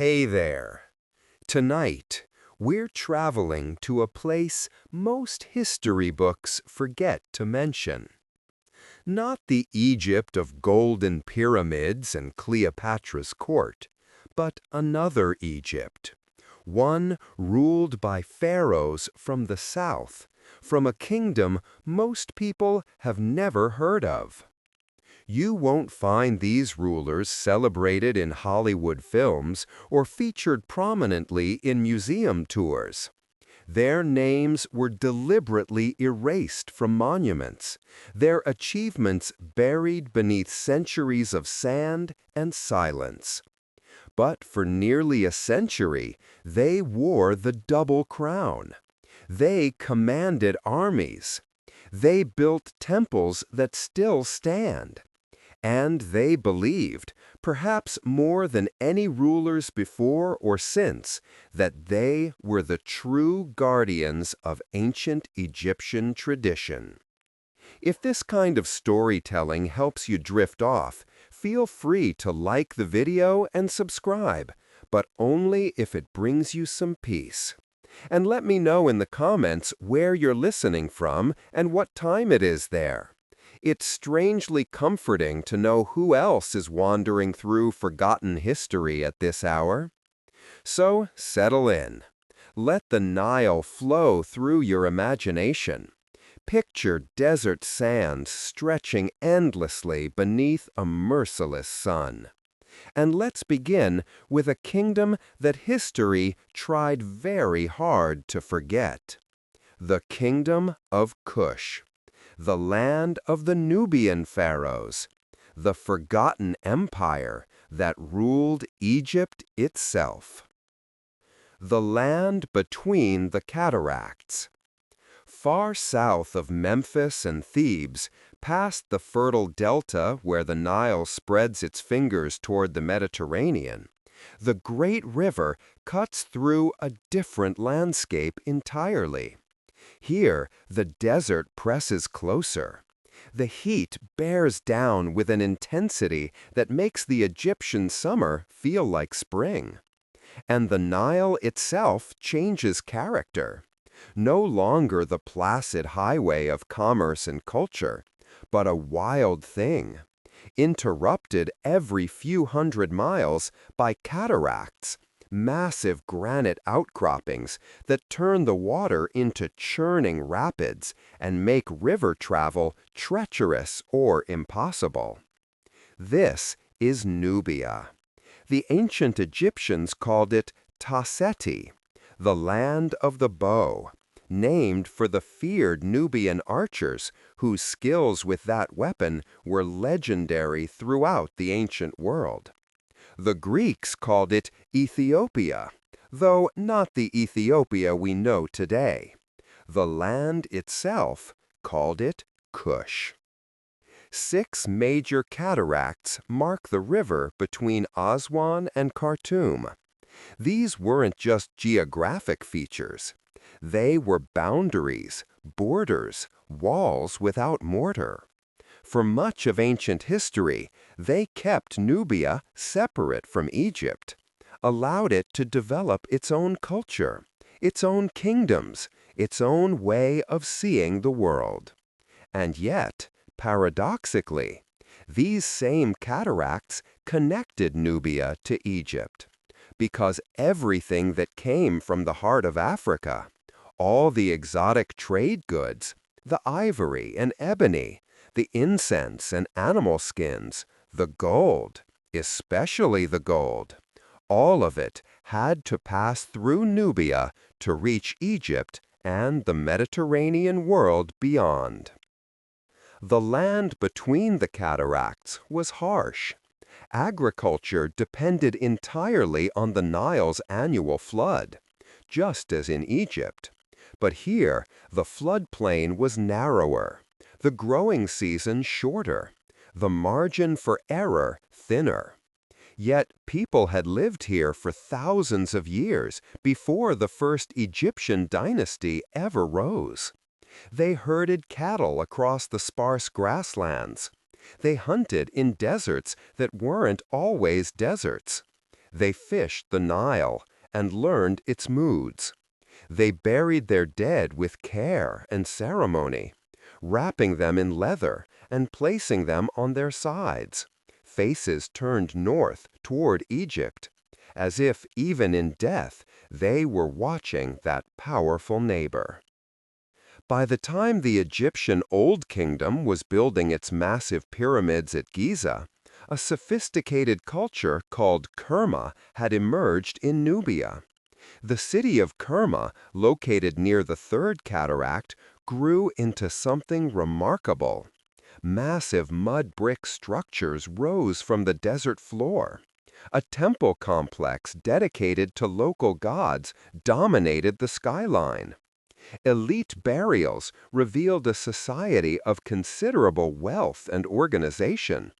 Hey there! Tonight, we're traveling to a place most history books forget to mention. Not the Egypt of golden pyramids and Cleopatra's court, but another Egypt. One ruled by pharaohs from the south, from a kingdom most people have never heard of. You won't find these rulers celebrated in Hollywood films or featured prominently in museum tours. Their names were deliberately erased from monuments, their achievements buried beneath centuries of sand and silence. But for nearly a century, they wore the double crown. They commanded armies. They built temples that still stand. And they believed, perhaps more than any rulers before or since, that they were the true guardians of ancient Egyptian tradition. If this kind of storytelling helps you drift off, feel free to like the video and subscribe, but only if it brings you some peace. And let me know in the comments where you're listening from and what time it is there. It's strangely comforting to know who else is wandering through forgotten history at this hour. So settle in. Let the Nile flow through your imagination. Picture desert sands stretching endlessly beneath a merciless sun. And let's begin with a kingdom that history tried very hard to forget. The Kingdom of Kush. The land of the Nubian Pharaohs, the forgotten empire that ruled Egypt itself. The land between the cataracts. Far south of Memphis and Thebes, past the fertile delta where the Nile spreads its fingers toward the Mediterranean, the great river cuts through a different landscape entirely. Here, the desert presses closer. The heat bears down with an intensity that makes the Egyptian summer feel like spring. And the Nile itself changes character. No longer the placid highway of commerce and culture, but a wild thing, interrupted every few hundred miles by cataracts, massive granite outcroppings that turn the water into churning rapids and make river travel treacherous or impossible. This is Nubia. The ancient Egyptians called it Taseti, the land of the bow, named for the feared Nubian archers whose skills with that weapon were legendary throughout the ancient world. The Greeks called it Ethiopia, though not the Ethiopia we know today. The land itself called it Kush. 6 major cataracts mark the river between Aswan and Khartoum. These weren't just geographic features. They were boundaries, borders, walls without mortar. For much of ancient history, they kept Nubia separate from Egypt, allowed it to develop its own culture, its own kingdoms, its own way of seeing the world. And yet, paradoxically, these same cataracts connected Nubia to Egypt, because everything that came from the heart of Africa, all the exotic trade goods, the ivory and ebony, the incense and animal skins, the gold, especially the gold, all of it had to pass through Nubia to reach Egypt and the Mediterranean world beyond. The land between the cataracts was harsh. Agriculture depended entirely on the Nile's annual flood, just as in Egypt. But here, the floodplain was narrower, the growing season shorter, the margin for error thinner. Yet people had lived here for thousands of years before the first Egyptian dynasty ever rose. They herded cattle across the sparse grasslands. They hunted in deserts that weren't always deserts. They fished the Nile and learned its moods. They buried their dead with care and ceremony, wrapping them in leather and placing them on their sides, faces turned north toward Egypt, as if even in death they were watching that powerful neighbor. By the time the Egyptian Old Kingdom was building its massive pyramids at Giza, a sophisticated culture called Kerma had emerged in Nubia. The city of Kerma, located near the Third Cataract, grew into something remarkable. Massive mud brick structures rose from the desert floor. A temple complex dedicated to local gods dominated the skyline. Elite burials revealed a society of considerable wealth and organization.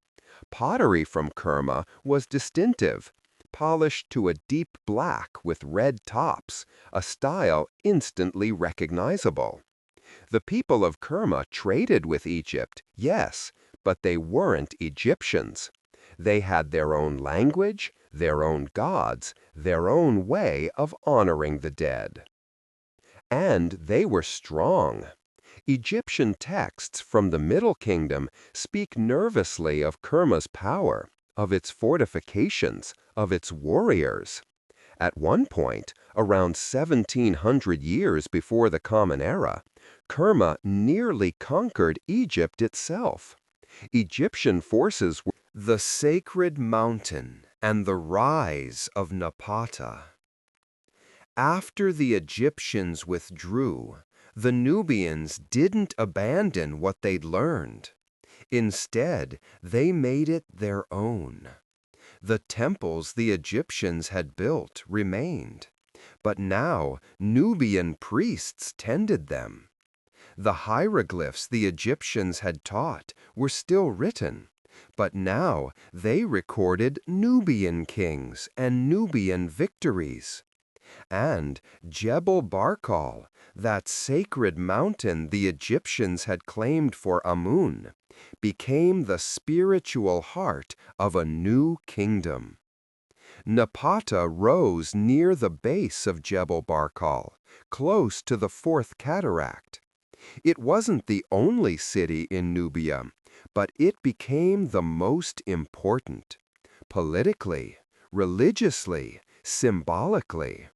Pottery from Kerma was distinctive, polished to a deep black with red tops, a style instantly recognizable. The people of Kerma traded with Egypt, yes, but they weren't Egyptians. They had their own language, their own gods, their own way of honoring the dead. And they were strong. Egyptian texts from the Middle Kingdom speak nervously of Kerma's power, of its fortifications, of its warriors. At one point, around 1700 years before the Common Era, Kerma nearly conquered Egypt itself. Egyptian forces were the sacred mountain and the rise of Napata. After the Egyptians withdrew, the Nubians didn't abandon what they'd learned. Instead, they made it their own. The temples the Egyptians had built remained, but now Nubian priests tended them. The hieroglyphs the Egyptians had taught were still written, but now they recorded Nubian kings and Nubian victories. And Jebel Barkal, that sacred mountain the Egyptians had claimed for Amun, became the spiritual heart of a new kingdom. Napata rose near the base of Jebel Barkal, close to the Fourth Cataract. It wasn't the only city in Nubia, but it became the most important, politically, religiously, symbolically.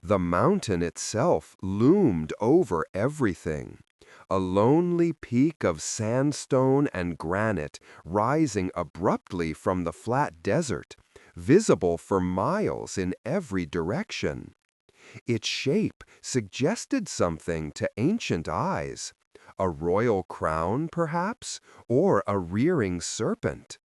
The mountain itself loomed over everything, a lonely peak of sandstone and granite rising abruptly from the flat desert, visible for miles in every direction. Its shape suggested something to ancient eyes, a royal crown, perhaps, or a rearing serpent.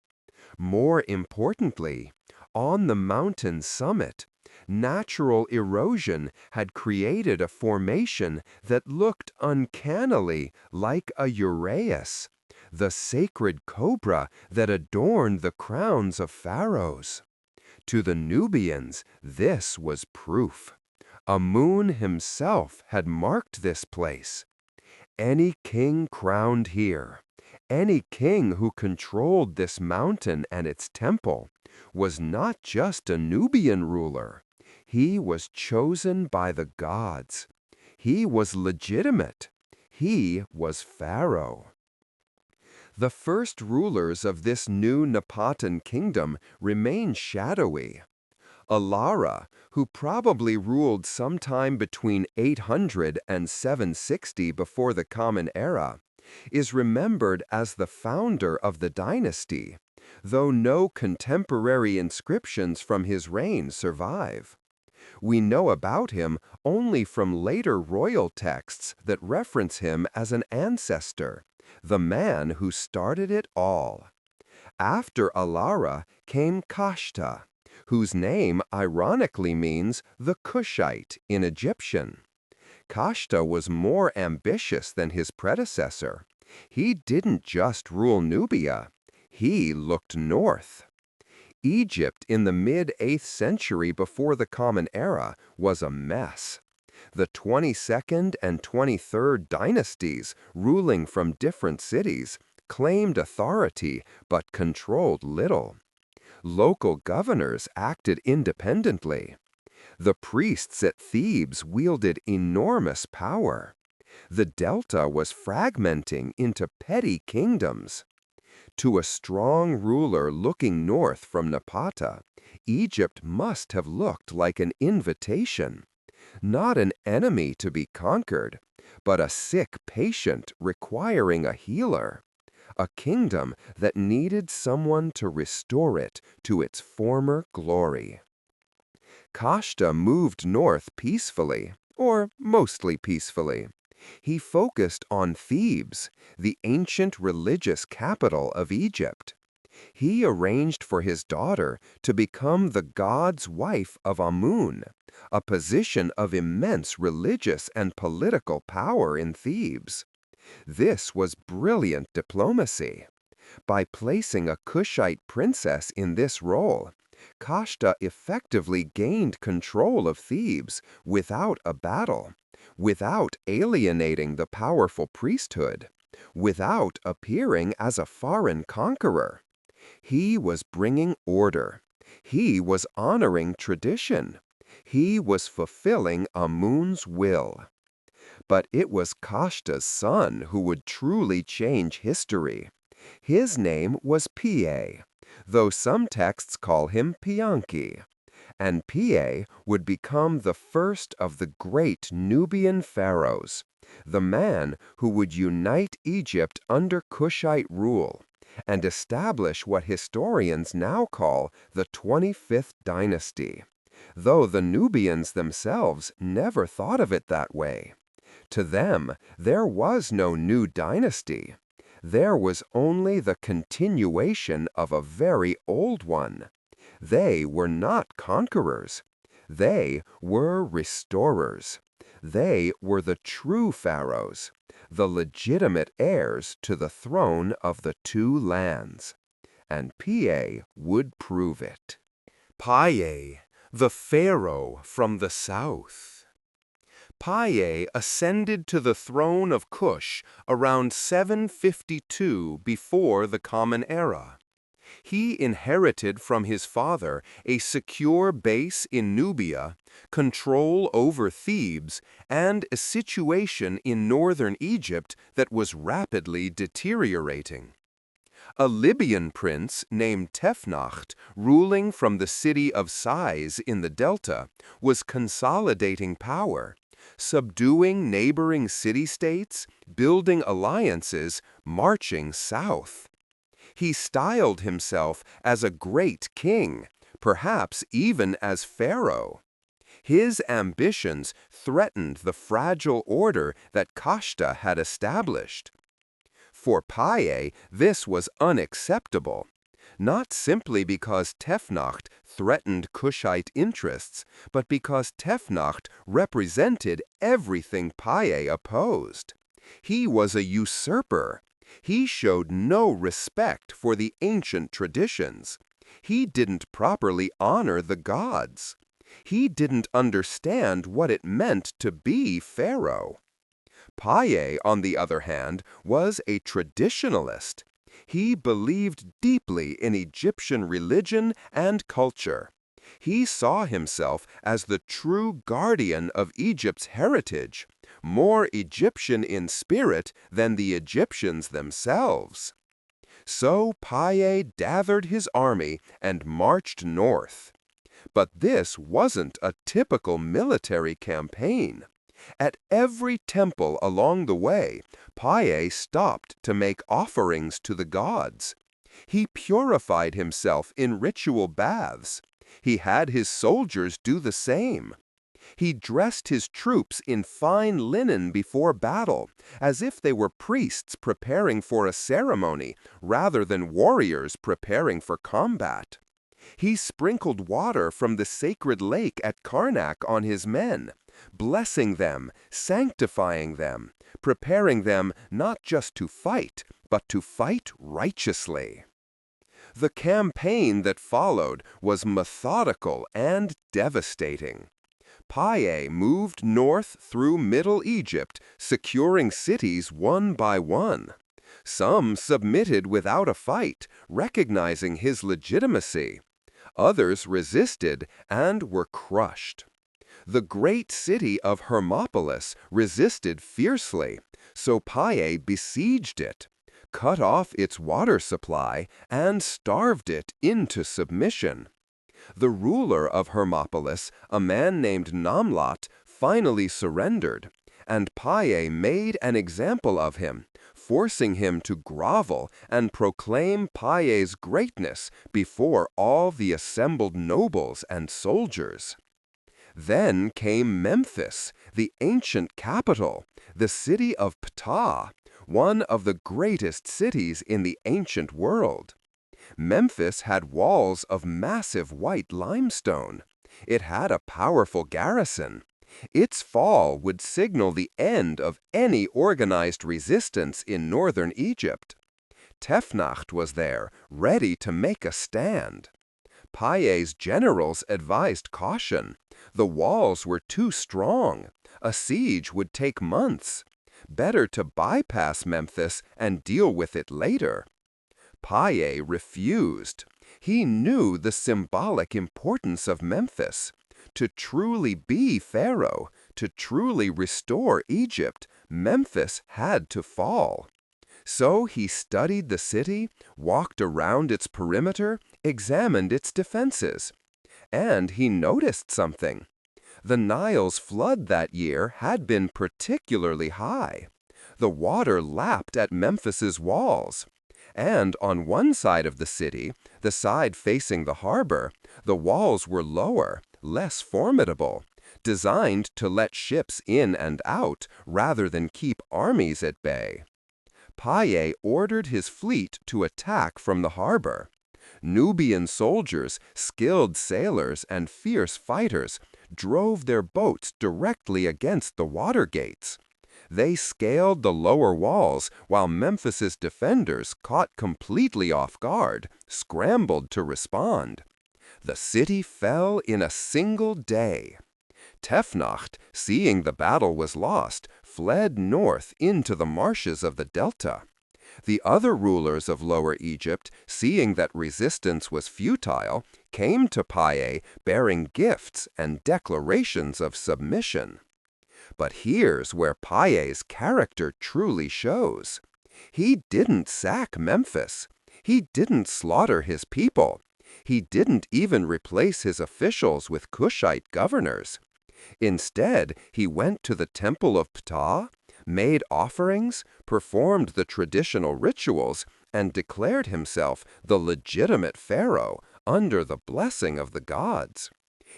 More importantly, on the mountain summit, natural erosion had created a formation that looked uncannily like a uraeus, the sacred cobra that adorned the crowns of pharaohs. To the Nubians, this was proof. Amun himself had marked this place. Any king crowned here, any king who controlled this mountain and its temple, was not just a Nubian ruler. He was chosen by the gods. He was legitimate. He was Pharaoh. The first rulers of this new Napatan kingdom remain shadowy. Alara, who probably ruled sometime between 800 and 760 before the Common Era, is remembered as the founder of the dynasty, though no contemporary inscriptions from his reign survive. We know about him only from later royal texts that reference him as an ancestor, the man who started it all. After Alara came Kashta, whose name ironically means the Kushite in Egyptian. Kashta was more ambitious than his predecessor. He didn't just rule Nubia, he looked north. Egypt in the mid-8th century before the Common Era was a mess. The 22nd and 23rd dynasties, ruling from different cities, claimed authority but controlled little. Local governors acted independently. The priests at Thebes wielded enormous power. The delta was fragmenting into petty kingdoms. To a strong ruler looking north from Napata, Egypt must have looked like an invitation, not an enemy to be conquered, but a sick patient requiring a healer, a kingdom that needed someone to restore it to its former glory. Kashta moved north peacefully, or mostly peacefully. He focused on Thebes, the ancient religious capital of Egypt. He arranged for his daughter to become the god's wife of Amun, a position of immense religious and political power in Thebes. This was brilliant diplomacy. By placing a Kushite princess in this role, Kashta effectively gained control of Thebes without a battle, without alienating the powerful priesthood, without appearing as a foreign conqueror. He was bringing order. He was honoring tradition. He was fulfilling Amun's will. But it was Kashta's son who would truly change history. His name was Piye, though some texts call him Pianki. And Piye would become the first of the great Nubian Pharaohs, the man who would unite Egypt under Kushite rule and establish what historians now call the 25th dynasty, though the Nubians themselves never thought of it that way. To them, there was no new dynasty. There was only the continuation of a very old one. They were not conquerors. They were restorers. They were the true pharaohs, the legitimate heirs to the throne of the two lands. And Piye would prove it. Piye, the pharaoh from the south. Piye ascended to the throne of Kush around 752 before the Common Era. He inherited from his father a secure base in Nubia, control over Thebes, and a situation in northern Egypt that was rapidly deteriorating. A Libyan prince named Tefnacht, ruling from the city of Sais in the delta, was consolidating power, subduing neighboring city-states, building alliances, marching south. He styled himself as a great king, perhaps even as pharaoh. His ambitions threatened the fragile order that Kashta had established. For Piye, this was unacceptable, not simply because Tefnacht threatened Kushite interests, but because Tefnacht represented everything Piye opposed. He was a usurper. He showed no respect for the ancient traditions. He didn't properly honor the gods. He didn't understand what it meant to be pharaoh. Piye, on the other hand, was a traditionalist. He believed deeply in Egyptian religion and culture. He saw himself as the true guardian of Egypt's heritage, more Egyptian in spirit than the Egyptians themselves. So Piye gathered his army and marched north. But this wasn't a typical military campaign. At every temple along the way, Piye stopped to make offerings to the gods. He purified himself in ritual baths. He had his soldiers do the same. He dressed his troops in fine linen before battle, as if they were priests preparing for a ceremony rather than warriors preparing for combat. He sprinkled water from the sacred lake at Karnak on his men, blessing them, sanctifying them, preparing them not just to fight, but to fight righteously. The campaign that followed was methodical and devastating. Piye moved north through Middle Egypt, securing cities one by one. Some submitted without a fight, recognizing his legitimacy. Others resisted and were crushed. The great city of Hermopolis resisted fiercely, so Piye besieged it, cut off its water supply, and starved it into submission. The ruler of Hermopolis, a man named Namlat, finally surrendered, and Piye made an example of him, forcing him to grovel and proclaim Piye's greatness before all the assembled nobles and soldiers. Then came Memphis, the ancient capital, the city of Ptah, one of the greatest cities in the ancient world. Memphis had walls of massive white limestone. It had a powerful garrison. Its fall would signal the end of any organized resistance in northern Egypt. Tefnacht was there, ready to make a stand. Piye's generals advised caution. The walls were too strong. A siege would take months. Better to bypass Memphis and deal with it later. Piye refused. He knew the symbolic importance of Memphis. To truly be Pharaoh, to truly restore Egypt, Memphis had to fall. So he studied the city, walked around its perimeter, examined its defenses. And he noticed something. The Nile's flood that year had been particularly high. The water lapped at Memphis's walls. And on one side of the city, the side facing the harbor, the walls were lower, less formidable, designed to let ships in and out rather than keep armies at bay. Piye ordered his fleet to attack from the harbor. Nubian soldiers, skilled sailors, and fierce fighters drove their boats directly against the water gates. They scaled the lower walls while Memphis's defenders, caught completely off guard, scrambled to respond. The city fell in a single day. Tefnacht, seeing the battle was lost, fled north into the marshes of the delta. The other rulers of Lower Egypt, seeing that resistance was futile, came to Piye bearing gifts and declarations of submission. But here's where Piye's character truly shows. He didn't sack Memphis. He didn't slaughter his people. He didn't even replace his officials with Kushite governors. Instead, he went to the temple of Ptah, made offerings, performed the traditional rituals, and declared himself the legitimate pharaoh under the blessing of the gods.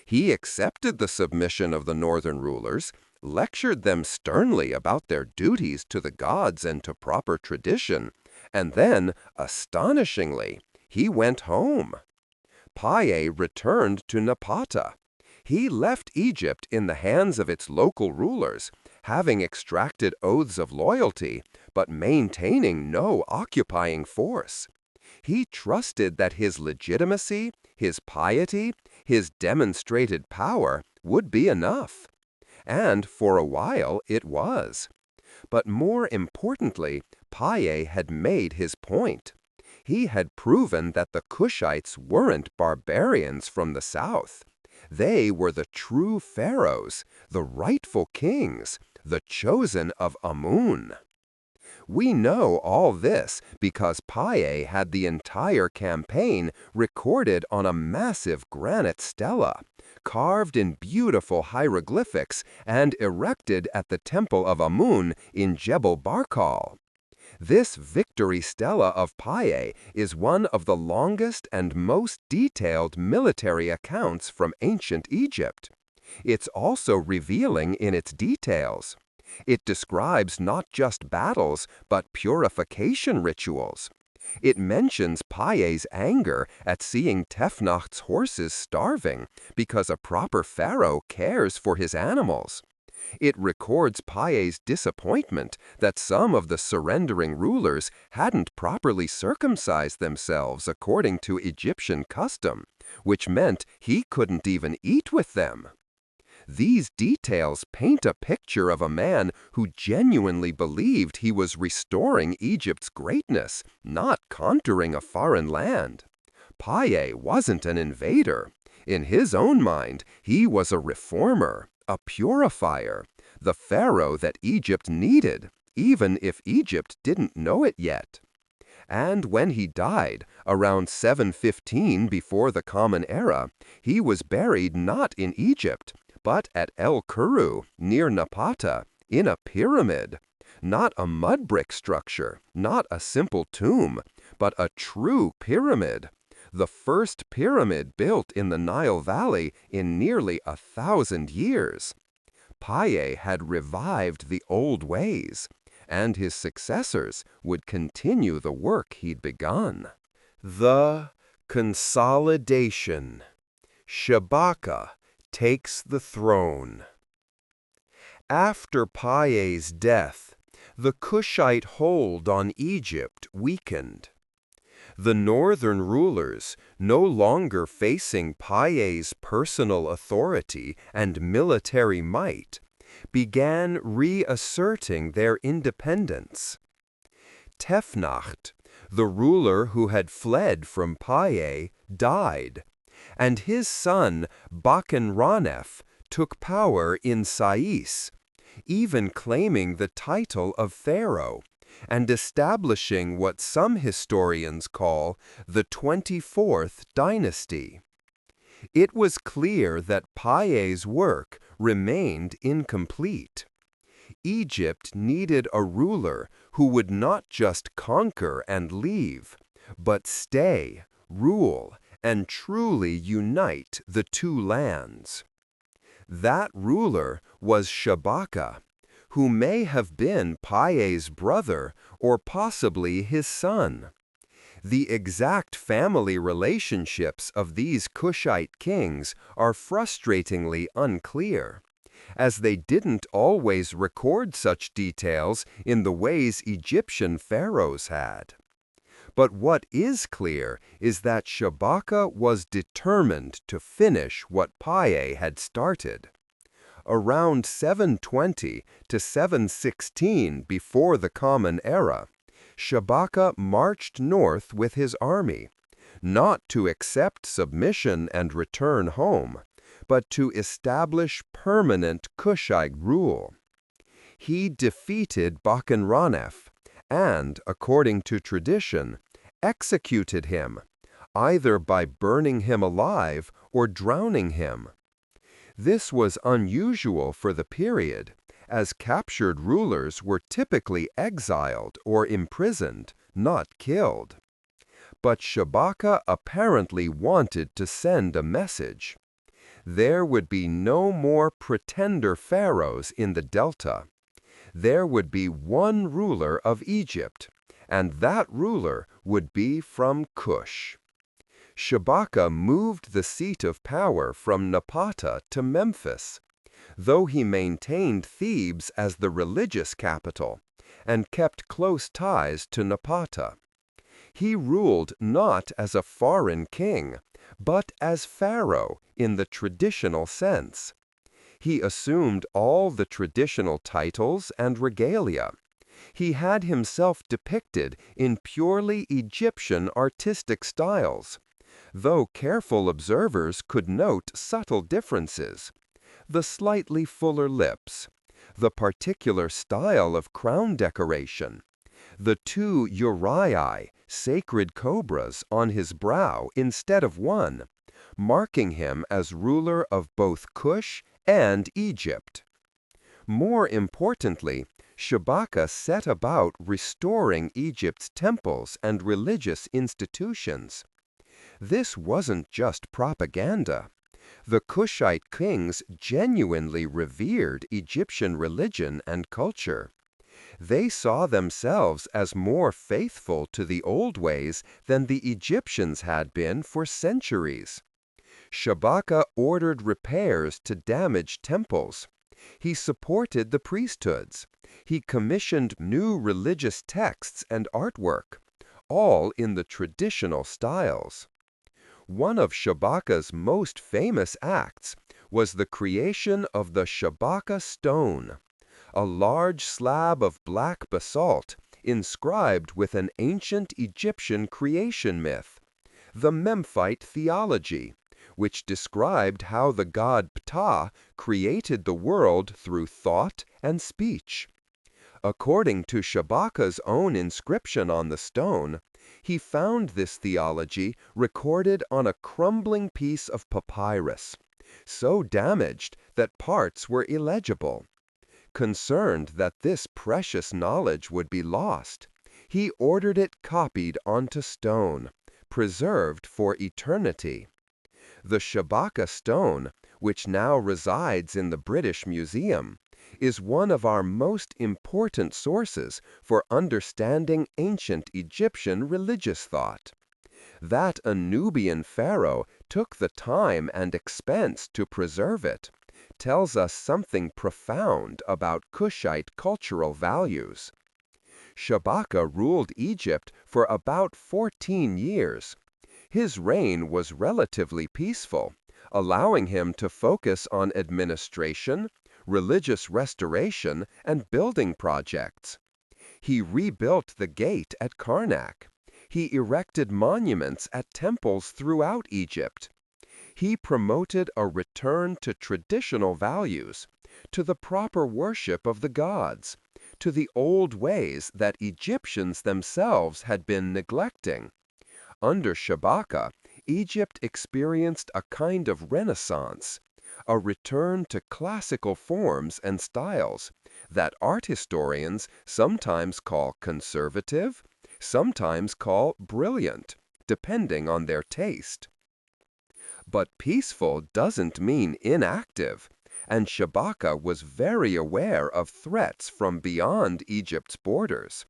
He accepted the submission of the northern rulers, lectured them sternly about their duties to the gods and to proper tradition, and then, astonishingly, he went home. Piye returned to Napata. He left Egypt in the hands of its local rulers, having extracted oaths of loyalty, but maintaining no occupying force. He trusted that his legitimacy, his piety, his demonstrated power would be enough. And for a while it was. But more importantly, Piye had made his point. He had proven that the Kushites weren't barbarians from the south. They were the true pharaohs, the rightful kings, the chosen of Amun. We know all this because Piye had the entire campaign recorded on a massive granite stela, carved in beautiful hieroglyphics and erected at the temple of Amun in Jebel Barkal. This victory stela of Piye is one of the longest and most detailed military accounts from ancient Egypt. It's also revealing in its details. It describes not just battles, but purification rituals. It mentions Piye's anger at seeing Tefnacht's horses starving because a proper pharaoh cares for his animals. It records Piye's disappointment that some of the surrendering rulers hadn't properly circumcised themselves according to Egyptian custom, which meant he couldn't even eat with them. These details paint a picture of a man who genuinely believed he was restoring Egypt's greatness, not conquering a foreign land. Piye wasn't an invader. In his own mind, he was a reformer, a purifier, the pharaoh that Egypt needed, even if Egypt didn't know it yet. And when he died, around 715 before the Common Era, he was buried not in Egypt, but at El Kuru, near Napata, in a pyramid. Not a mud brick structure, not a simple tomb, but a true pyramid. The first pyramid built in the Nile Valley in nearly 1,000 years. Piye had revived the old ways, and his successors would continue the work he'd begun. The consolidation. Shabaka takes the throne. After Piye's death, the Kushite hold on Egypt weakened. The northern rulers, no longer facing Piye's personal authority and military might, began reasserting their independence. Tefnacht, the ruler who had fled from Piye, died, and his son Bakenranef took power in Sais, even claiming the title of pharaoh and establishing what some historians call the 24th dynasty. It was clear that Piye's work remained incomplete. Egypt needed a ruler who would not just conquer and leave, but stay, rule, and truly unite the two lands. That ruler was Shabaka, who may have been Piye's brother or possibly his son. The exact family relationships of these Kushite kings are frustratingly unclear, as they didn't always record such details in the ways Egyptian pharaohs had. But what is clear is that Shabaka was determined to finish what Piye had started. Around 720 to 716 before the Common Era, Shabaka marched north with his army, not to accept submission and return home, but to establish permanent Kushite rule. He defeated Bakenranef and, according to tradition, executed him, either by burning him alive or drowning him. This was unusual for the period, as captured rulers were typically exiled or imprisoned, not killed. But Shabaka apparently wanted to send a message. There would be no more pretender pharaohs in the Delta. There would be one ruler of Egypt, and that ruler would be from Kush. Shabaka moved the seat of power from Napata to Memphis, though he maintained Thebes as the religious capital and kept close ties to Napata. He ruled not as a foreign king, but as pharaoh in the traditional sense. He assumed all the traditional titles and regalia. He had himself depicted in purely Egyptian artistic styles, though careful observers could note subtle differences. The slightly fuller lips, the particular style of crown decoration, the two uraei, sacred cobras, on his brow instead of one, marking him as ruler of both Kush and Egypt. More importantly, Shabaka set about restoring Egypt's temples and religious institutions. This wasn't just propaganda. The Kushite kings genuinely revered Egyptian religion and culture. They saw themselves as more faithful to the old ways than the Egyptians had been for centuries. Shabaka ordered repairs to damaged temples. He supported the priesthoods. He commissioned new religious texts and artwork, all in the traditional styles. One of Shabaka's most famous acts was the creation of the Shabaka stone, a large slab of black basalt inscribed with an ancient Egyptian creation myth, the Memphite theology, which described how the god Ptah created the world through thought and speech. According to Shabaka's own inscription on the stone, he found this theology recorded on a crumbling piece of papyrus, so damaged that parts were illegible. Concerned that this precious knowledge would be lost, he ordered it copied onto stone, preserved for eternity. The Shabaka stone, which now resides in the British Museum, is one of our most important sources for understanding ancient Egyptian religious thought. That a Nubian pharaoh took the time and expense to preserve it tells us something profound about Kushite cultural values. Shabaka ruled Egypt for about 14 years. His reign was relatively peaceful, allowing him to focus on administration, religious restoration, and building projects. He rebuilt the gate at Karnak. He erected monuments at temples throughout Egypt. He promoted a return to traditional values, to the proper worship of the gods, to the old ways that Egyptians themselves had been neglecting. Under Shabaka, Egypt experienced a kind of renaissance, a return to classical forms and styles that art historians sometimes call conservative, sometimes call brilliant, depending on their taste. But peaceful doesn't mean inactive, and Shabaka was very aware of threats from beyond Egypt's borders.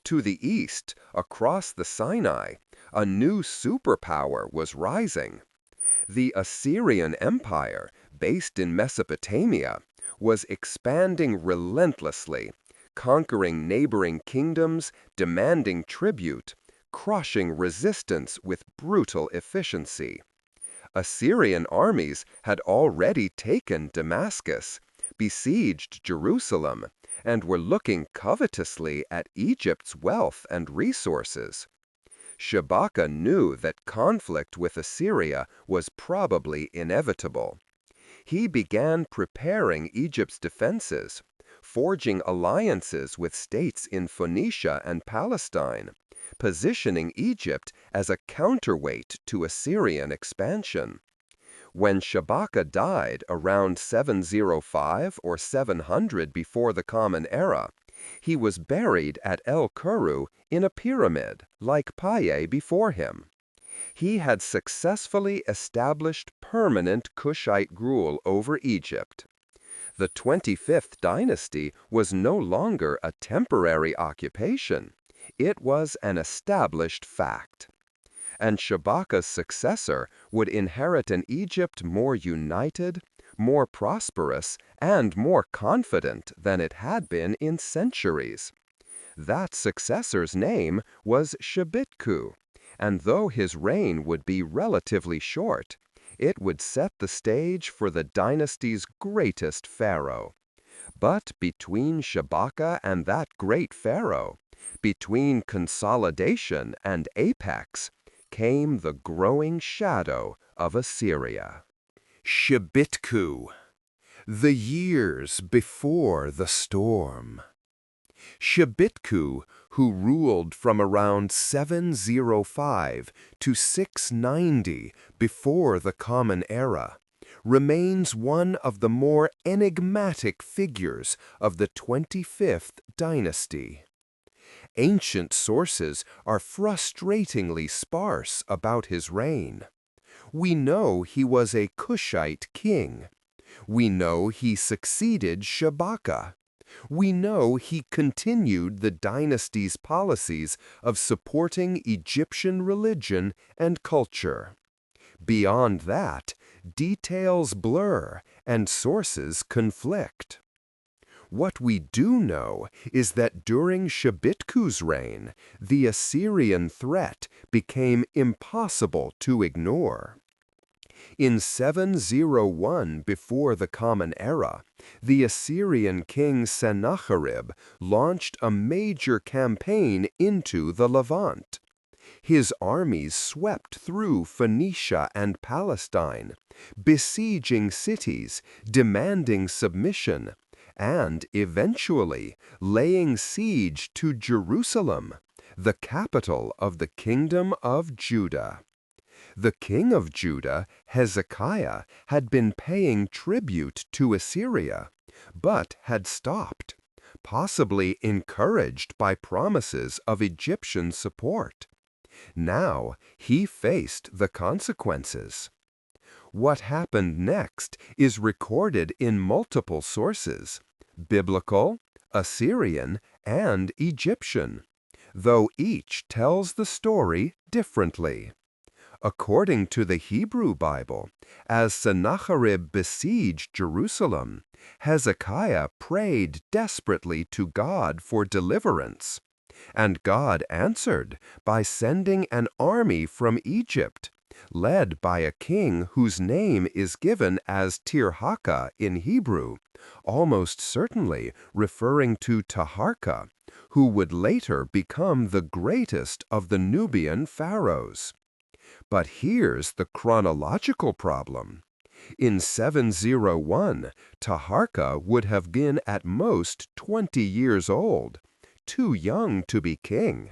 To the east, across the Sinai, a new superpower was rising. The Assyrian Empire, based in Mesopotamia, was expanding relentlessly, conquering neighboring kingdoms, demanding tribute, crushing resistance with brutal efficiency. Assyrian armies had already taken Damascus, besieged Jerusalem, and were looking covetously at Egypt's wealth and resources. Shabaka knew that conflict with Assyria was probably inevitable. He began preparing Egypt's defenses, forging alliances with states in Phoenicia and Palestine, positioning Egypt as a counterweight to Assyrian expansion. When Shabaka died around 705 or 700 before the Common Era, he was buried at El Kuru in a pyramid, like Piye before him. He had successfully established permanent Kushite rule over Egypt. The 25th dynasty was no longer a temporary occupation. It was an established fact. And Shabaka's successor would inherit an Egypt more united, more prosperous, and more confident than it had been in centuries. That successor's name was Shabitku, and though his reign would be relatively short, it would set the stage for the dynasty's greatest pharaoh. But between Shabaka and that great pharaoh, between consolidation and apex, came the growing shadow of Assyria. Shabitku, the years before the storm. Shabitku, who ruled from around 705 to 690 before the Common Era, remains one of the more enigmatic figures of the 25th dynasty. Ancient sources are frustratingly sparse about his reign. We know he was a Kushite king. We know he succeeded Shabaka. We know he continued the dynasty's policies of supporting Egyptian religion and culture. Beyond that, details blur and sources conflict. What we do know is that during Shabitku's reign, the Assyrian threat became impossible to ignore. In 701 before the Common Era, the Assyrian king Sennacherib launched a major campaign into the Levant. His armies swept through Phoenicia and Palestine, besieging cities, demanding submission, and eventually laying siege to Jerusalem, the capital of the kingdom of Judah. The king of Judah, Hezekiah, had been paying tribute to Assyria, but had stopped, possibly encouraged by promises of Egyptian support. Now he faced the consequences. What happened next is recorded in multiple sources: biblical, Assyrian, and Egyptian, though each tells the story differently. According to the Hebrew Bible, as Sennacherib besieged Jerusalem, Hezekiah prayed desperately to God for deliverance, and God answered by sending an army from Egypt, led by a king whose name is given as Taharka in Hebrew, almost certainly referring to Taharka, who would later become the greatest of the Nubian Pharaohs. But here's the chronological problem. In 701, Taharka would have been at most 20 years old, too young to be king.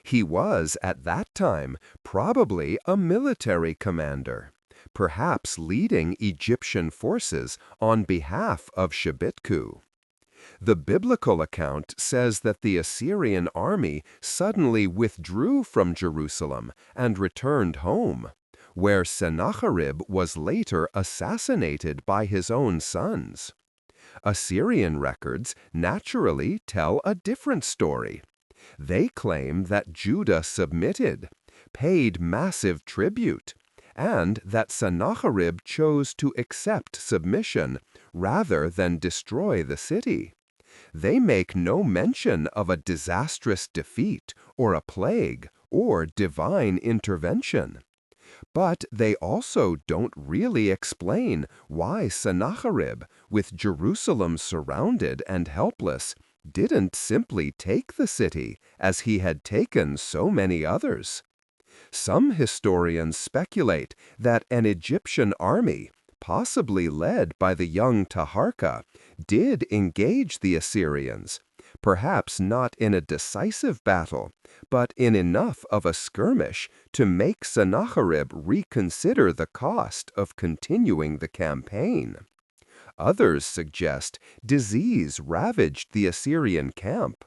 He was, at that time, probably a military commander, perhaps leading Egyptian forces on behalf of Shebitku. The biblical account says that the Assyrian army suddenly withdrew from Jerusalem and returned home, where Sennacherib was later assassinated by his own sons. Assyrian records naturally tell a different story. They claim that Judah submitted, paid massive tribute, and that Sennacherib chose to accept submission rather than destroy the city. They make no mention of a disastrous defeat or a plague or divine intervention. But they also don't really explain why Sennacherib, with Jerusalem surrounded and helpless, didn't simply take the city as he had taken so many others. Some historians speculate that an Egyptian army, possibly led by the young Taharka, did engage the Assyrians, perhaps not in a decisive battle, but in enough of a skirmish to make Sennacherib reconsider the cost of continuing the campaign. Others suggest disease ravaged the Assyrian camp,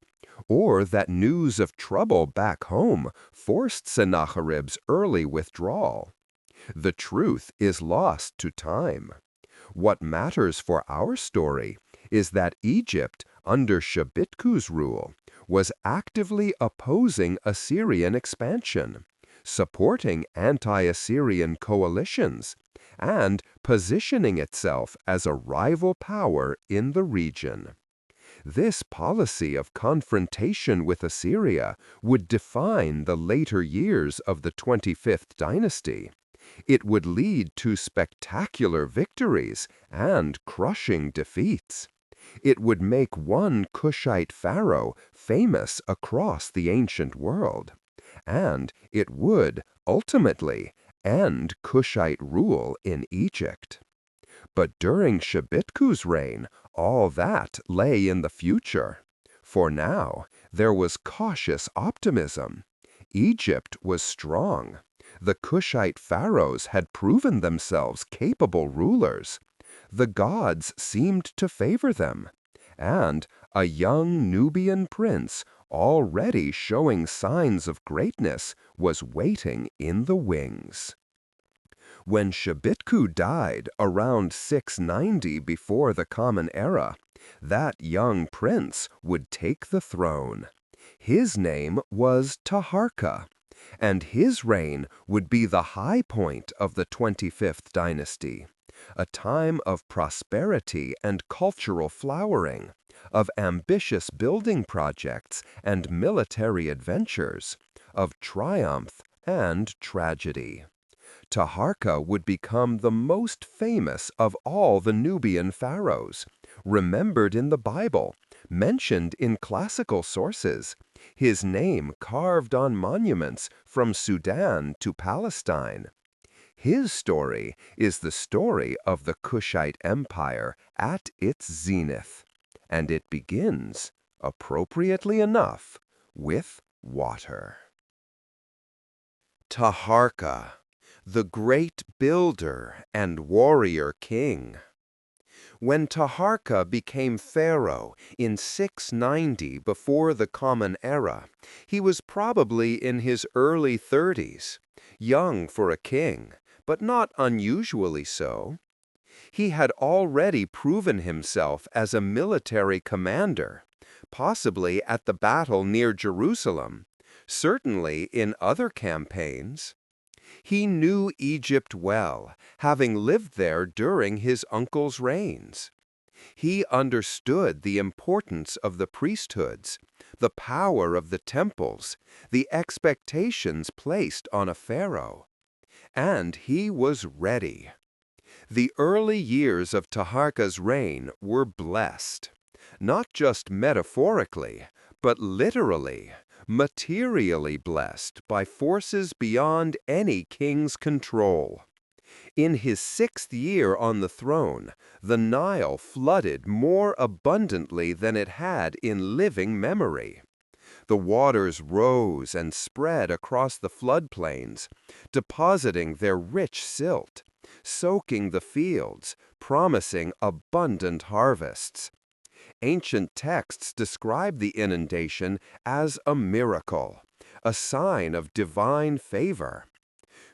or that news of trouble back home forced Sennacherib's early withdrawal. The truth is lost to time. What matters for our story is that Egypt, under Shebitku's rule, was actively opposing Assyrian expansion, supporting anti-Assyrian coalitions, and positioning itself as a rival power in the region. This policy of confrontation with Assyria would define the later years of the 25th dynasty. It would lead to spectacular victories and crushing defeats. It would make one Kushite pharaoh famous across the ancient world. And it would, ultimately, end Kushite rule in Egypt. But during Shebitku's reign, all that lay in the future. For now, there was cautious optimism. Egypt was strong. The Kushite pharaohs had proven themselves capable rulers. The gods seemed to favor them. And a young Nubian prince, already showing signs of greatness, was waiting in the wings. When Shebitku died around 690 before the Common Era, that young prince would take the throne. His name was Taharka, and his reign would be the high point of the 25th dynasty, a time of prosperity and cultural flowering, of ambitious building projects and military adventures, of triumph and tragedy. Taharka would become the most famous of all the Nubian pharaohs, remembered in the Bible, mentioned in classical sources, his name carved on monuments from Sudan to Palestine. His story is the story of the Kushite Empire at its zenith, and it begins, appropriately enough, with water. Taharka, the great builder and warrior king. When Taharka became pharaoh in 690 before the Common Era, he was probably in his early 30s, young for a king, but not unusually so. He had already proven himself as a military commander, possibly at the battle near Jerusalem, certainly in other campaigns. He knew Egypt well, having lived there during his uncle's reigns. He understood the importance of the priesthoods, the power of the temples, the expectations placed on a pharaoh. And he was ready. The early years of Taharka's reign were blessed, not just metaphorically, but literally, materially blessed by forces beyond any king's control. In his 6th year on the throne, the Nile flooded more abundantly than it had in living memory. The waters rose and spread across the floodplains, depositing their rich silt, soaking the fields, promising abundant harvests. Ancient texts describe the inundation as a miracle, a sign of divine favor.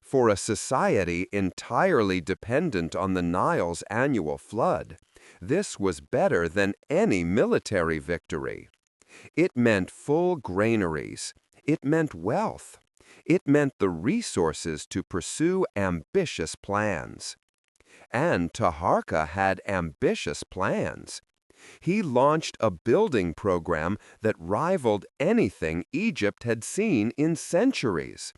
For a society entirely dependent on the Nile's annual flood, this was better than any military victory. It meant full granaries. It meant wealth. It meant the resources to pursue ambitious plans. And Taharka had ambitious plans. He launched a building program that rivaled anything Egypt had seen in centuries.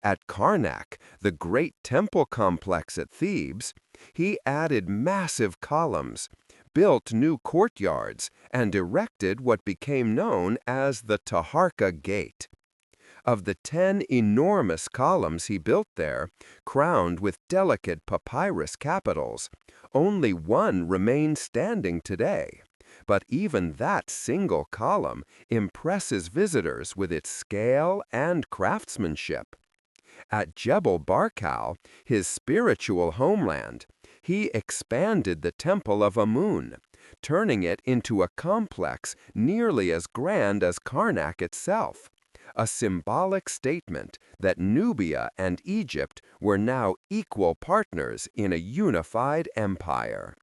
At Karnak, the great temple complex at Thebes, he added massive columns, built new courtyards, and erected what became known as the Taharka Gate. Of the 10 enormous columns he built there, crowned with delicate papyrus capitals, only one remains standing today. But even that single column impresses visitors with its scale and craftsmanship. At Jebel Barkal, his spiritual homeland, he expanded the Temple of Amun, turning it into a complex nearly as grand as Karnak itself, a symbolic statement that Nubia and Egypt were now equal partners in a unified empire.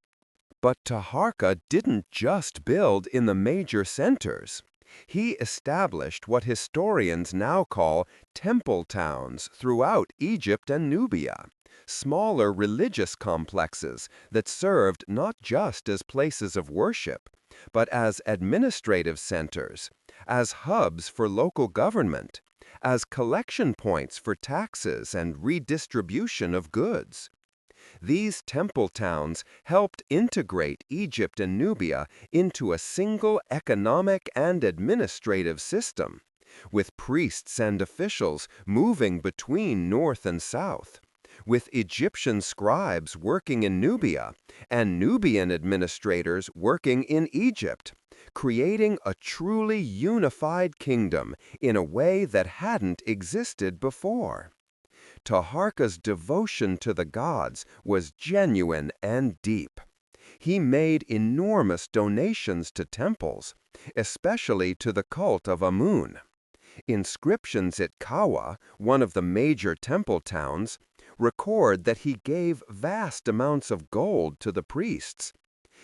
But Taharka didn't just build in the major centers. He established what historians now call temple towns throughout Egypt and Nubia, smaller religious complexes that served not just as places of worship, but as administrative centers, as hubs for local government, as collection points for taxes and redistribution of goods. These temple towns helped integrate Egypt and Nubia into a single economic and administrative system, with priests and officials moving between north and south, with Egyptian scribes working in Nubia and Nubian administrators working in Egypt, creating a truly unified kingdom in a way that hadn't existed before. Taharka's devotion to the gods was genuine and deep. He made enormous donations to temples, especially to the cult of Amun. Inscriptions at Kawa, one of the major temple towns, record that he gave vast amounts of gold to the priests.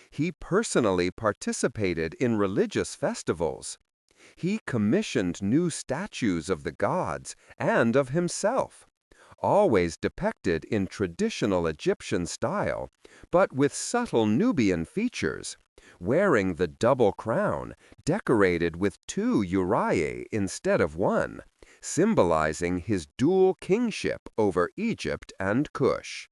He personally participated in religious festivals. He commissioned new statues of the gods and of himself, always depicted in traditional Egyptian style, but with subtle Nubian features, wearing the double crown, decorated with 2 uraei instead of 1, symbolizing his dual kingship over Egypt and Kush.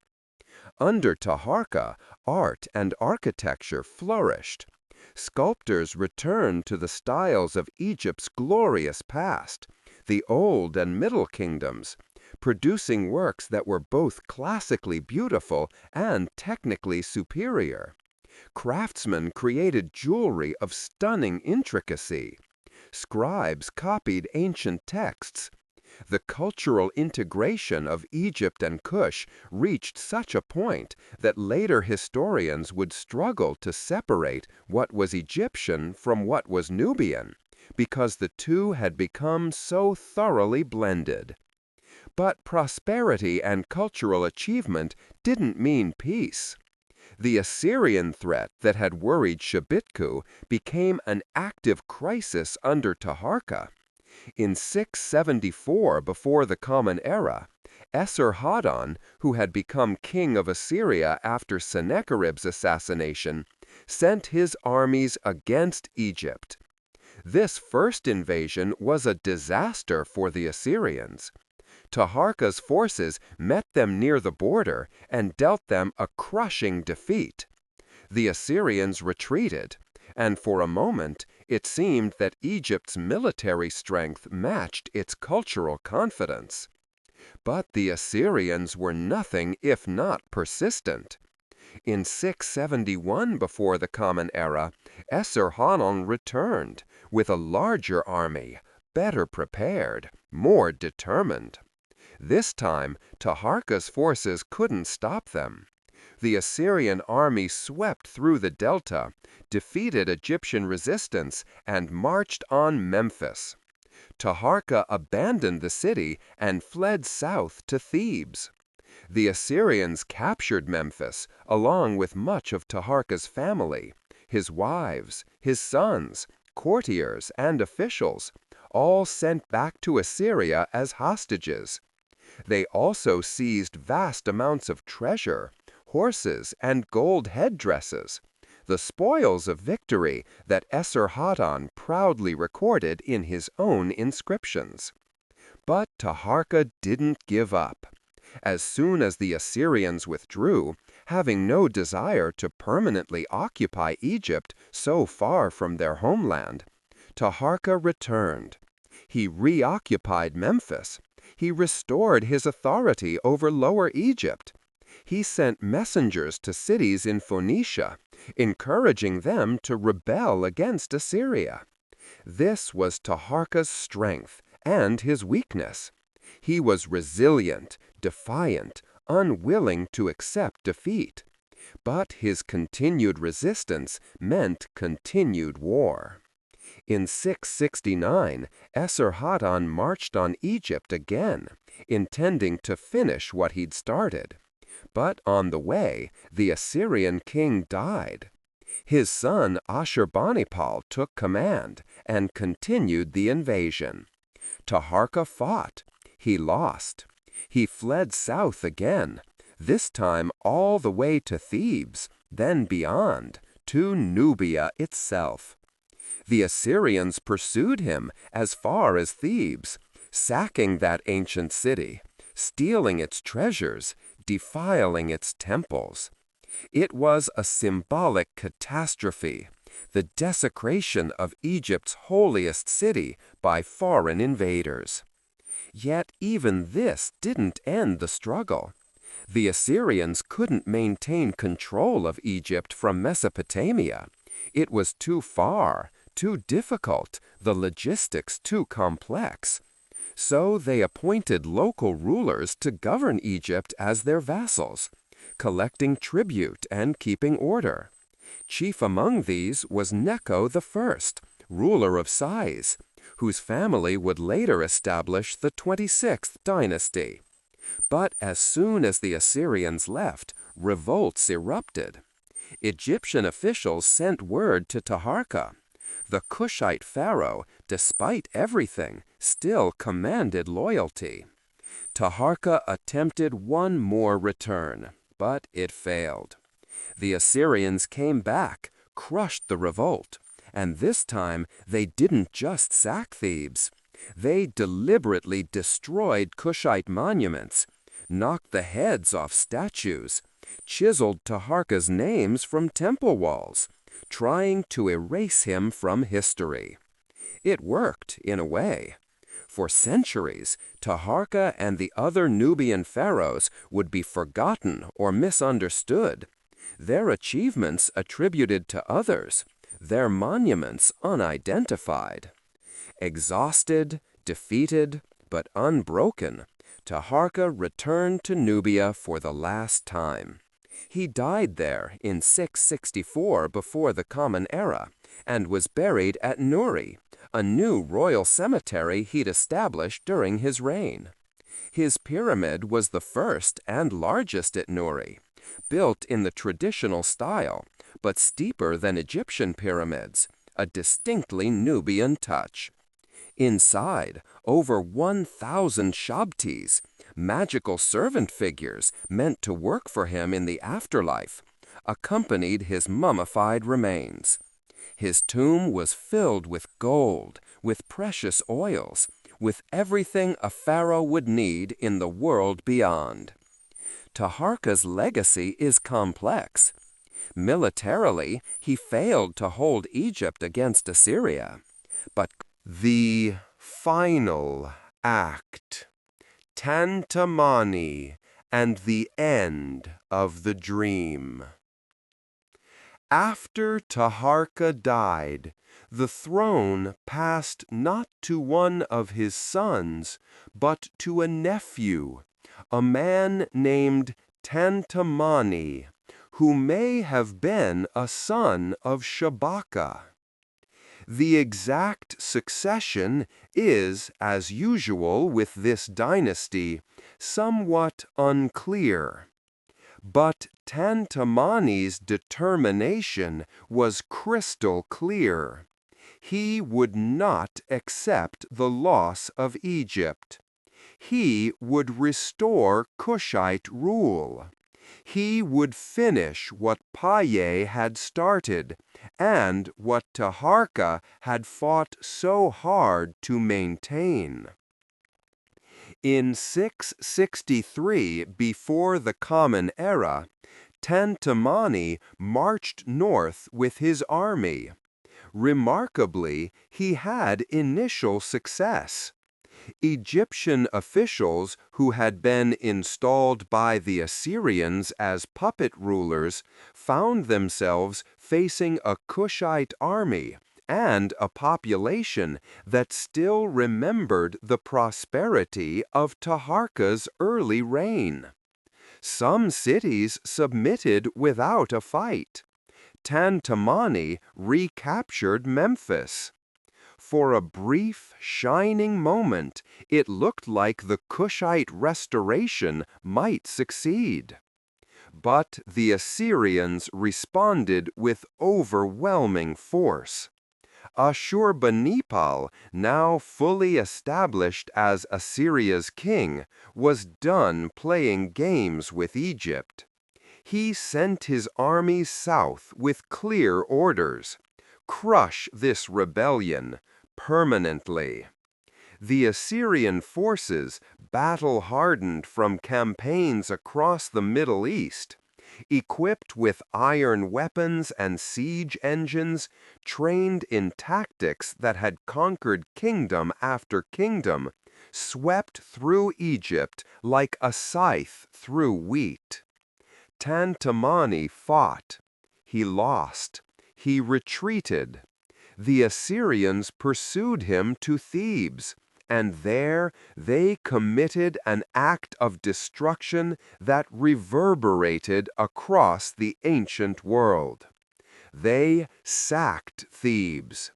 Under Taharka, art and architecture flourished. Sculptors returned to the styles of Egypt's glorious past, the Old and Middle Kingdoms, producing works that were both classically beautiful and technically superior. Craftsmen created jewelry of stunning intricacy. Scribes copied ancient texts. The cultural integration of Egypt and Kush reached such a point that later historians would struggle to separate what was Egyptian from what was Nubian, because the two had become so thoroughly blended. But prosperity and cultural achievement didn't mean peace. The Assyrian threat that had worried Shabitku became an active crisis under Taharka. In 674 before the Common Era, Esarhaddon, who had become king of Assyria after Sennacherib's assassination, sent his armies against Egypt. This first invasion was a disaster for the Assyrians. Taharka's forces met them near the border and dealt them a crushing defeat. The Assyrians retreated, and for a moment it seemed that Egypt's military strength matched its cultural confidence. But the Assyrians were nothing if not persistent. In 671 before the Common Era, Esarhaddon returned with a larger army, better prepared, more determined. This time, Taharka's forces couldn't stop them. The Assyrian army swept through the delta, defeated Egyptian resistance, and marched on Memphis. Taharka abandoned the city and fled south to Thebes. The Assyrians captured Memphis, along with much of Taharka's family, his wives, his sons, courtiers, and officials, all sent back to Assyria as hostages. They also seized vast amounts of treasure, horses, and gold headdresses, the spoils of victory that Esarhaddon proudly recorded in his own inscriptions. But Taharka didn't give up. As soon as the Assyrians withdrew, having no desire to permanently occupy Egypt so far from their homeland, Taharka returned. He reoccupied Memphis. He restored his authority over Lower Egypt. He sent messengers to cities in Phoenicia, encouraging them to rebel against Assyria. This was Taharka's strength and his weakness. He was resilient, defiant, unwilling to accept defeat. But his continued resistance meant continued war. In 669, Esarhaddon marched on Egypt again, intending to finish what he'd started. But on the way, the Assyrian king died. His son Ashurbanipal took command and continued the invasion. Taharka fought. He lost. He fled south again, this time all the way to Thebes, then beyond, to Nubia itself. The Assyrians pursued him as far as Thebes, sacking that ancient city, stealing its treasures, defiling its temples. It was a symbolic catastrophe, the desecration of Egypt's holiest city by foreign invaders. Yet even this didn't end the struggle. The Assyrians couldn't maintain control of Egypt from Mesopotamia. It was too far, too difficult, the logistics too complex. So they appointed local rulers to govern Egypt as their vassals, collecting tribute and keeping order. Chief among these was Necho I, ruler of Sais, whose family would later establish the 26th dynasty. But as soon as the Assyrians left, revolts erupted. Egyptian officials sent word to Taharka. The Kushite Pharaoh, despite everything, still commanded loyalty. Taharka attempted one more return, but it failed. The Assyrians came back, crushed the revolt, and this time they didn't just sack Thebes. They deliberately destroyed Kushite monuments, knocked the heads off statues, chiseled Taharka's names from temple walls, trying to erase him from history. It worked, in a way. For centuries, Taharka and the other Nubian pharaohs would be forgotten or misunderstood, their achievements attributed to others, their monuments unidentified. Exhausted, defeated, but unbroken, Taharka returned to Nubia for the last time. He died there in 664 before the Common Era and was buried at Nuri, a new royal cemetery he'd established during his reign. His pyramid was the first and largest at Nuri, built in the traditional style, but steeper than Egyptian pyramids, a distinctly Nubian touch. Inside, over 1,000 shabtis, magical servant figures meant to work for him in the afterlife, accompanied his mummified remains. His tomb was filled with gold, with precious oils, with everything a pharaoh would need in the world beyond. Taharka's legacy is complex. Militarily, he failed to hold Egypt against Assyria. But the final act, Tantamani, and the end of the dream. After Taharka died, the throne passed not to one of his sons, but to a nephew, a man named Tantamani, who may have been a son of Shabaka. The exact succession is, as usual with this dynasty, somewhat unclear. But Tantamani's determination was crystal clear. He would not accept the loss of Egypt. He would restore Kushite rule. He would finish what Piye had started, and what Taharka had fought so hard to maintain. In 663 before the Common Era, Tantamani marched north with his army. Remarkably, he had initial success. Egyptian officials who had been installed by the Assyrians as puppet rulers found themselves facing a Kushite army and a population that still remembered the prosperity of Taharka's early reign. Some cities submitted without a fight. Tantamani recaptured Memphis. For a brief, shining moment, it looked like the Kushite restoration might succeed. But the Assyrians responded with overwhelming force. Ashurbanipal, now fully established as Assyria's king, was done playing games with Egypt. He sent his armies south with clear orders: crush this rebellion permanently. The Assyrian forces, battle-hardened from campaigns across the Middle East, equipped with iron weapons and siege engines, trained in tactics that had conquered kingdom after kingdom, swept through Egypt like a scythe through wheat. Tantamani fought. He lost. He retreated. The Assyrians pursued him to Thebes, and there they committed an act of destruction that reverberated across the ancient world. They sacked Thebes.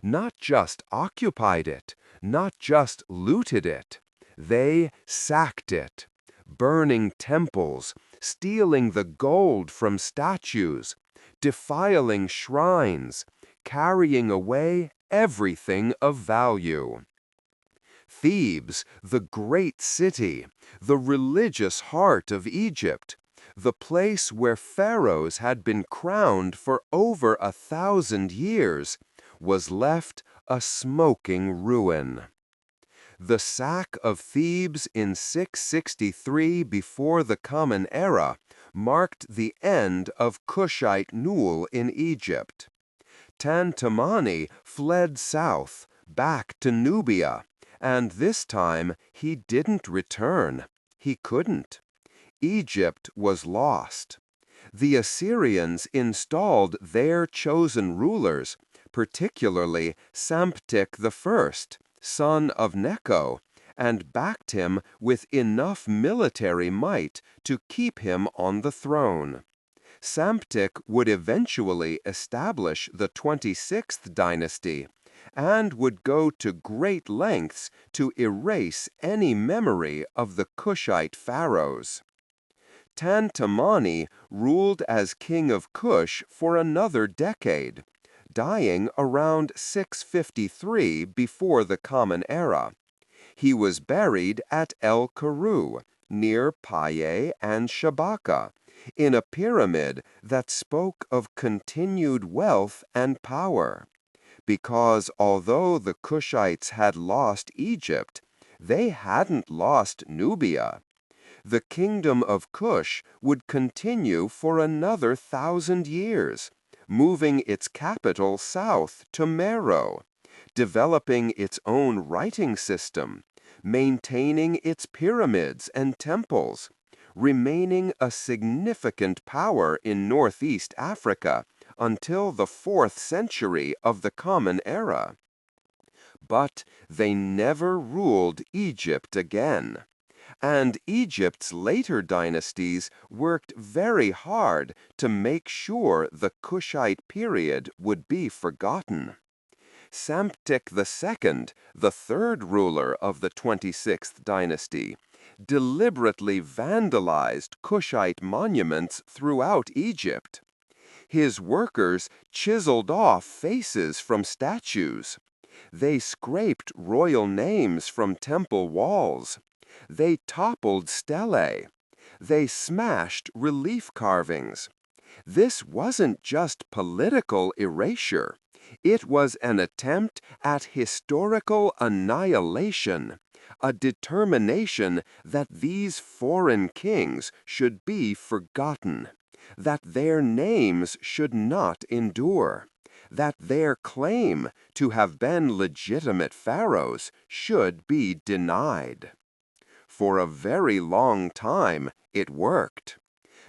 Not just occupied it, not just looted it. They sacked it, burning temples, stealing the gold from statues, defiling shrines, carrying away everything of value. Thebes, the great city, the religious heart of Egypt, the place where pharaohs had been crowned for over 1,000 years, was left a smoking ruin. The sack of Thebes in 663 before the Common Era marked the end of Kushite rule in Egypt. Tantamani fled south, back to Nubia, and this time he didn't return. He couldn't. Egypt was lost. The Assyrians installed their chosen rulers, particularly Psamtik I, son of Necho, and backed him with enough military might to keep him on the throne. Psamtik would eventually establish the 26th dynasty and would go to great lengths to erase any memory of the Kushite Pharaohs. Tantamani ruled as king of Kush for another decade, dying around 653 before the Common Era. He was buried at El Karu, near Piye and Shabaka, in a pyramid that spoke of continued wealth and power. Because although the Kushites had lost Egypt, they hadn't lost Nubia. The kingdom of Kush would continue for another 1,000 years, moving its capital south to Meroe, developing its own writing system, maintaining its pyramids and temples, remaining a significant power in northeast Africa until the 4th century of the Common Era. But they never ruled Egypt again. And Egypt's later dynasties worked very hard to make sure the Kushite period would be forgotten. Psamtik II, the third ruler of the 26th dynasty, deliberately vandalized Kushite monuments throughout Egypt. His workers chiseled off faces from statues. They scraped royal names from temple walls. They toppled stelae. They smashed relief carvings. This wasn't just political erasure. It was an attempt at historical annihilation, a determination that these foreign kings should be forgotten, that their names should not endure, that their claim to have been legitimate pharaohs should be denied. For a very long time, it worked.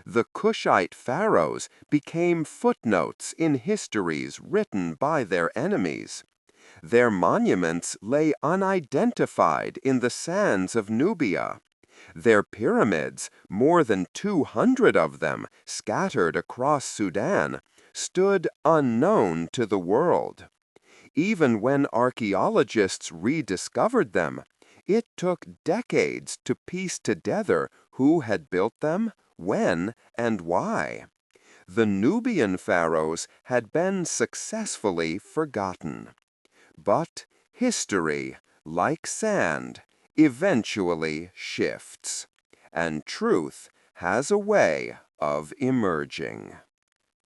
The Kushite pharaohs became footnotes in histories written by their enemies. Their monuments lay unidentified in the sands of Nubia. Their pyramids, more than 200 of them scattered across Sudan, stood unknown to the world. Even when archaeologists rediscovered them, it took decades to piece together who had built them, when, and why. The Nubian pharaohs had been successfully forgotten. But history, like sand, eventually shifts, and truth has a way of emerging.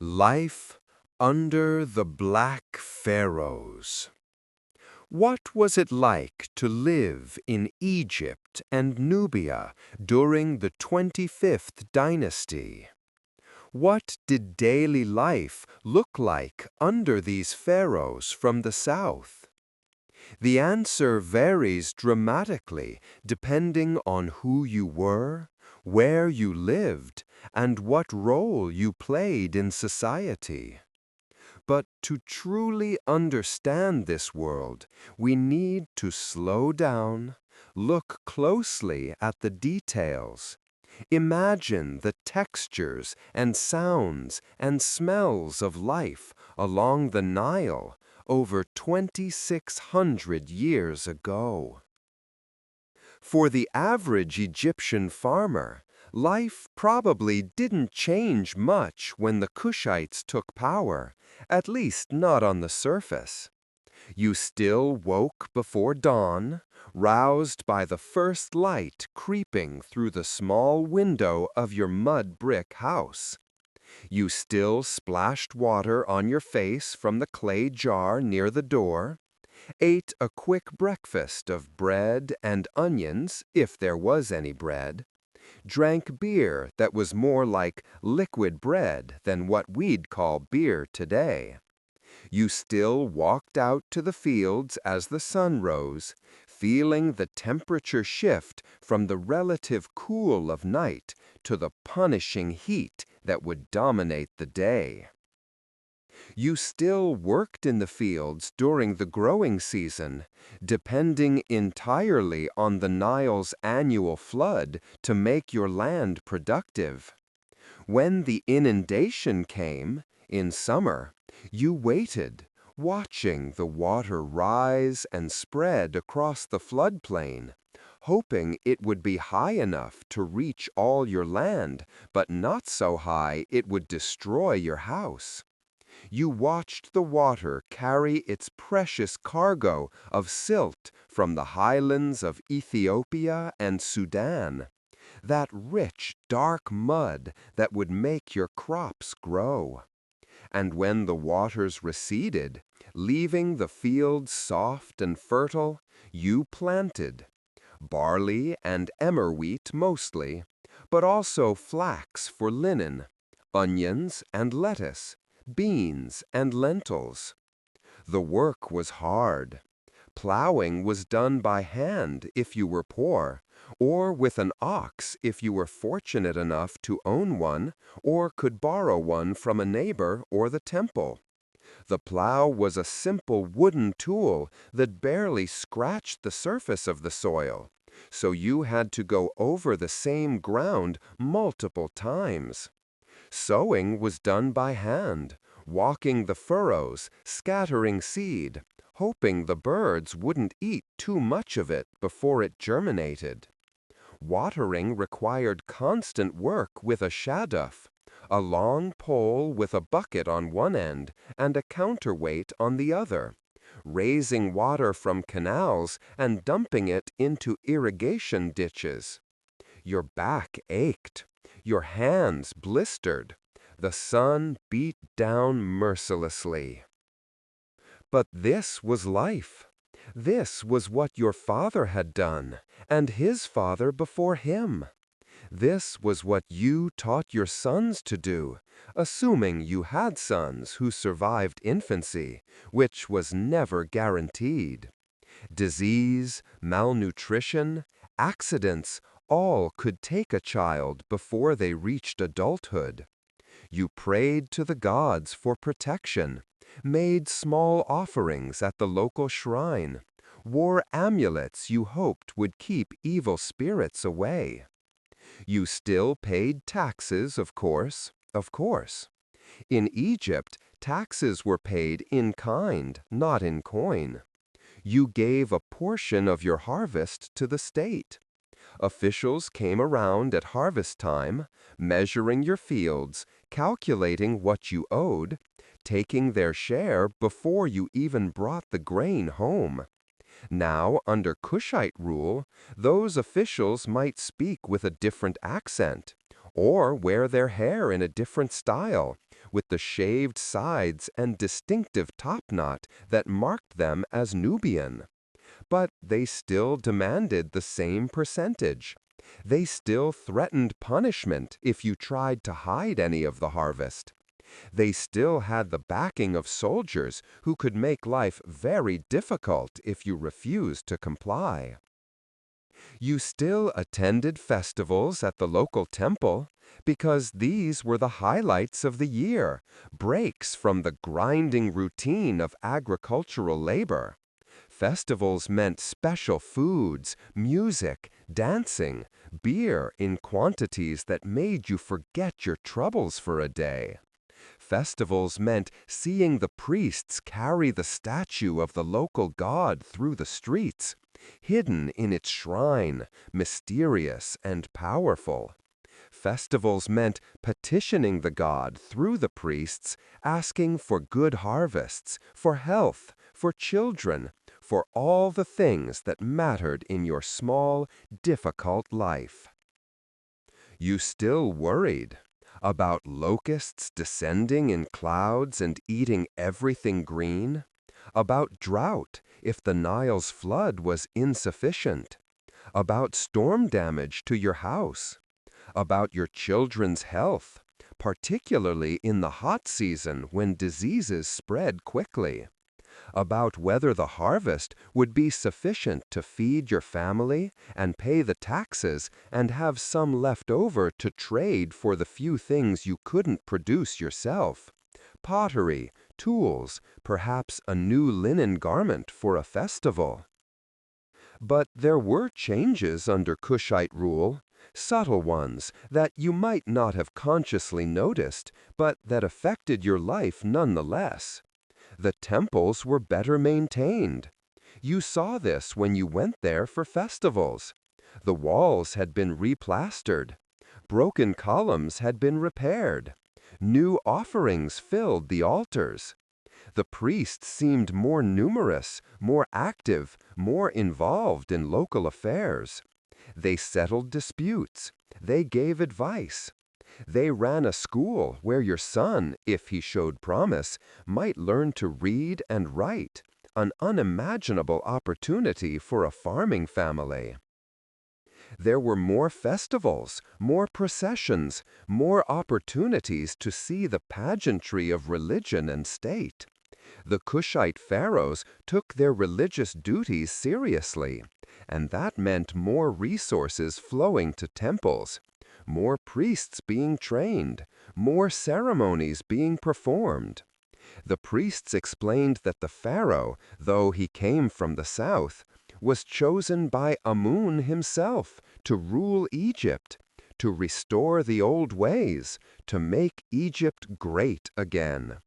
Life under the Black Pharaohs. What was it like to live in Egypt and Nubia during the 25th dynasty? What did daily life look like under these pharaohs from the south? The answer varies dramatically depending on who you were, where you lived, and what role you played in society. But to truly understand this world, we need to slow down, look closely at the details. Imagine the textures and sounds and smells of life along the Nile over 2,600 years ago. For the average Egyptian farmer, life probably didn't change much when the Kushites took power, at least not on the surface. You still woke before dawn, roused by the first light creeping through the small window of your mud brick house. You still splashed water on your face from the clay jar near the door, ate a quick breakfast of bread and onions, if there was any bread, drank beer that was more like liquid bread than what we'd call beer today, You still walked out to the fields as the sun rose, feeling the temperature shift from the relative cool of night to the punishing heat that would dominate the day. You still worked in the fields during the growing season, depending entirely on the Nile's annual flood to make your land productive. When the inundation came, in summer, you waited, watching the water rise and spread across the floodplain, hoping it would be high enough to reach all your land, but not so high it would destroy your house. You watched the water carry its precious cargo of silt from the highlands of Ethiopia and Sudan, that rich, dark mud that would make your crops grow. And when the waters receded, leaving the fields soft and fertile, you planted barley and emmer wheat mostly, but also flax for linen, onions and lettuce, beans and lentils. The work was hard. Plowing was done by hand if you were poor, or with an ox if you were fortunate enough to own one, or could borrow one from a neighbor or the temple. The plow was a simple wooden tool that barely scratched the surface of the soil, so you had to go over the same ground multiple times. Sowing was done by hand, walking the furrows, scattering seed, hoping the birds wouldn't eat too much of it before it germinated. Watering required constant work with a shaduf, a long pole with a bucket on one end and a counterweight on the other, raising water from canals and dumping it into irrigation ditches. Your back ached. Your hands blistered. The sun beat down mercilessly. But this was life. This was what your father had done, and his father before him. This was what you taught your sons to do, assuming you had sons who survived infancy, which was never guaranteed. Disease, malnutrition, accidents, all could take a child before they reached adulthood. You prayed to the gods for protection, made small offerings at the local shrine, wore amulets you hoped would keep evil spirits away. You still paid taxes, of course, of course. In Egypt, taxes were paid in kind, not in coin. You gave a portion of your harvest to the state. Officials came around at harvest time, measuring your fields, calculating what you owed, taking their share before you even brought the grain home. Now, under Kushite rule, those officials might speak with a different accent, or wear their hair in a different style, with the shaved sides and distinctive topknot that marked them as Nubian. But they still demanded the same percentage. They still threatened punishment if you tried to hide any of the harvest. They still had the backing of soldiers who could make life very difficult if you refused to comply. You still attended festivals at the local temple because these were the highlights of the year, breaks from the grinding routine of agricultural labor. Festivals meant special foods, music, dancing, beer in quantities that made you forget your troubles for a day. Festivals meant seeing the priests carry the statue of the local god through the streets, hidden in its shrine, mysterious and powerful. Festivals meant petitioning the god through the priests, asking for good harvests, for health, for children, for all the things that mattered in your small, difficult life. You still worried about locusts descending in clouds and eating everything green, about drought if the Nile's flood was insufficient, about storm damage to your house, about your children's health, particularly in the hot season when diseases spread quickly. About whether the harvest would be sufficient to feed your family and pay the taxes and have some left over to trade for the few things you couldn't produce yourself. Pottery, tools, perhaps a new linen garment for a festival. But there were changes under Kushite rule, subtle ones that you might not have consciously noticed, but that affected your life nonetheless. The temples were better maintained. You saw this when you went there for festivals. The walls had been replastered. Broken columns had been repaired. New offerings filled the altars. The priests seemed more numerous, more active, more involved in local affairs. They settled disputes. They gave advice. They ran a school where your son, if he showed promise, might learn to read and write, an unimaginable opportunity for a farming family. There were more festivals, more processions, more opportunities to see the pageantry of religion and state. The Kushite pharaohs took their religious duties seriously, and that meant more resources flowing to temples, more priests being trained, more ceremonies being performed. The priests explained that the pharaoh, though he came from the south, was chosen by Amun himself to rule Egypt, to restore the old ways, to make Egypt great again.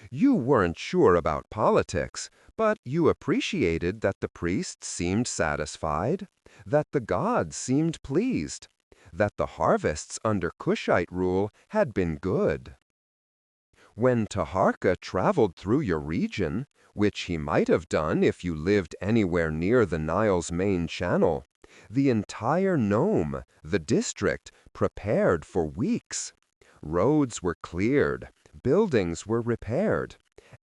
You weren't sure about politics, but you appreciated that the priests seemed satisfied, that the gods seemed pleased, that the harvests under Kushite rule had been good. When Taharka traveled through your region, which he might have done if you lived anywhere near the Nile's main channel, the entire nome, the district, prepared for weeks. Roads were cleared, buildings were repaired.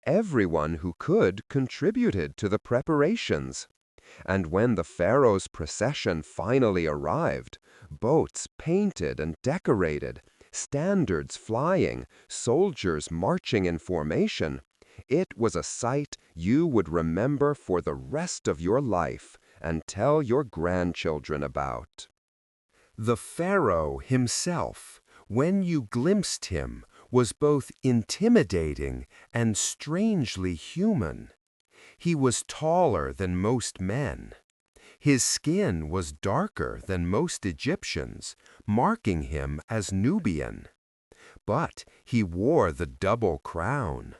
Everyone who could contributed to the preparations. And when the pharaoh's procession finally arrived, boats painted and decorated, standards flying, soldiers marching in formation, it was a sight you would remember for the rest of your life and tell your grandchildren about. The pharaoh himself, when you glimpsed him, was both intimidating and strangely human. He was taller than most men. His skin was darker than most Egyptians, marking him as Nubian. But he wore the double crown.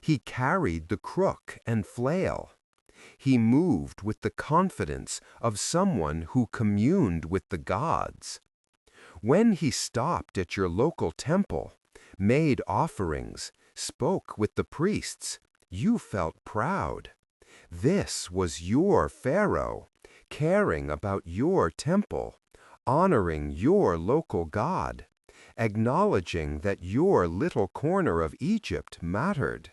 He carried the crook and flail. He moved with the confidence of someone who communed with the gods. When he stopped at your local temple, made offerings, spoke with the priests, you felt proud. This was your pharaoh, caring about your temple, honoring your local god, acknowledging that your little corner of Egypt mattered.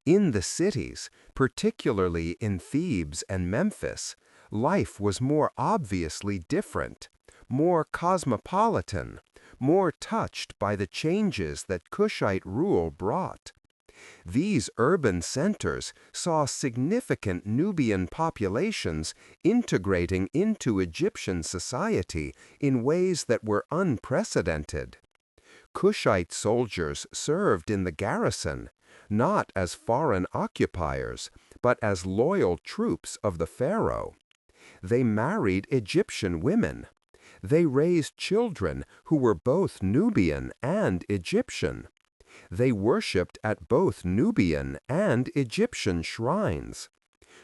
In the cities, particularly in Thebes and Memphis, life was more obviously different, more cosmopolitan, more touched by the changes that Kushite rule brought. These urban centers saw significant Nubian populations integrating into Egyptian society in ways that were unprecedented. Kushite soldiers served in the garrison, not as foreign occupiers, but as loyal troops of the pharaoh. They married Egyptian women. They raised children who were both Nubian and Egyptian. They worshipped at both Nubian and Egyptian shrines.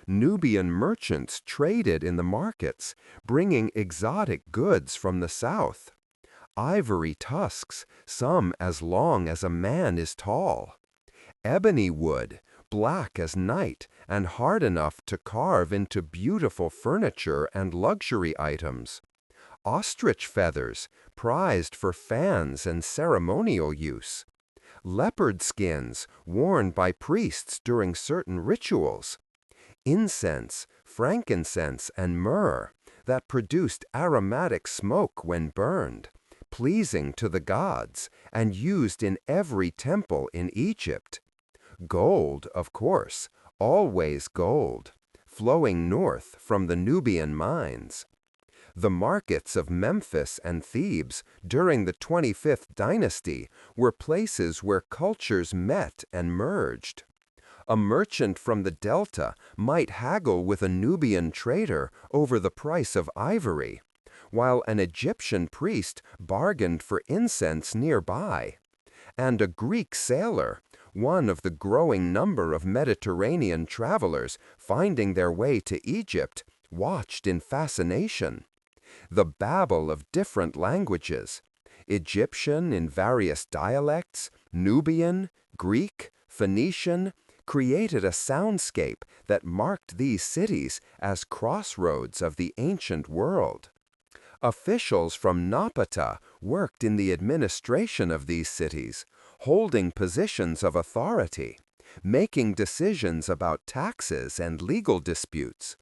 Nubian merchants traded in the markets, bringing exotic goods from the south. Ivory tusks, some as long as a man is tall. Ebony wood, black as night and hard enough to carve into beautiful furniture and luxury items. Ostrich feathers, prized for fans and ceremonial use. Leopard skins, worn by priests during certain rituals. Incense, frankincense, and myrrh that produced aromatic smoke when burned, pleasing to the gods, and used in every temple in Egypt. Gold, of course, always gold, flowing north from the Nubian mines. The markets of Memphis and Thebes during the 25th dynasty were places where cultures met and merged. A merchant from the Delta might haggle with a Nubian trader over the price of ivory, while an Egyptian priest bargained for incense nearby. And a Greek sailor, one of the growing number of Mediterranean travelers finding their way to Egypt, watched in fascination. The babble of different languages, Egyptian in various dialects, Nubian, Greek, Phoenician, created a soundscape that marked these cities as crossroads of the ancient world. Officials from Napata worked in the administration of these cities, holding positions of authority, making decisions about taxes and legal disputes,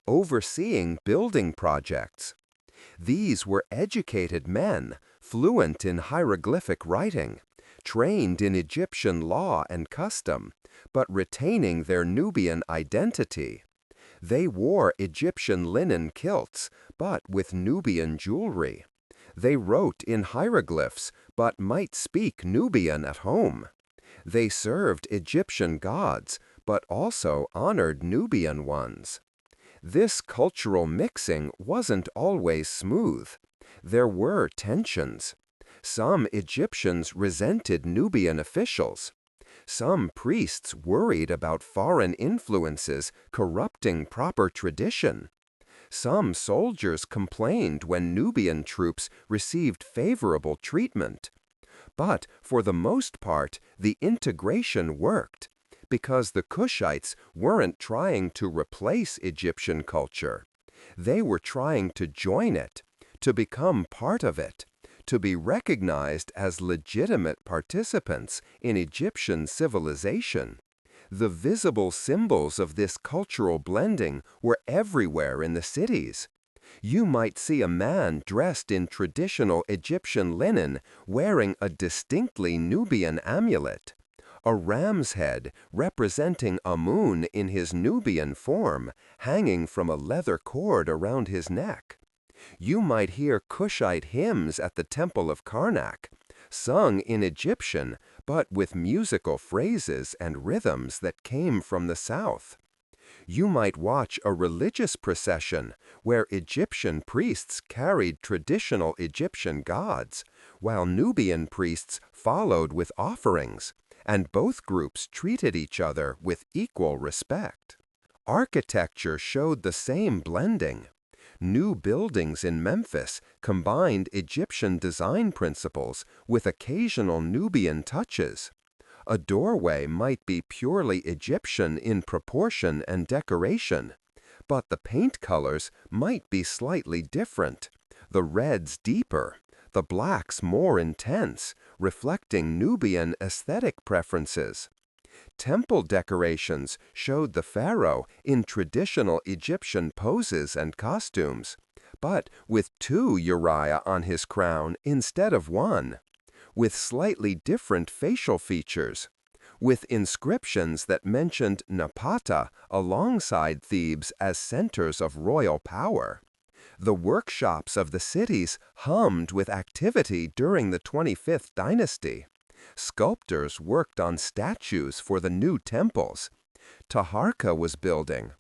overseeing building projects. These were educated men, fluent in hieroglyphic writing, trained in Egyptian law and custom, but retaining their Nubian identity. They wore Egyptian linen kilts, but with Nubian jewelry. They wrote in hieroglyphs, but might speak Nubian at home. They served Egyptian gods, but also honored Nubian ones. This cultural mixing wasn't always smooth. There were tensions. Some Egyptians resented Nubian officials. Some priests worried about foreign influences corrupting proper tradition. Some soldiers complained when Nubian troops received favorable treatment. But for the most part, the integration worked, because the Kushites weren't trying to replace Egyptian culture. They were trying to join it, to become part of it, to be recognized as legitimate participants in Egyptian civilization. The visible symbols of this cultural blending were everywhere in the cities. You might see a man dressed in traditional Egyptian linen wearing a distinctly Nubian amulet, a ram's head representing Amun in his Nubian form hanging from a leather cord around his neck. You might hear Kushite hymns at the Temple of Karnak, sung in Egyptian but with musical phrases and rhythms that came from the south. You might watch a religious procession where Egyptian priests carried traditional Egyptian gods, while Nubian priests followed with offerings, and both groups treated each other with equal respect. Architecture showed the same blending. New buildings in Memphis combined Egyptian design principles with occasional Nubian touches. A doorway might be purely Egyptian in proportion and decoration, but the paint colors might be slightly different, the reds deeper, the blacks more intense, reflecting Nubian aesthetic preferences. Temple decorations showed the pharaoh in traditional Egyptian poses and costumes, but with 2 uriah on his crown instead of 1, with slightly different facial features, with inscriptions that mentioned Napata alongside Thebes as centers of royal power. The workshops of the cities hummed with activity during the 25th dynasty. Sculptors worked on statues for the new temples. Taharka was building.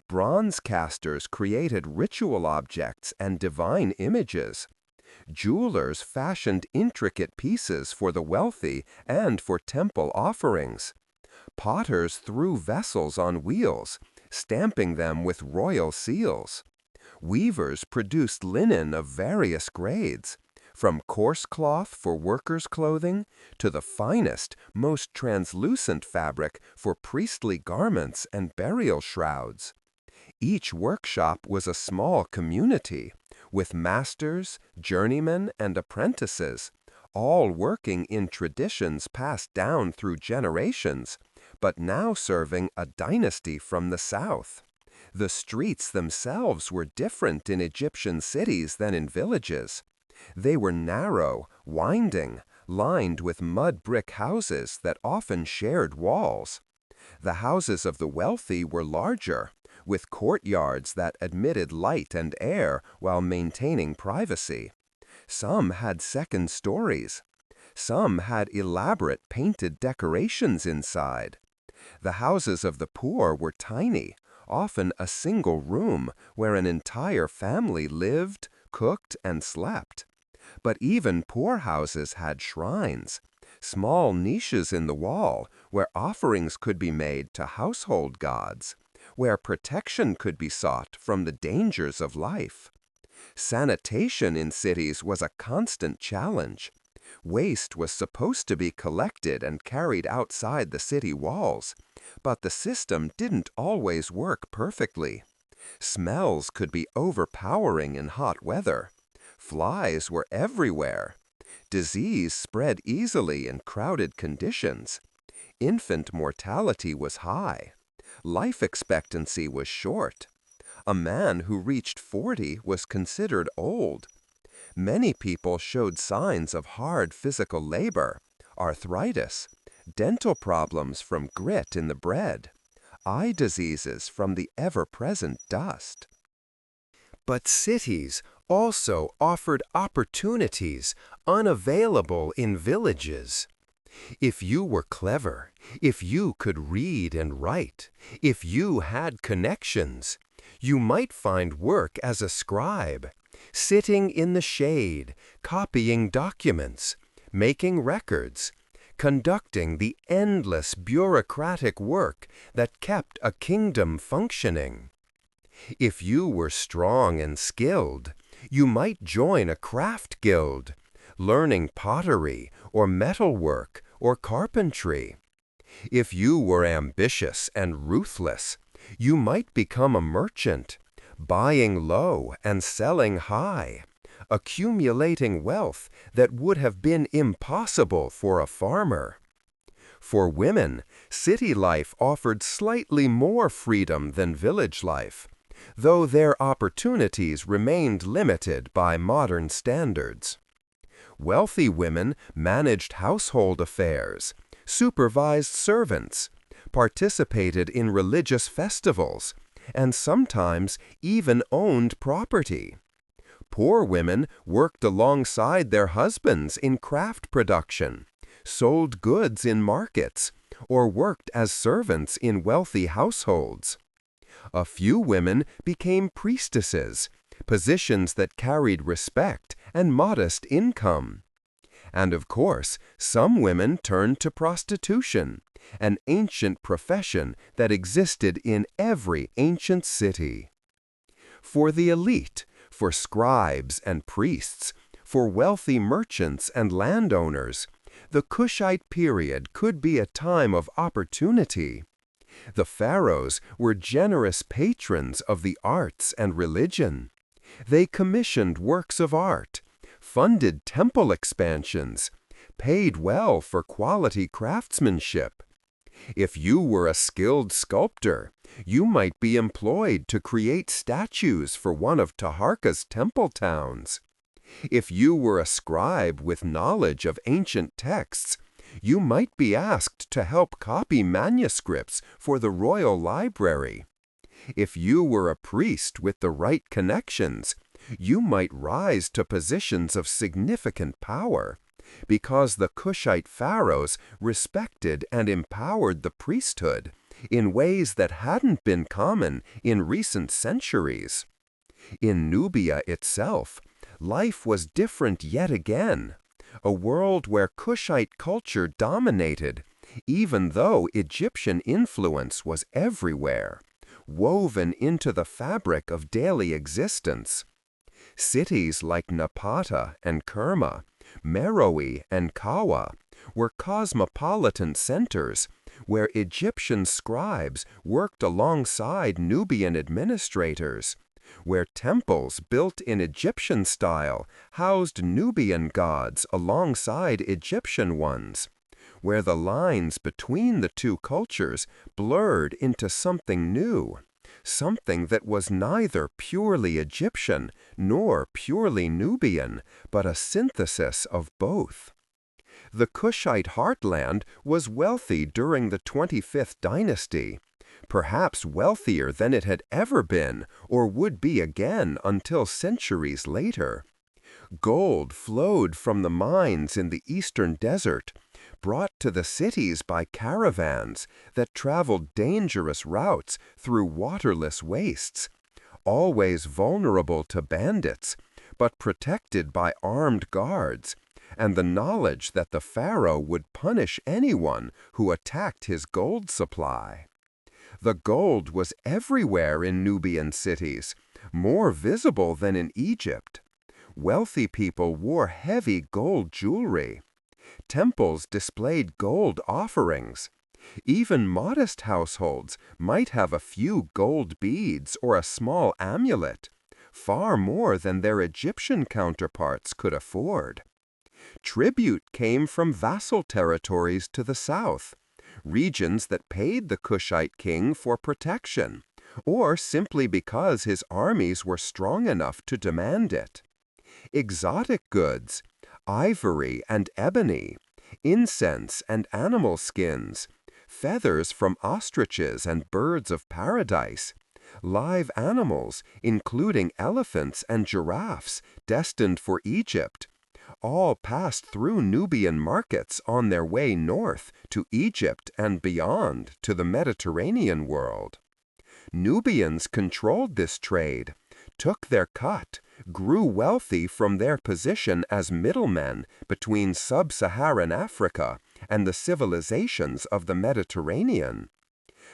Bronze casters created ritual objects and divine images. Jewelers fashioned intricate pieces for the wealthy and for temple offerings. Potters threw vessels on wheels, stamping them with royal seals. Weavers produced linen of various grades, from coarse cloth for workers' clothing to the finest, most translucent fabric for priestly garments and burial shrouds. Each workshop was a small community, with masters, journeymen, and apprentices, all working in traditions passed down through generations, but now serving a dynasty from the south. The streets themselves were different in Egyptian cities than in villages. They were narrow, winding, lined with mud brick houses that often shared walls. The houses of the wealthy were larger, with courtyards that admitted light and air while maintaining privacy. Some had second stories. Some had elaborate painted decorations inside. The houses of the poor were tiny, often a single room where an entire family lived, cooked, and slept. But even poor houses had shrines, small niches in the wall where offerings could be made to household gods, where protection could be sought from the dangers of life. Sanitation in cities was a constant challenge. Waste was supposed to be collected and carried outside the city walls, but the system didn't always work perfectly. Smells could be overpowering in hot weather. Flies were everywhere. Disease spread easily in crowded conditions. Infant mortality was high. Life expectancy was short. A man who reached 40 was considered old. Many people showed signs of hard physical labor, arthritis, dental problems from grit in the bread, eye diseases from the ever-present dust. But cities also offered opportunities unavailable in villages. If you were clever, if you could read and write, if you had connections, you might find work as a scribe, sitting in the shade, copying documents, making records, conducting the endless bureaucratic work that kept a kingdom functioning. If you were strong and skilled, you might join a craft guild, learning pottery or metalwork or carpentry. If you were ambitious and ruthless, you might become a merchant, buying low and selling high, accumulating wealth that would have been impossible for a farmer. For women, city life offered slightly more freedom than village life, though their opportunities remained limited by modern standards. Wealthy women managed household affairs, supervised servants, participated in religious festivals, and sometimes even owned property. Poor women worked alongside their husbands in craft production, sold goods in markets, or worked as servants in wealthy households. A few women became priestesses, positions that carried respect and modest income. And of course, some women turned to prostitution, an ancient profession that existed in every ancient city. For the elite, for scribes and priests, for wealthy merchants and landowners, the Kushite period could be a time of opportunity. The pharaohs were generous patrons of the arts and religion. They commissioned works of art, funded temple expansions, paid well for quality craftsmanship. If you were a skilled sculptor, you might be employed to create statues for one of Taharka's temple towns. If you were a scribe with knowledge of ancient texts, you might be asked to help copy manuscripts for the royal library. If you were a priest with the right connections, you might rise to positions of significant power, because the Kushite pharaohs respected and empowered the priesthood in ways that hadn't been common in recent centuries. In Nubia itself, life was different yet again, a world where Kushite culture dominated, even though Egyptian influence was everywhere, woven into the fabric of daily existence. Cities like Napata and Kerma, Meroe and Kawa were cosmopolitan centers where Egyptian scribes worked alongside Nubian administrators, where temples built in Egyptian style housed Nubian gods alongside Egyptian ones, where the lines between the two cultures blurred into something new, something that was neither purely Egyptian nor purely Nubian, but a synthesis of both. The Kushite heartland was wealthy during the 25th dynasty, perhaps wealthier than it had ever been or would be again until centuries later. Gold flowed from the mines in the eastern desert, brought to the cities by caravans that traveled dangerous routes through waterless wastes, always vulnerable to bandits, but protected by armed guards, and the knowledge that the pharaoh would punish anyone who attacked his gold supply. The gold was everywhere in Nubian cities, more visible than in Egypt. Wealthy people wore heavy gold jewelry. Temples displayed gold offerings. Even modest households might have a few gold beads or a small amulet, far more than their Egyptian counterparts could afford. Tribute came from vassal territories to the south, regions that paid the Kushite king for protection, or simply because his armies were strong enough to demand it. Exotic goods, ivory and ebony, incense and animal skins, feathers from ostriches and birds of paradise, live animals, including elephants and giraffes destined for Egypt, all passed through Nubian markets on their way north to Egypt and beyond to the Mediterranean world. Nubians controlled this trade, took their cut, grew wealthy from their position as middlemen between sub-Saharan Africa and the civilizations of the Mediterranean.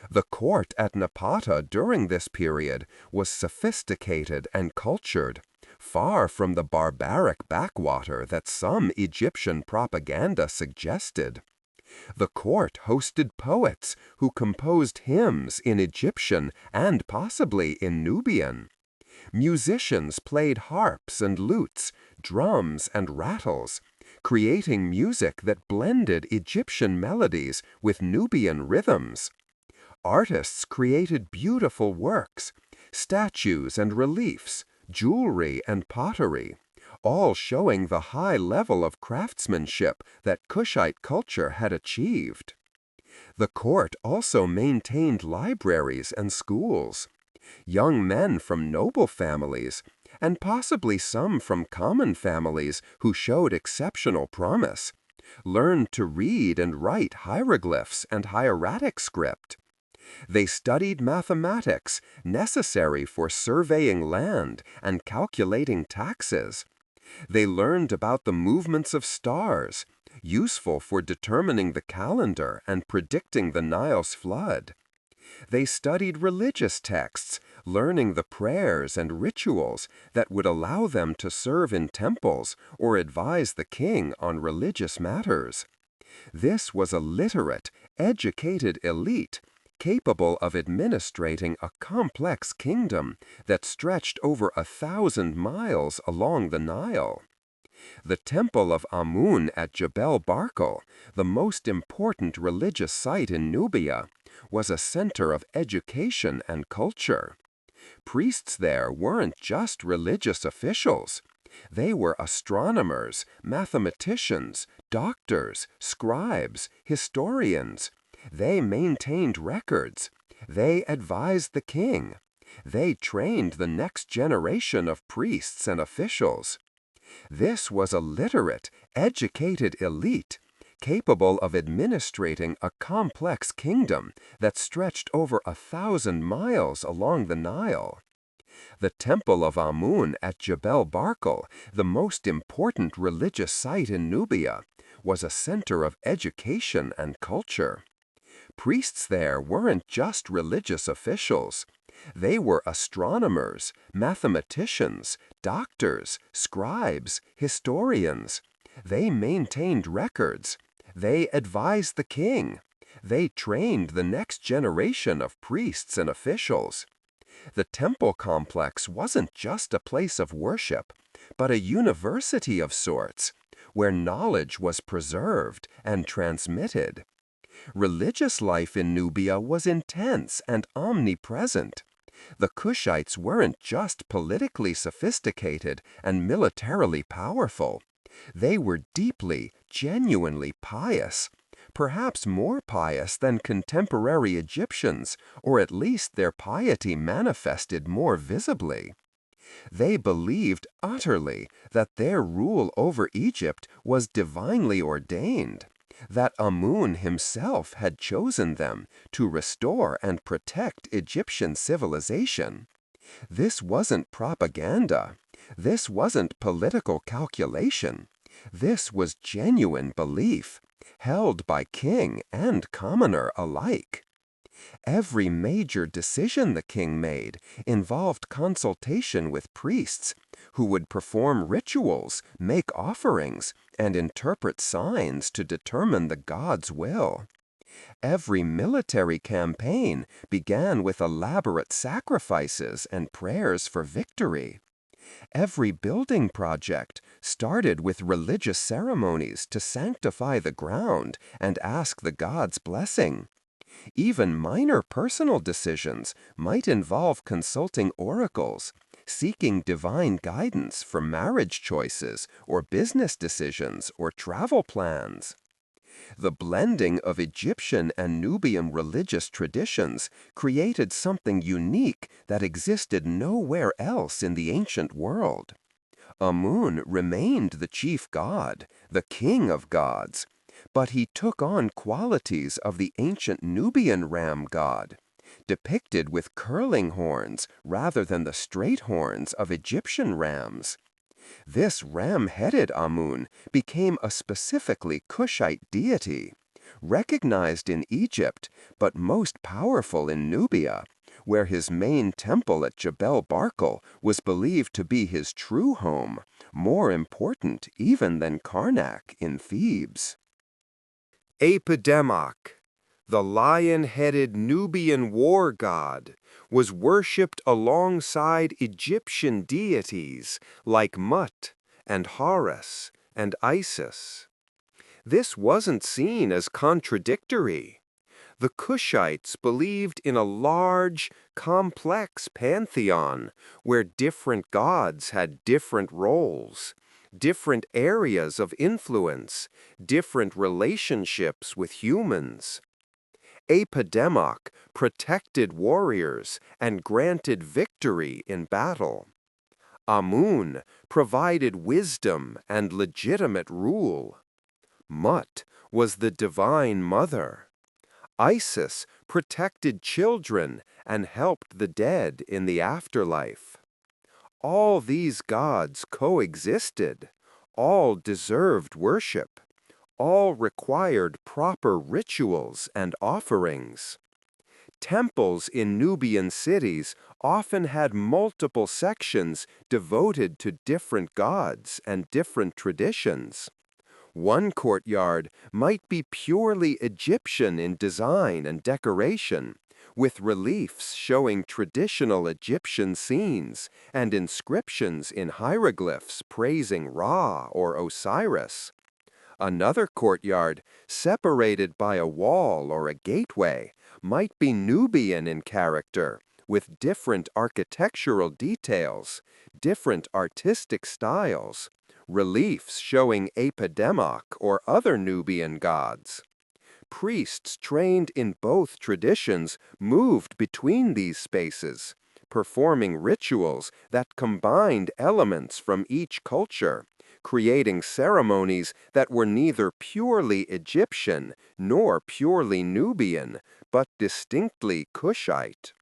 The court at Napata during this period was sophisticated and cultured, far from the barbaric backwater that some Egyptian propaganda suggested. The court hosted poets who composed hymns in Egyptian and possibly in Nubian. Musicians played harps and lutes, drums and rattles, creating music that blended Egyptian melodies with Nubian rhythms. Artists created beautiful works, statues and reliefs, jewelry and pottery, all showing the high level of craftsmanship that Kushite culture had achieved. The court also maintained libraries and schools. Young men from noble families, and possibly some from common families who showed exceptional promise, learned to read and write hieroglyphs and hieratic script. They studied mathematics, necessary for surveying land and calculating taxes. They learned about the movements of stars, useful for determining the calendar and predicting the Nile's flood. They studied religious texts, learning the prayers and rituals that would allow them to serve in temples or advise the king on religious matters. This was a literate, educated elite capable of administrating a complex kingdom that stretched over 1,000 miles along the Nile. The Temple of Amun at Jebel Barkal, the most important religious site in Nubia, was a center of education and culture. Priests there weren't just religious officials. They were astronomers, mathematicians, doctors, scribes, historians. They maintained records. They advised the king. They trained the next generation of priests and officials. This was a literate, educated elite, capable of administrating a complex kingdom that stretched over 1,000 miles along the Nile. The Temple of Amun at Jebel Barkal, the most important religious site in Nubia, was a center of education and culture. Priests there weren't just religious officials. They were astronomers, mathematicians, doctors, scribes, historians. They maintained records. They advised the king. They trained the next generation of priests and officials. The temple complex wasn't just a place of worship, but a university of sorts, where knowledge was preserved and transmitted. Religious life in Nubia was intense and omnipresent. The Kushites weren't just politically sophisticated and militarily powerful. They were deeply, genuinely pious, perhaps more pious than contemporary Egyptians, or at least their piety manifested more visibly. They believed utterly that their rule over Egypt was divinely ordained, that Amun himself had chosen them to restore and protect Egyptian civilization. This wasn't propaganda. This wasn't political calculation. This was genuine belief, held by king and commoner alike. Every major decision the king made involved consultation with priests, who would perform rituals, make offerings, and interpret signs to determine the god's will. Every military campaign began with elaborate sacrifices and prayers for victory. Every building project started with religious ceremonies to sanctify the ground and ask the god's blessing. Even minor personal decisions might involve consulting oracles, seeking divine guidance for marriage choices or business decisions or travel plans. The blending of Egyptian and Nubian religious traditions created something unique that existed nowhere else in the ancient world. Amun remained the chief god, the king of gods, but he took on qualities of the ancient Nubian ram god, depicted with curling horns rather than the straight horns of Egyptian rams. This ram-headed Amun became a specifically Kushite deity, recognized in Egypt but most powerful in Nubia, where his main temple at Jebel Barkal was believed to be his true home, more important even than Karnak in Thebes. Apedemoc, the lion-headed Nubian war god, was worshipped alongside Egyptian deities like Mut and Horus and Isis. This wasn't seen as contradictory. The Kushites believed in a large, complex pantheon where different gods had different roles, different areas of influence, different relationships with humans. Apedemoc protected warriors and granted victory in battle. Amun provided wisdom and legitimate rule. Mut was the divine mother. Isis protected children and helped the dead in the afterlife. All these gods coexisted. All deserved worship. All required proper rituals and offerings. Temples in Nubian cities often had multiple sections devoted to different gods and different traditions. One courtyard might be purely Egyptian in design and decoration, with reliefs showing traditional Egyptian scenes and inscriptions in hieroglyphs praising Ra or Osiris. Another courtyard, separated by a wall or a gateway, might be Nubian in character, with different architectural details, different artistic styles, reliefs showing Apedemoc or other Nubian gods. Priests trained in both traditions moved between these spaces, performing rituals that combined elements from each culture, creating ceremonies that were neither purely Egyptian nor purely Nubian, but distinctly Kushite.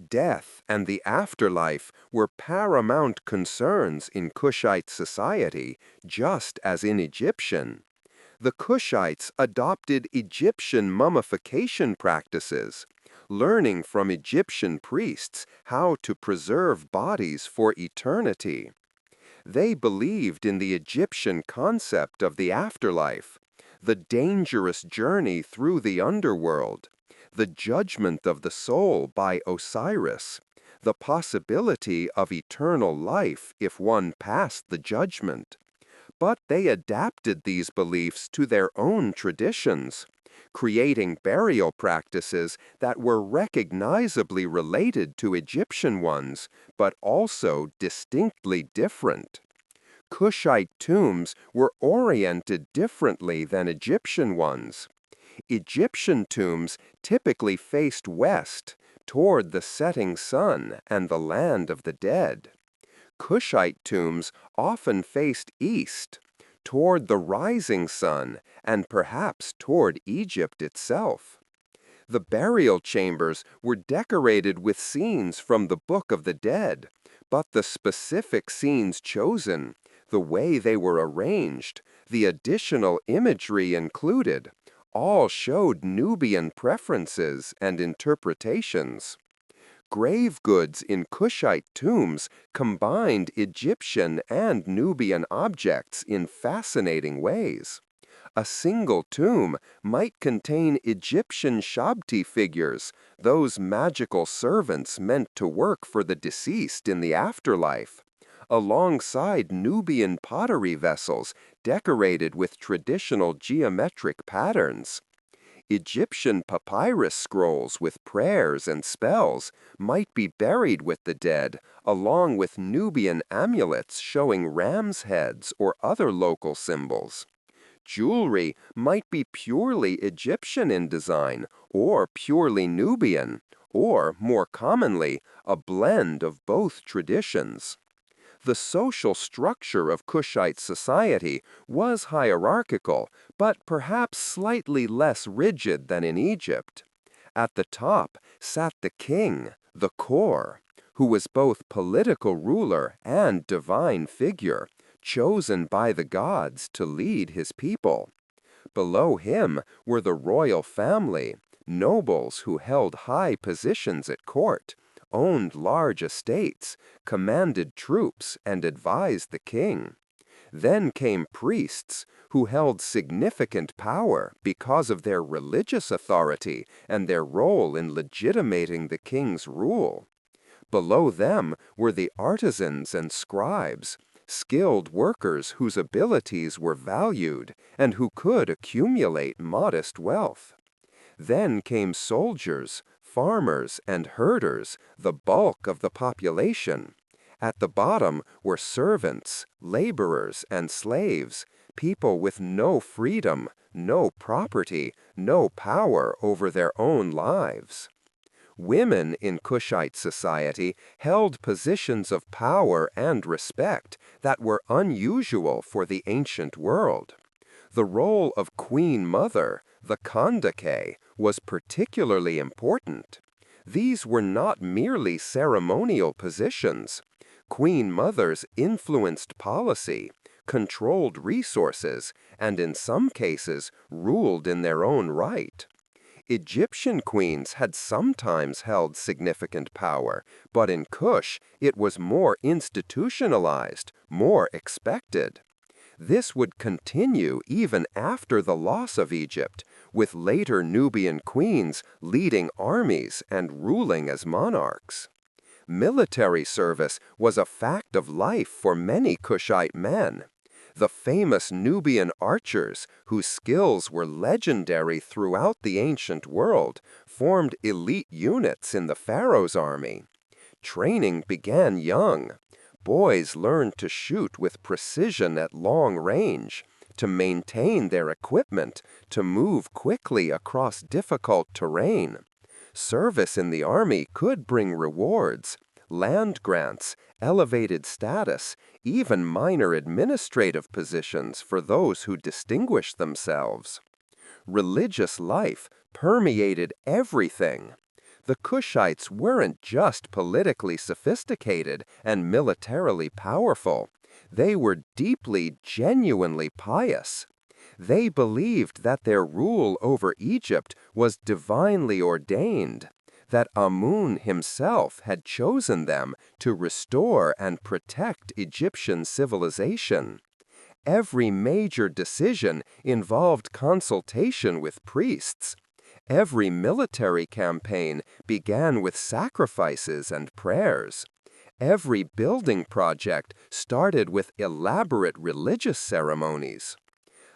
Death and the afterlife were paramount concerns in Kushite society, just as in Egyptian. The Kushites adopted Egyptian mummification practices, learning from Egyptian priests how to preserve bodies for eternity. They believed in the Egyptian concept of the afterlife, the dangerous journey through the underworld, the judgment of the soul by Osiris, the possibility of eternal life if one passed the judgment. But they adapted these beliefs to their own traditions, creating burial practices that were recognizably related to Egyptian ones, but also distinctly different. Kushite tombs were oriented differently than Egyptian ones. Egyptian tombs typically faced west, toward the setting sun and the land of the dead. Kushite tombs often faced east, toward the rising sun and perhaps toward Egypt itself. The burial chambers were decorated with scenes from the Book of the Dead, but the specific scenes chosen, the way they were arranged, the additional imagery included, all showed Nubian preferences and interpretations. Grave goods in Kushite tombs combined Egyptian and Nubian objects in fascinating ways. A single tomb might contain Egyptian Shabti figures, those magical servants meant to work for the deceased in the afterlife, alongside Nubian pottery vessels decorated with traditional geometric patterns. Egyptian papyrus scrolls with prayers and spells might be buried with the dead, along with Nubian amulets showing ram's heads or other local symbols. Jewelry might be purely Egyptian in design, or purely Nubian, or, more commonly, a blend of both traditions. The social structure of Kushite society was hierarchical, but perhaps slightly less rigid than in Egypt. At the top sat the king, the core, who was both political ruler and divine figure, chosen by the gods to lead his people. Below him were the royal family, nobles who held high positions at court, owned large estates, commanded troops, and advised the king. Then came priests, who held significant power because of their religious authority and their role in legitimating the king's rule. Below them were the artisans and scribes, skilled workers whose abilities were valued and who could accumulate modest wealth. Then came soldiers, farmers, and herders, the bulk of the population. At the bottom were servants, laborers, and slaves, people with no freedom, no property, no power over their own lives. Women in Kushite society held positions of power and respect that were unusual for the ancient world. The role of Queen Mother, the Kandake, was particularly important. These were not merely ceremonial positions. Queen Mothers influenced policy, controlled resources, and in some cases ruled in their own right. Egyptian queens had sometimes held significant power, but in Kush it was more institutionalized, more expected. This would continue even after the loss of Egypt, with later Nubian queens leading armies and ruling as monarchs. Military service was a fact of life for many Kushite men. The famous Nubian archers, whose skills were legendary throughout the ancient world, formed elite units in the pharaoh's army. Training began young. Boys learned to shoot with precision at long range, to maintain their equipment, to move quickly across difficult terrain. Service in the army could bring rewards, land grants, elevated status, even minor administrative positions for those who distinguished themselves. Religious life permeated everything. The Kushites weren't just politically sophisticated and militarily powerful. They were deeply, genuinely pious. They believed that their rule over Egypt was divinely ordained, that Amun himself had chosen them to restore and protect Egyptian civilization. Every major decision involved consultation with priests. Every military campaign began with sacrifices and prayers. Every building project started with elaborate religious ceremonies.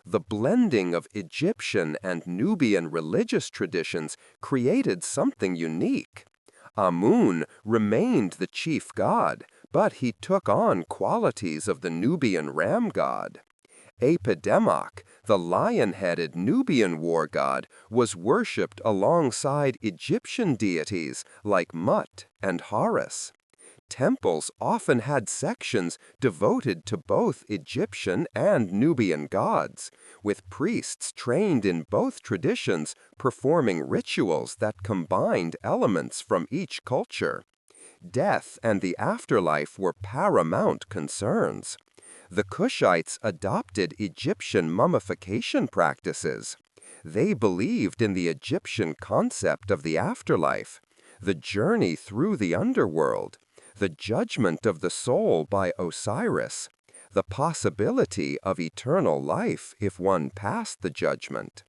The blending of Egyptian and Nubian religious traditions created something unique. Amun remained the chief god, but he took on qualities of the Nubian ram god. Epidemic, the lion-headed Nubian war god, was worshipped alongside Egyptian deities like Mut and Horus. Temples often had sections devoted to both Egyptian and Nubian gods, with priests trained in both traditions performing rituals that combined elements from each culture. Death and the afterlife were paramount concerns. The Kushites adopted Egyptian mummification practices. They believed in the Egyptian concept of the afterlife, the journey through the underworld, the judgment of the soul by Osiris, the possibility of eternal life if one passed the judgment.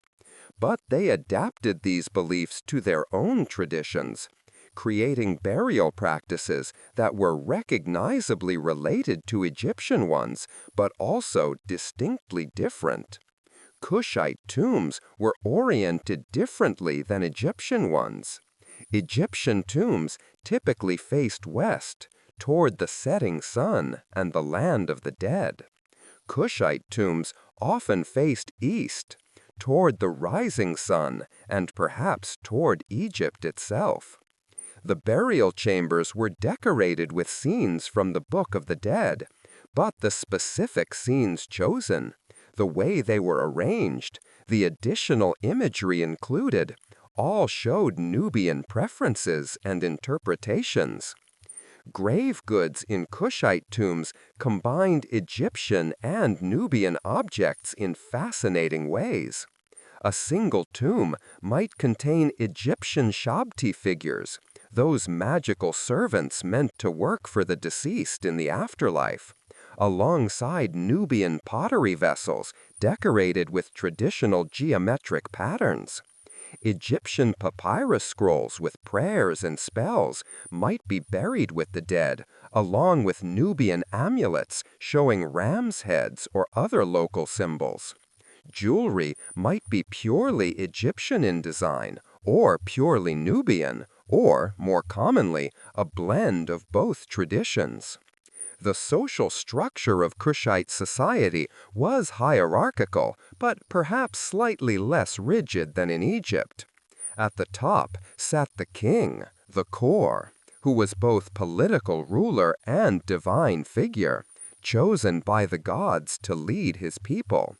But they adapted these beliefs to their own traditions, creating burial practices that were recognizably related to Egyptian ones, but also distinctly different. Kushite tombs were oriented differently than Egyptian ones. Egyptian tombs typically faced west, toward the setting sun and the land of the dead. Kushite tombs often faced east, toward the rising sun and perhaps toward Egypt itself. The burial chambers were decorated with scenes from the Book of the Dead, but the specific scenes chosen, the way they were arranged, the additional imagery included, all showed Nubian preferences and interpretations. Grave goods in Kushite tombs combined Egyptian and Nubian objects in fascinating ways. A single tomb might contain Egyptian Shabti figures, those magical servants meant to work for the deceased in the afterlife, alongside Nubian pottery vessels decorated with traditional geometric patterns. Egyptian papyrus scrolls with prayers and spells might be buried with the dead, along with Nubian amulets showing ram's heads or other local symbols. Jewelry might be purely Egyptian in design, or purely Nubian, or, more commonly, a blend of both traditions. The social structure of Kushite society was hierarchical, but perhaps slightly less rigid than in Egypt. At the top sat the king, the core, who was both political ruler and divine figure, chosen by the gods to lead his people.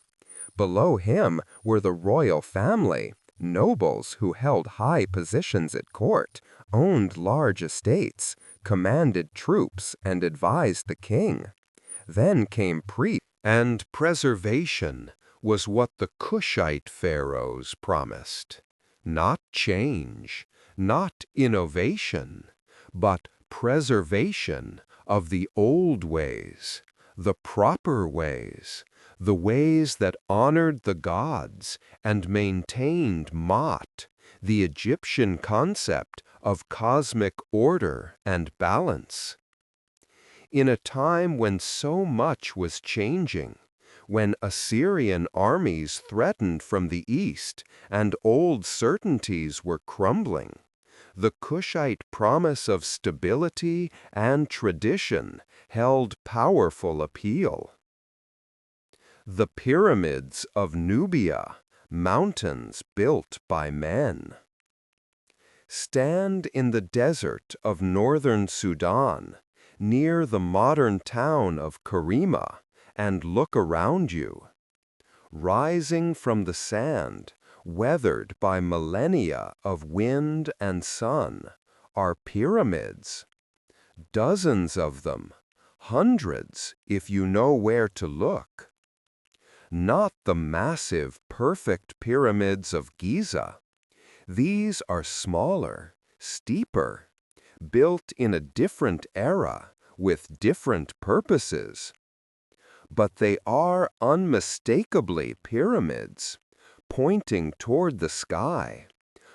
Below him were the royal family, nobles who held high positions at court, owned large estates, commanded troops, and advised the king. Then came priests. And preservation was what the Kushite pharaohs promised. Not change, not innovation, but preservation of the old ways, the proper ways, the ways that honored the gods and maintained Ma'at, the Egyptian concept of cosmic order and balance. In a time when so much was changing, when Assyrian armies threatened from the east and old certainties were crumbling, the Kushite promise of stability and tradition held powerful appeal. The pyramids of Nubia, mountains built by men, stand in the desert of northern Sudan, near the modern town of Karima, and look around you. Rising from the sand, weathered by millennia of wind and sun, are pyramids. Dozens of them, hundreds if you know where to look. Not the massive, perfect pyramids of Giza. These are smaller, steeper, built in a different era, with different purposes. But they are unmistakably pyramids, pointing toward the sky,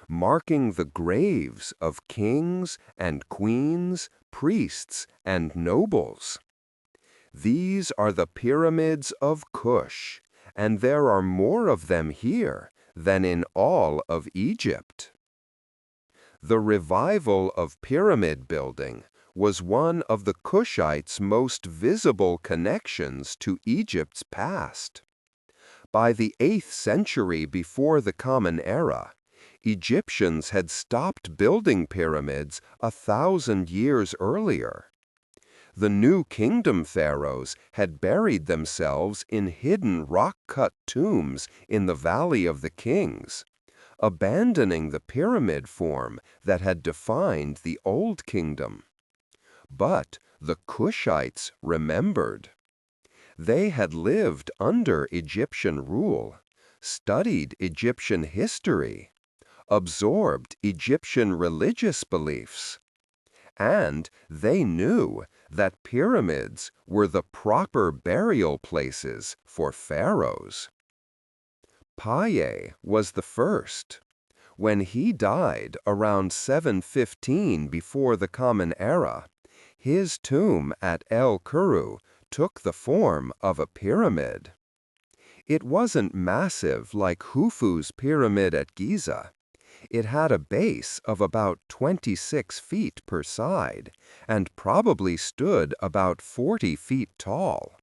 marking the graves of kings and queens, priests and nobles. These are the pyramids of Kush, and there are more of them here than in all of Egypt. The revival of pyramid building was one of the Kushites' most visible connections to Egypt's past. By the 8th century before the Common Era, Egyptians had stopped building pyramids 1,000 years earlier. The New Kingdom pharaohs had buried themselves in hidden rock-cut tombs in the Valley of the Kings, abandoning the pyramid form that had defined the Old Kingdom. But the Kushites remembered. They had lived under Egyptian rule, studied Egyptian history, absorbed Egyptian religious beliefs, and they knew that pyramids were the proper burial places for pharaohs. Piye was the first. When he died around 715 before the Common Era, his tomb at El Kuru took the form of a pyramid. It wasn't massive like Khufu's pyramid at Giza. It had a base of about 26 feet per side and probably stood about 40 feet tall.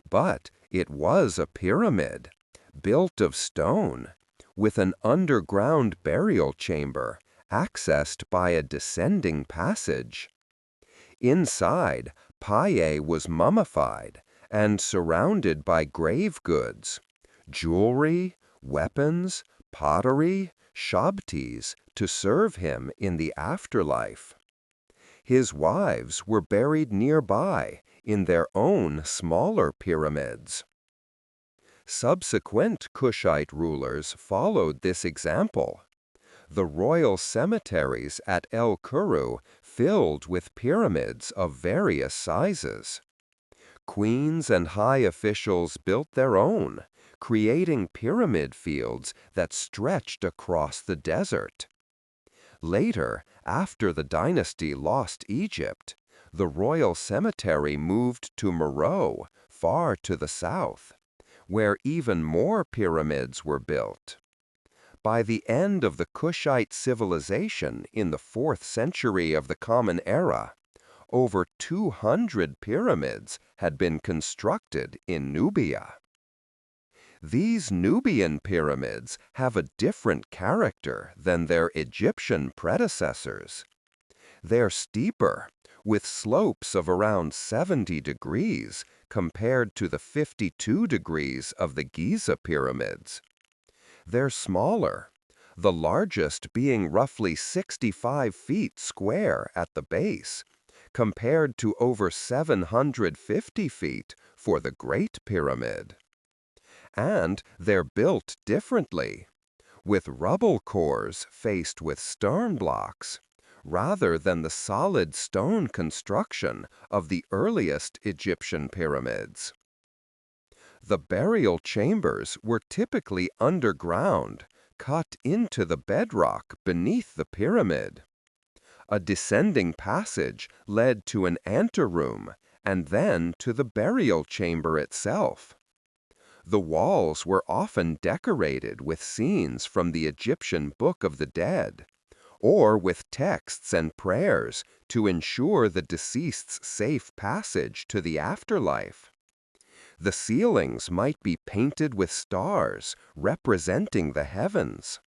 But it was a pyramid, built of stone, with an underground burial chamber accessed by a descending passage. Inside, Piye was mummified and surrounded by grave goods, jewelry, weapons, pottery, shabtis to serve him in the afterlife. His wives were buried nearby in their own smaller pyramids. Subsequent Kushite rulers followed this example. The royal cemeteries at El Kuru filled with pyramids of various sizes. Queens and high officials built their own, creating pyramid fields that stretched across the desert. Later, after the dynasty lost Egypt, the royal cemetery moved to Meroe, far to the south, where even more pyramids were built. By the end of the Kushite civilization in the 4th century of the Common Era, over 200 pyramids had been constructed in Nubia. These Nubian pyramids have a different character than their Egyptian predecessors. They're steeper, with slopes of around 70 degrees compared to the 52 degrees of the Giza pyramids. They're smaller, the largest being roughly 65 feet square at the base, compared to over 750 feet for the Great Pyramid. And they're built differently, with rubble cores faced with stone blocks, rather than the solid stone construction of the earliest Egyptian pyramids. The burial chambers were typically underground, cut into the bedrock beneath the pyramid. A descending passage led to an anteroom and then to the burial chamber itself. The walls were often decorated with scenes from the Egyptian Book of the Dead, or with texts and prayers to ensure the deceased's safe passage to the afterlife. The ceilings might be painted with stars representing the heavens.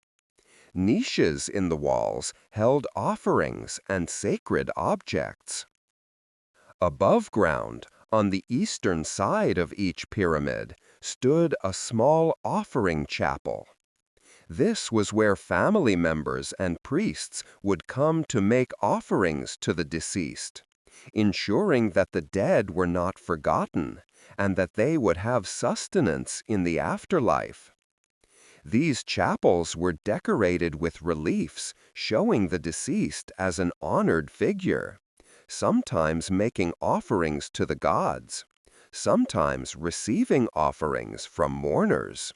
Niches in the walls held offerings and sacred objects. Above ground, on the eastern side of each pyramid, stood a small offering chapel. This was where family members and priests would come to make offerings to the deceased, ensuring that the dead were not forgotten and that they would have sustenance in the afterlife. These chapels were decorated with reliefs showing the deceased as an honored figure, sometimes making offerings to the gods, sometimes receiving offerings from mourners.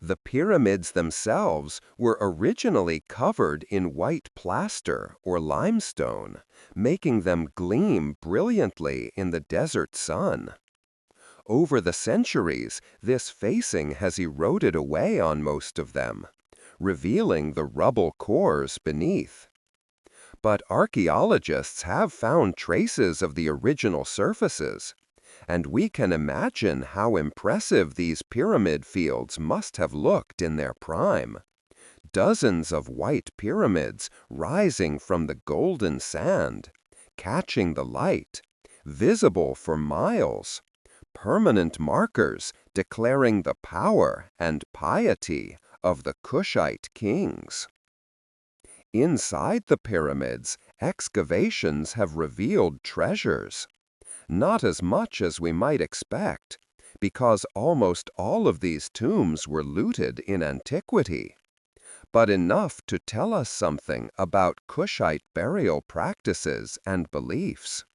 The pyramids themselves were originally covered in white plaster or limestone, making them gleam brilliantly in the desert sun. Over the centuries, this facing has eroded away on most of them, revealing the rubble cores beneath. But archaeologists have found traces of the original surfaces, and we can imagine how impressive these pyramid fields must have looked in their prime. Dozens of white pyramids rising from the golden sand, catching the light, visible for miles, permanent markers declaring the power and piety of the Kushite kings. Inside the pyramids, excavations have revealed treasures. Not as much as we might expect, because almost all of these tombs were looted in antiquity, but enough to tell us something about Kushite burial practices and beliefs.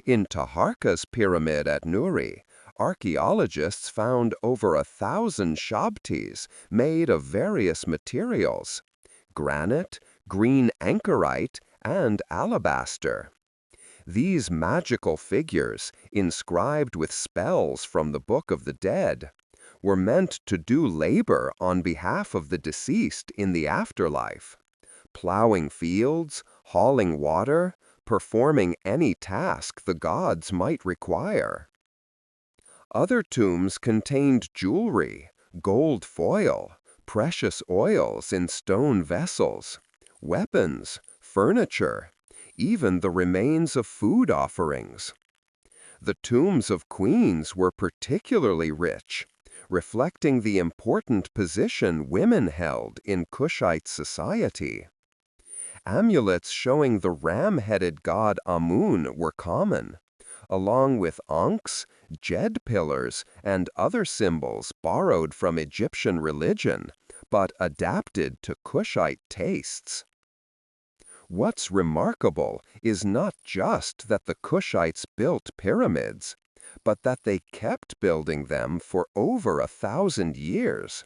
In Taharka's pyramid at Nuri, archaeologists found over 1,000 shabtis made of various materials: granite, green anchorite, and alabaster. These magical figures, inscribed with spells from the Book of the Dead, were meant to do labor on behalf of the deceased in the afterlife, plowing fields, hauling water, performing any task the gods might require. Other tombs contained jewelry, gold foil, precious oils in stone vessels, weapons, furniture, even the remains of food offerings. The tombs of queens were particularly rich, reflecting the important position women held in Kushite society. Amulets showing the ram-headed god Amun were common, along with ankhs, jed pillars, and other symbols borrowed from Egyptian religion, but adapted to Kushite tastes. What's remarkable is not just that the Kushites built pyramids, but that they kept building them for over 1,000 years.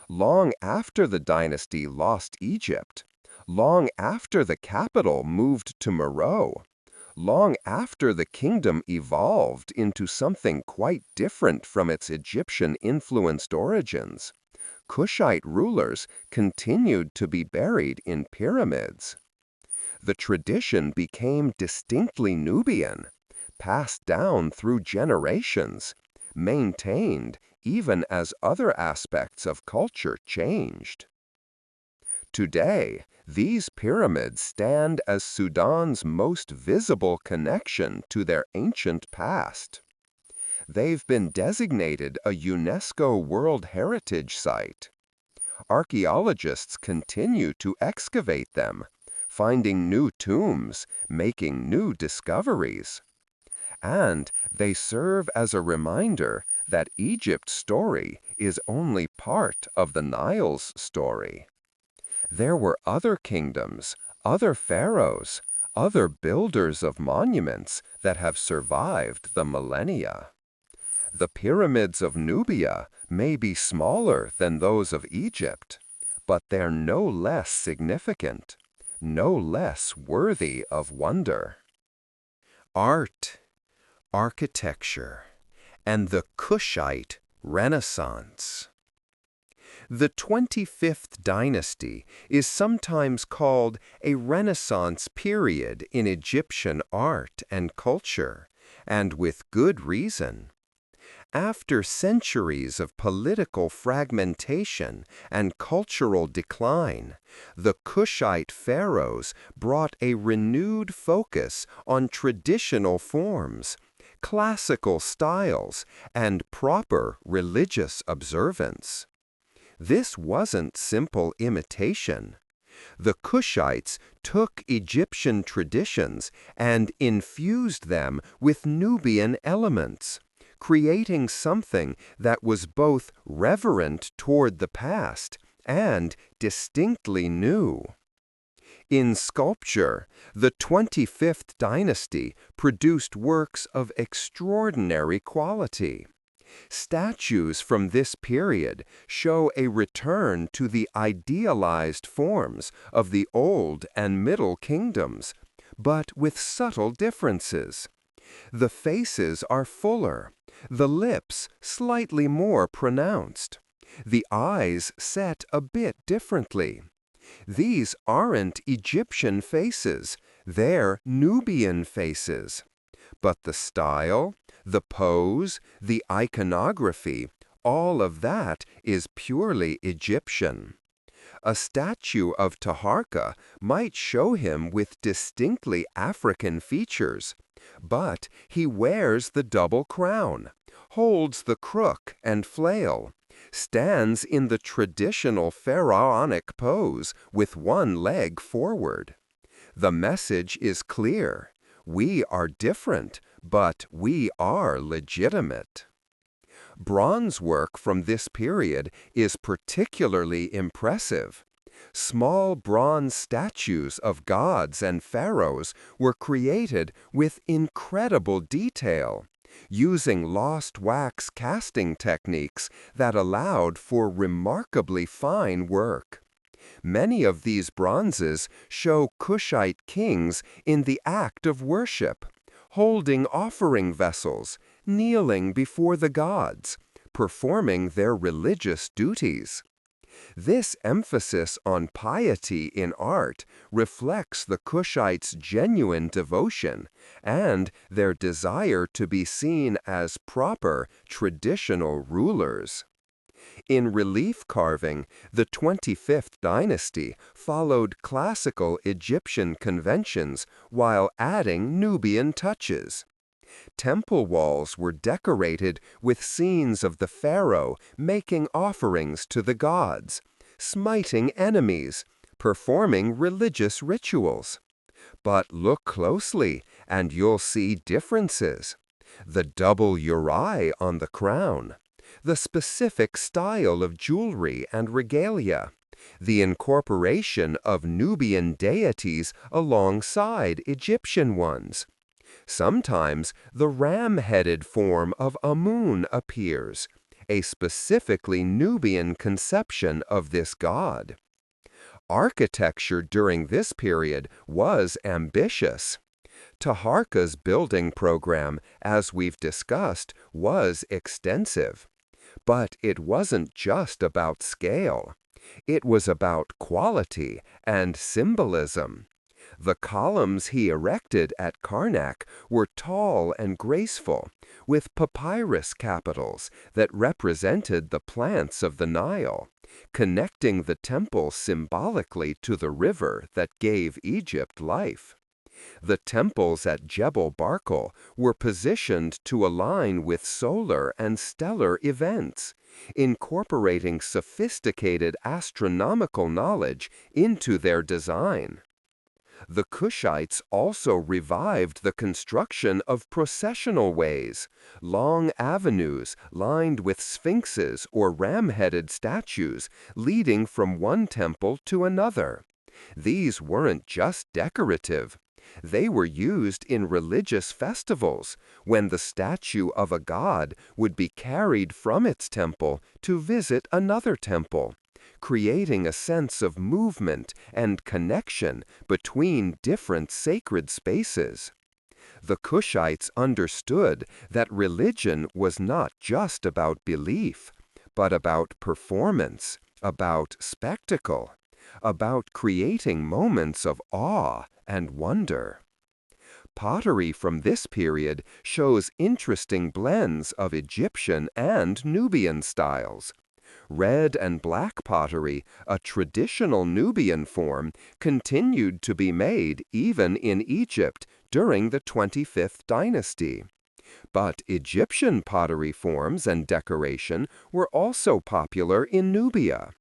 Long after the dynasty lost Egypt, long after the capital moved to Meroe, long after the kingdom evolved into something quite different from its Egyptian-influenced origins, Kushite rulers continued to be buried in pyramids. The tradition became distinctly Nubian, passed down through generations, maintained even as other aspects of culture changed. Today, these pyramids stand as Sudan's most visible connection to their ancient past. They've been designated a UNESCO World Heritage Site. Archaeologists continue to excavate them, finding new tombs, making new discoveries. And they serve as a reminder that Egypt's story is only part of the Nile's story. There were other kingdoms, other pharaohs, other builders of monuments that have survived the millennia. The pyramids of Nubia may be smaller than those of Egypt, but they're no less significant, no less worthy of wonder. Art, architecture, and the Kushite Renaissance. The 25th dynasty is sometimes called a Renaissance period in Egyptian art and culture, and with good reason. After centuries of political fragmentation and cultural decline, the Kushite pharaohs brought a renewed focus on traditional forms, classical styles, and proper religious observance. This wasn't simple imitation. The Kushites took Egyptian traditions and infused them with Nubian elements, creating something that was both reverent toward the past and distinctly new. In sculpture, the 25th dynasty produced works of extraordinary quality. Statues from this period show a return to the idealized forms of the Old and Middle Kingdoms, but with subtle differences. The faces are fuller, The lips slightly more pronounced. The eyes set a bit differently. These aren't Egyptian faces, they're Nubian faces. But the style, the pose, the iconography, all of that is purely Egyptian. A statue of Taharka might show him with distinctly African features, but he wears the double crown, holds the crook and flail, stands in the traditional pharaonic pose with one leg forward. The message is clear. We are different, but we are legitimate. Bronze work from this period is particularly impressive. Small bronze statues of gods and pharaohs were created with incredible detail, using lost wax casting techniques that allowed for remarkably fine work. Many of these bronzes show Kushite kings in the act of worship, holding offering vessels, kneeling before the gods, performing their religious duties. This emphasis on piety in art reflects the Kushites' genuine devotion and their desire to be seen as proper, traditional rulers. In relief carving, the 25th dynasty followed classical Egyptian conventions while adding Nubian touches. Temple walls were decorated with scenes of the pharaoh making offerings to the gods, smiting enemies, performing religious rituals. But look closely and you'll see differences. The double uraei on the crown, the specific style of jewelry and regalia, the incorporation of Nubian deities alongside Egyptian ones. Sometimes the ram-headed form of Amun appears, a specifically Nubian conception of this god. Architecture during this period was ambitious. Taharka's building program, as we've discussed, was extensive. But it wasn't just about scale. It was about quality and symbolism. The columns he erected at Karnak were tall and graceful, with papyrus capitals that represented the plants of the Nile, connecting the temple symbolically to the river that gave Egypt life. The temples at Jebel Barkal were positioned to align with solar and stellar events, incorporating sophisticated astronomical knowledge into their design. The Kushites also revived the construction of processional ways, long avenues lined with sphinxes or ram-headed statues leading from one temple to another. These weren't just decorative. They were used in religious festivals, when the statue of a god would be carried from its temple to visit another temple, creating a sense of movement and connection between different sacred spaces. The Kushites understood that religion was not just about belief, but about performance, about spectacle, about creating moments of awe and wonder. Pottery from this period shows interesting blends of Egyptian and Nubian styles. Red and black pottery, a traditional Nubian form, continued to be made even in Egypt during the 25th dynasty. But Egyptian pottery forms and decoration were also popular in Nubia.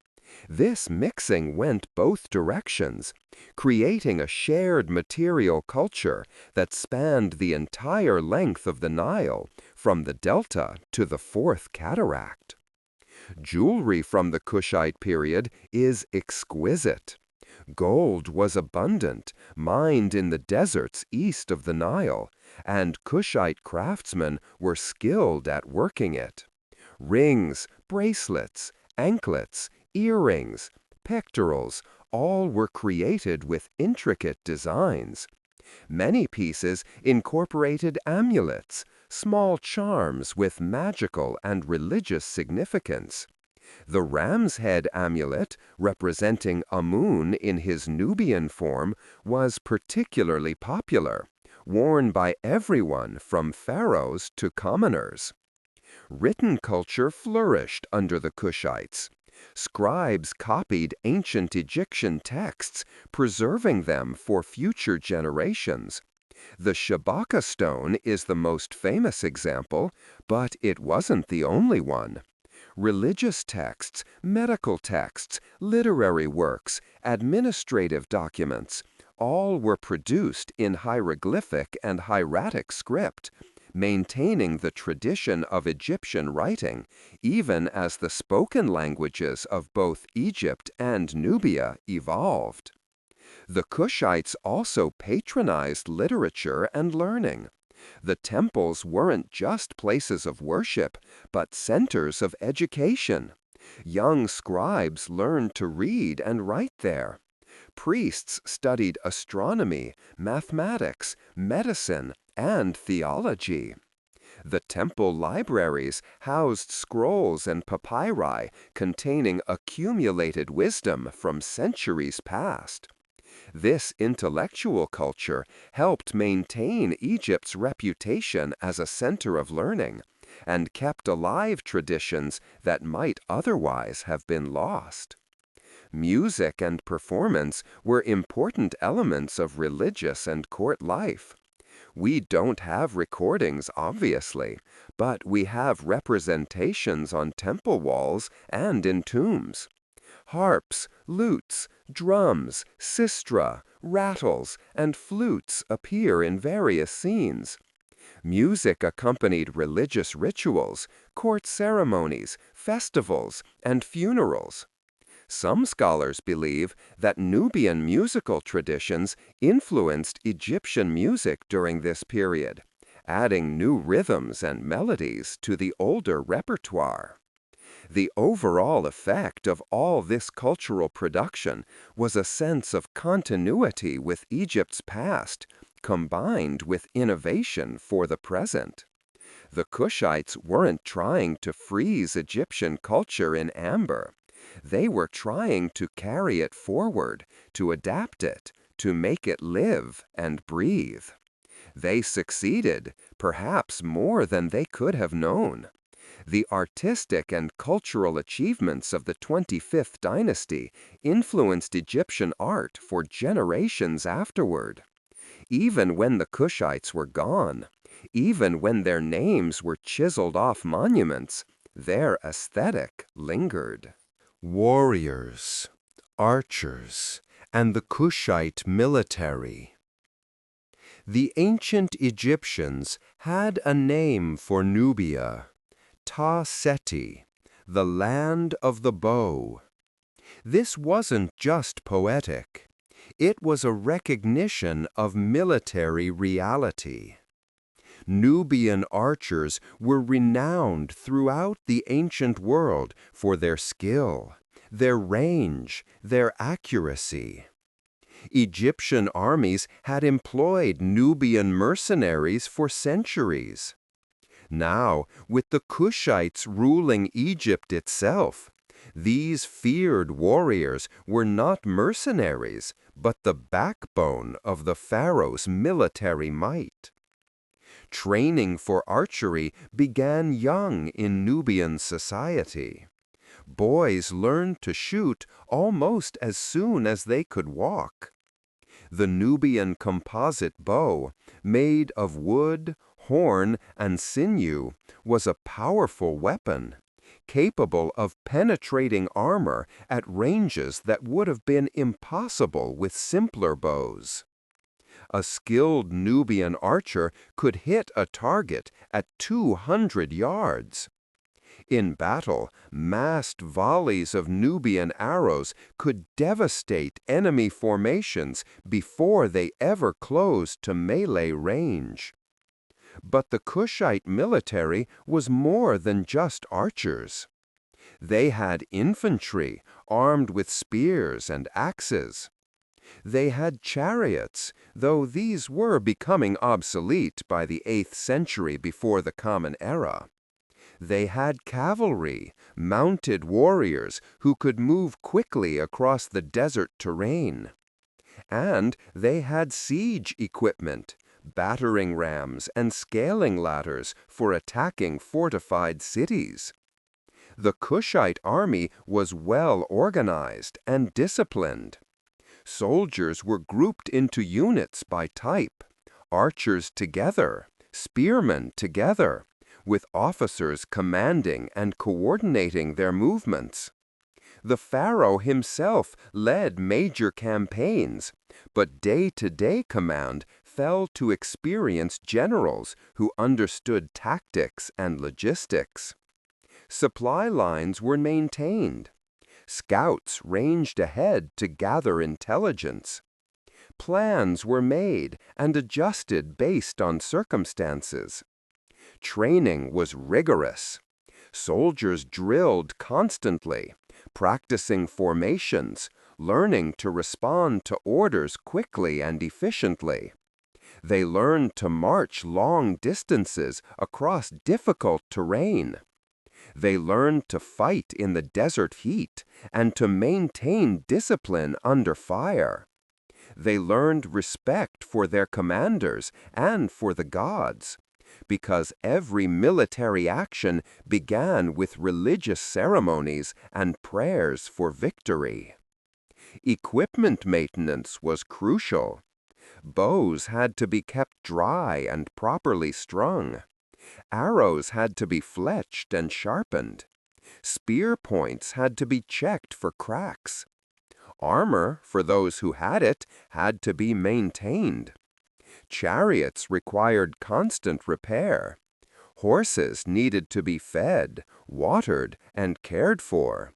This mixing went both directions, creating a shared material culture that spanned the entire length of the Nile, from the delta to the Fourth Cataract. Jewelry from the Kushite period is exquisite. Gold was abundant, mined in the deserts east of the Nile, and Kushite craftsmen were skilled at working it. Rings, bracelets, anklets, earrings, pectorals, all were created with intricate designs. Many pieces incorporated amulets, small charms with magical and religious significance. The ram's head amulet, representing Amun in his Nubian form, was particularly popular, worn by everyone from pharaohs to commoners. Written culture flourished under the Kushites. Scribes copied ancient Egyptian texts, preserving them for future generations. The Shabaka stone is the most famous example, but it wasn't the only one. Religious texts, medical texts, literary works, administrative documents, all were produced in hieroglyphic and hieratic script, maintaining the tradition of Egyptian writing, even as the spoken languages of both Egypt and Nubia evolved. The Kushites also patronized literature and learning. The temples weren't just places of worship, but centers of education. Young scribes learned to read and write there. Priests studied astronomy, mathematics, medicine, and theology. The temple libraries housed scrolls and papyri containing accumulated wisdom from centuries past. This intellectual culture helped maintain Egypt's reputation as a center of learning and kept alive traditions that might otherwise have been lost. Music and performance were important elements of religious and court life. We don't have recordings, obviously, but we have representations on temple walls and in tombs. Harps, lutes, drums, sistra, rattles, and flutes appear in various scenes. Music accompanied religious rituals, court ceremonies, festivals, and funerals. Some scholars believe that Nubian musical traditions influenced Egyptian music during this period, adding new rhythms and melodies to the older repertoire. The overall effect of all this cultural production was a sense of continuity with Egypt's past, combined with innovation for the present. The Kushites weren't trying to freeze Egyptian culture in amber. They were trying to carry it forward, to adapt it, to make it live and breathe. They succeeded, perhaps more than they could have known. The artistic and cultural achievements of the 25th dynasty influenced Egyptian art for generations afterward. Even when the Kushites were gone, even when their names were chiseled off monuments, their aesthetic lingered. Warriors, archers, and the Kushite military. The ancient Egyptians had a name for Nubia, Ta-Seti, the land of the bow. This wasn't just poetic. It was a recognition of military reality. Nubian archers were renowned throughout the ancient world for their skill, their range, their accuracy. Egyptian armies had employed Nubian mercenaries for centuries. Now, with the Kushites ruling Egypt itself, these feared warriors were not mercenaries, but the backbone of the pharaoh's military might. Training for archery began young in Nubian society. Boys learned to shoot almost as soon as they could walk. The Nubian composite bow, made of wood, horn, and sinew, was a powerful weapon, capable of penetrating armor at ranges that would have been impossible with simpler bows. A skilled Nubian archer could hit a target at 200 yards. In battle, massed volleys of Nubian arrows could devastate enemy formations before they ever closed to melee range. But the Kushite military was more than just archers. They had infantry armed with spears and axes. They had chariots, though these were becoming obsolete by the 8th century before the Common Era. They had cavalry, mounted warriors who could move quickly across the desert terrain. And they had siege equipment, battering rams and scaling ladders for attacking fortified cities. The Kushite army was well organized and disciplined. Soldiers were grouped into units by type, archers together, spearmen together, with officers commanding and coordinating their movements. The pharaoh himself led major campaigns, but day-to-day command fell to experienced generals who understood tactics and logistics. Supply lines were maintained. Scouts ranged ahead to gather intelligence. Plans were made and adjusted based on circumstances. Training was rigorous. Soldiers drilled constantly, practicing formations, learning to respond to orders quickly and efficiently. They learned to march long distances across difficult terrain. They learned to fight in the desert heat and to maintain discipline under fire. They learned respect for their commanders and for the gods, because every military action began with religious ceremonies and prayers for victory. Equipment maintenance was crucial. Bows had to be kept dry and properly strung. Arrows had to be fletched and sharpened. Spear points had to be checked for cracks. Armor, for those who had it, had to be maintained. Chariots required constant repair. Horses needed to be fed, watered, and cared for.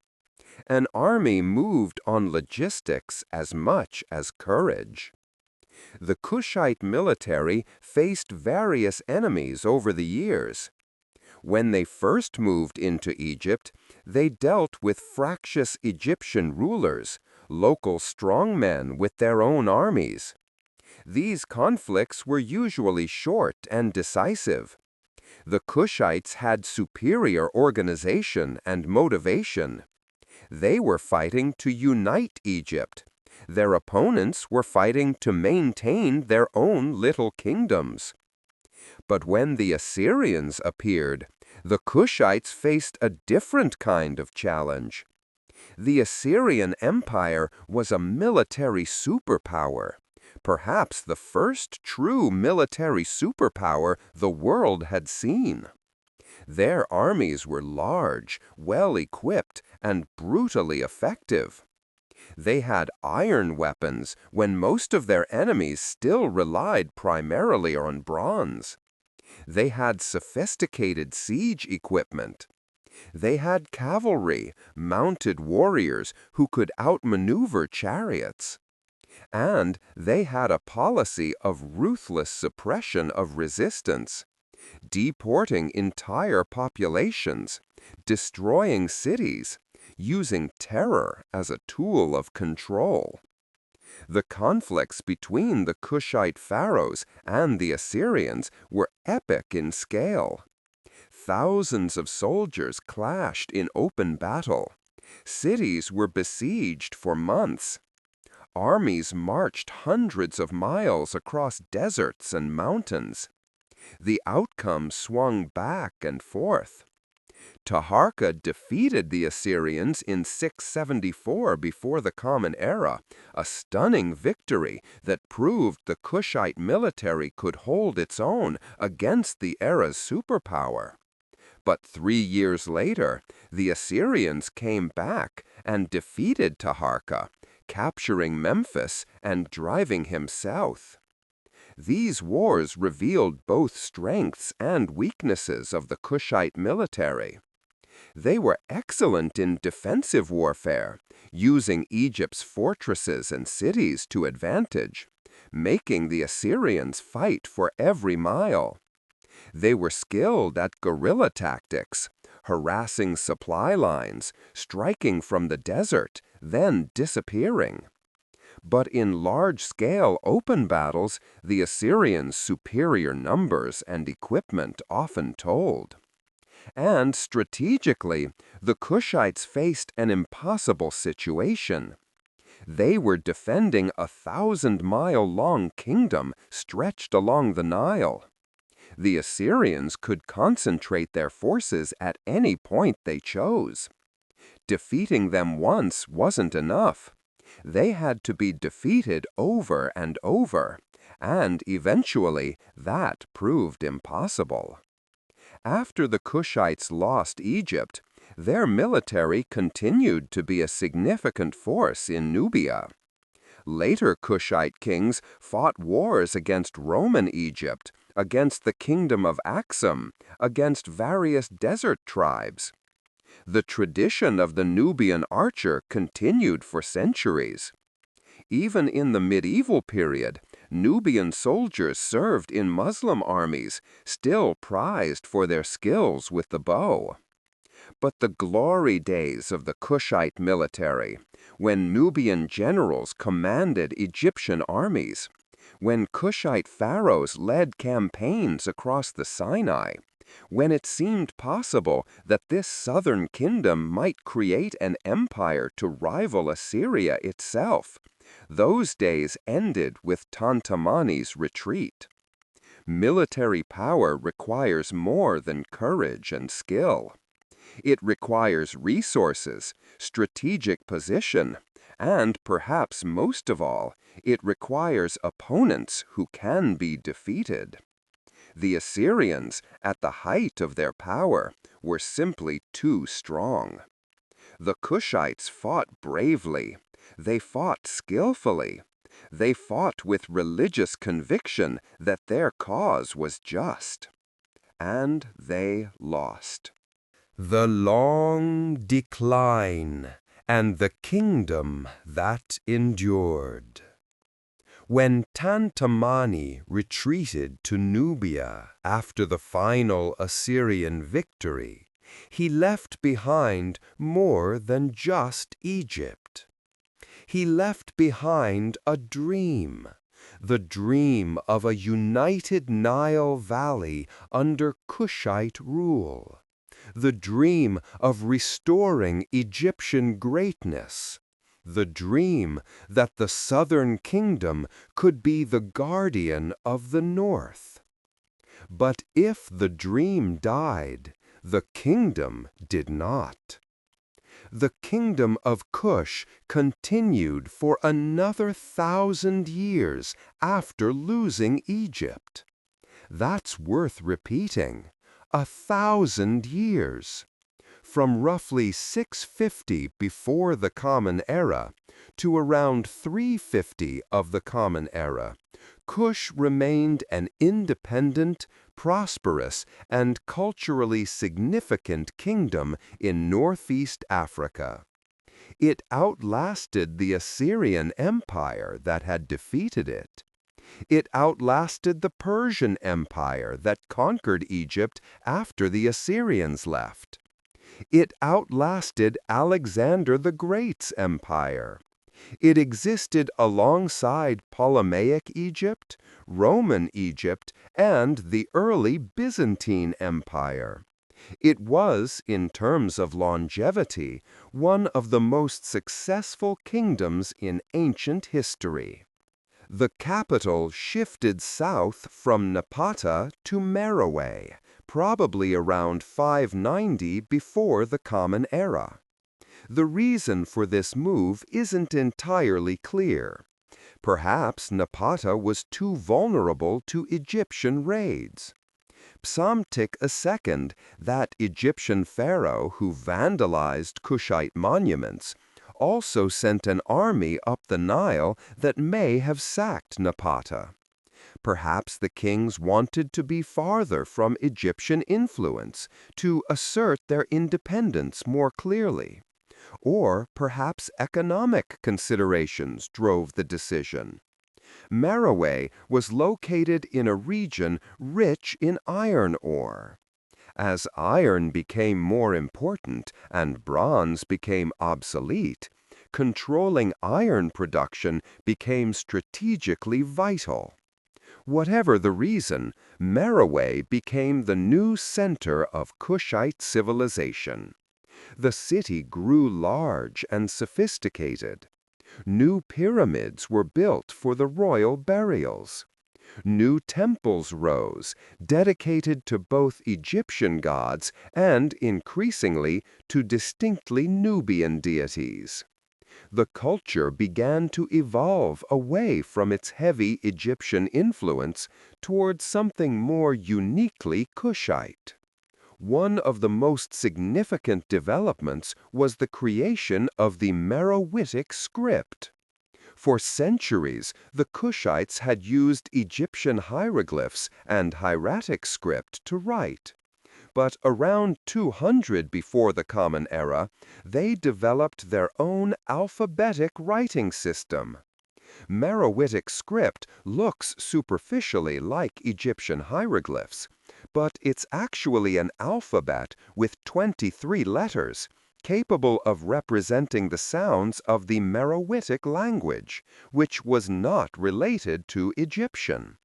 An army moved on logistics as much as courage. The Kushite military faced various enemies over the years. When they first moved into Egypt, they dealt with fractious Egyptian rulers, local strongmen with their own armies. These conflicts were usually short and decisive. The Kushites had superior organization and motivation. They were fighting to unite Egypt. Their opponents were fighting to maintain their own little kingdoms. But when the Assyrians appeared, the Kushites faced a different kind of challenge. The Assyrian Empire was a military superpower, perhaps the first true military superpower the world had seen. Their armies were large, well-equipped, and brutally effective. They had iron weapons when most of their enemies still relied primarily on bronze. They had sophisticated siege equipment. They had cavalry, mounted warriors who could outmaneuver chariots. And they had a policy of ruthless suppression of resistance, deporting entire populations, destroying cities, using terror as a tool of control. The conflicts between the Kushite pharaohs and the Assyrians were epic in scale. Thousands of soldiers clashed in open battle. Cities were besieged for months. Armies marched hundreds of miles across deserts and mountains. The outcome swung back and forth. Taharka defeated the Assyrians in 674 before the Common Era, a stunning victory that proved the Kushite military could hold its own against the era's superpower. But 3 years later, the Assyrians came back and defeated Taharka, capturing Memphis and driving him south. These wars revealed both strengths and weaknesses of the Kushite military. They were excellent in defensive warfare, using Egypt's fortresses and cities to advantage, making the Assyrians fight for every mile. They were skilled at guerrilla tactics, harassing supply lines, striking from the desert, then disappearing. But in large-scale open battles, the Assyrians' superior numbers and equipment often told. And strategically, the Kushites faced an impossible situation. They were defending a 1,000-mile-long kingdom stretched along the Nile. The Assyrians could concentrate their forces at any point they chose. Defeating them once wasn't enough. They had to be defeated over and over, and eventually that proved impossible. After the Kushites lost Egypt, their military continued to be a significant force in Nubia. Later Kushite kings fought wars against Roman Egypt, against the kingdom of Aksum, against various desert tribes. The tradition of the Nubian archer continued for centuries. Even in the medieval period, Nubian soldiers served in Muslim armies, still prized for their skills with the bow. But the glory days of the Kushite military, when Nubian generals commanded Egyptian armies, when Kushite pharaohs led campaigns across the Sinai, when it seemed possible that this southern kingdom might create an empire to rival Assyria itself, those days ended with Tantamani's retreat. Military power requires more than courage and skill. It requires resources, strategic position, and perhaps most of all, it requires opponents who can be defeated. The Assyrians, at the height of their power, were simply too strong. The Kushites fought bravely. They fought skillfully. They fought with religious conviction that their cause was just. And they lost. The long decline and the kingdom that endured. When Tantamani retreated to Nubia after the final Assyrian victory, he left behind more than just Egypt. He left behind a dream, the dream of a united Nile Valley under Kushite rule, the dream of restoring Egyptian greatness, the dream that the southern kingdom could be the guardian of the north. But if the dream died, the kingdom did not. The kingdom of Kush continued for another 1,000 years after losing Egypt. That's worth repeating. 1,000 years. From roughly 650 before the Common Era to around 350 of the Common Era, Kush remained an independent, prosperous, and culturally significant kingdom in northeast Africa. It outlasted the Assyrian Empire that had defeated it. It outlasted the Persian Empire that conquered Egypt after the Assyrians left. It outlasted Alexander the Great's empire. It existed alongside Ptolemaic Egypt, Roman Egypt, and the early Byzantine Empire. It was, in terms of longevity, one of the most successful kingdoms in ancient history. The capital shifted south from Napata to Meroe, probably around 590 before the Common Era. The reason for this move isn't entirely clear. Perhaps Napata was too vulnerable to Egyptian raids. Psamtik II, that Egyptian pharaoh who vandalized Kushite monuments, also sent an army up the Nile that may have sacked Napata. Perhaps the kings wanted to be farther from Egyptian influence, to assert their independence more clearly. Or perhaps economic considerations drove the decision. Meroe was located in a region rich in iron ore. As iron became more important and bronze became obsolete, controlling iron production became strategically vital. Whatever the reason, Meroe became the new center of Kushite civilization. The city grew large and sophisticated. New pyramids were built for the royal burials. New temples rose, dedicated to both Egyptian gods and, increasingly, to distinctly Nubian deities. The culture began to evolve away from its heavy Egyptian influence towards something more uniquely Kushite. One of the most significant developments was the creation of the Meroitic script. For centuries, the Kushites had used Egyptian hieroglyphs and hieratic script to write. But around 200 before the Common Era, they developed their own alphabetic writing system. Meroitic script looks superficially like Egyptian hieroglyphs, but it's actually an alphabet with 23 letters, capable of representing the sounds of the Meroitic language, which was not related to Egyptian.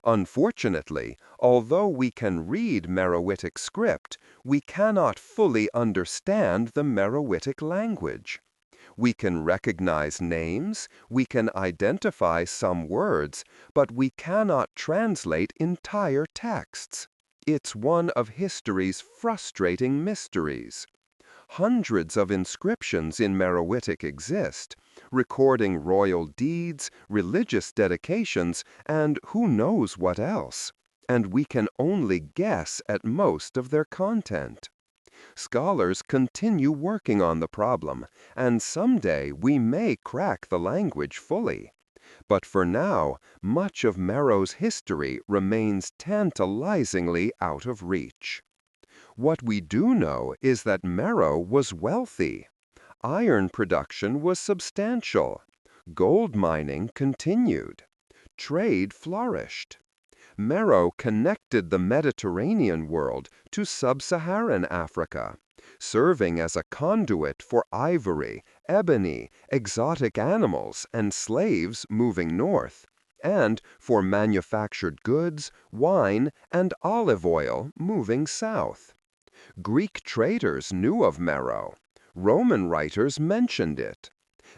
Unfortunately, although we can read Meroitic script, we cannot fully understand the Meroitic language. We can recognize names, we can identify some words, but we cannot translate entire texts. It's one of history's frustrating mysteries. Hundreds of inscriptions in Meroitic exist, recording royal deeds, religious dedications, and who knows what else. And we can only guess at most of their content. Scholars continue working on the problem, and someday we may crack the language fully. But for now, much of Mero's history remains tantalizingly out of reach. What we do know is that Mero was wealthy. Iron production was substantial. Gold mining continued. Trade flourished. Mero connected the Mediterranean world to sub-Saharan Africa, serving as a conduit for ivory, ebony, exotic animals, and slaves moving north, and for manufactured goods, wine, and olive oil moving south. Greek traders knew of Mero. Roman writers mentioned it.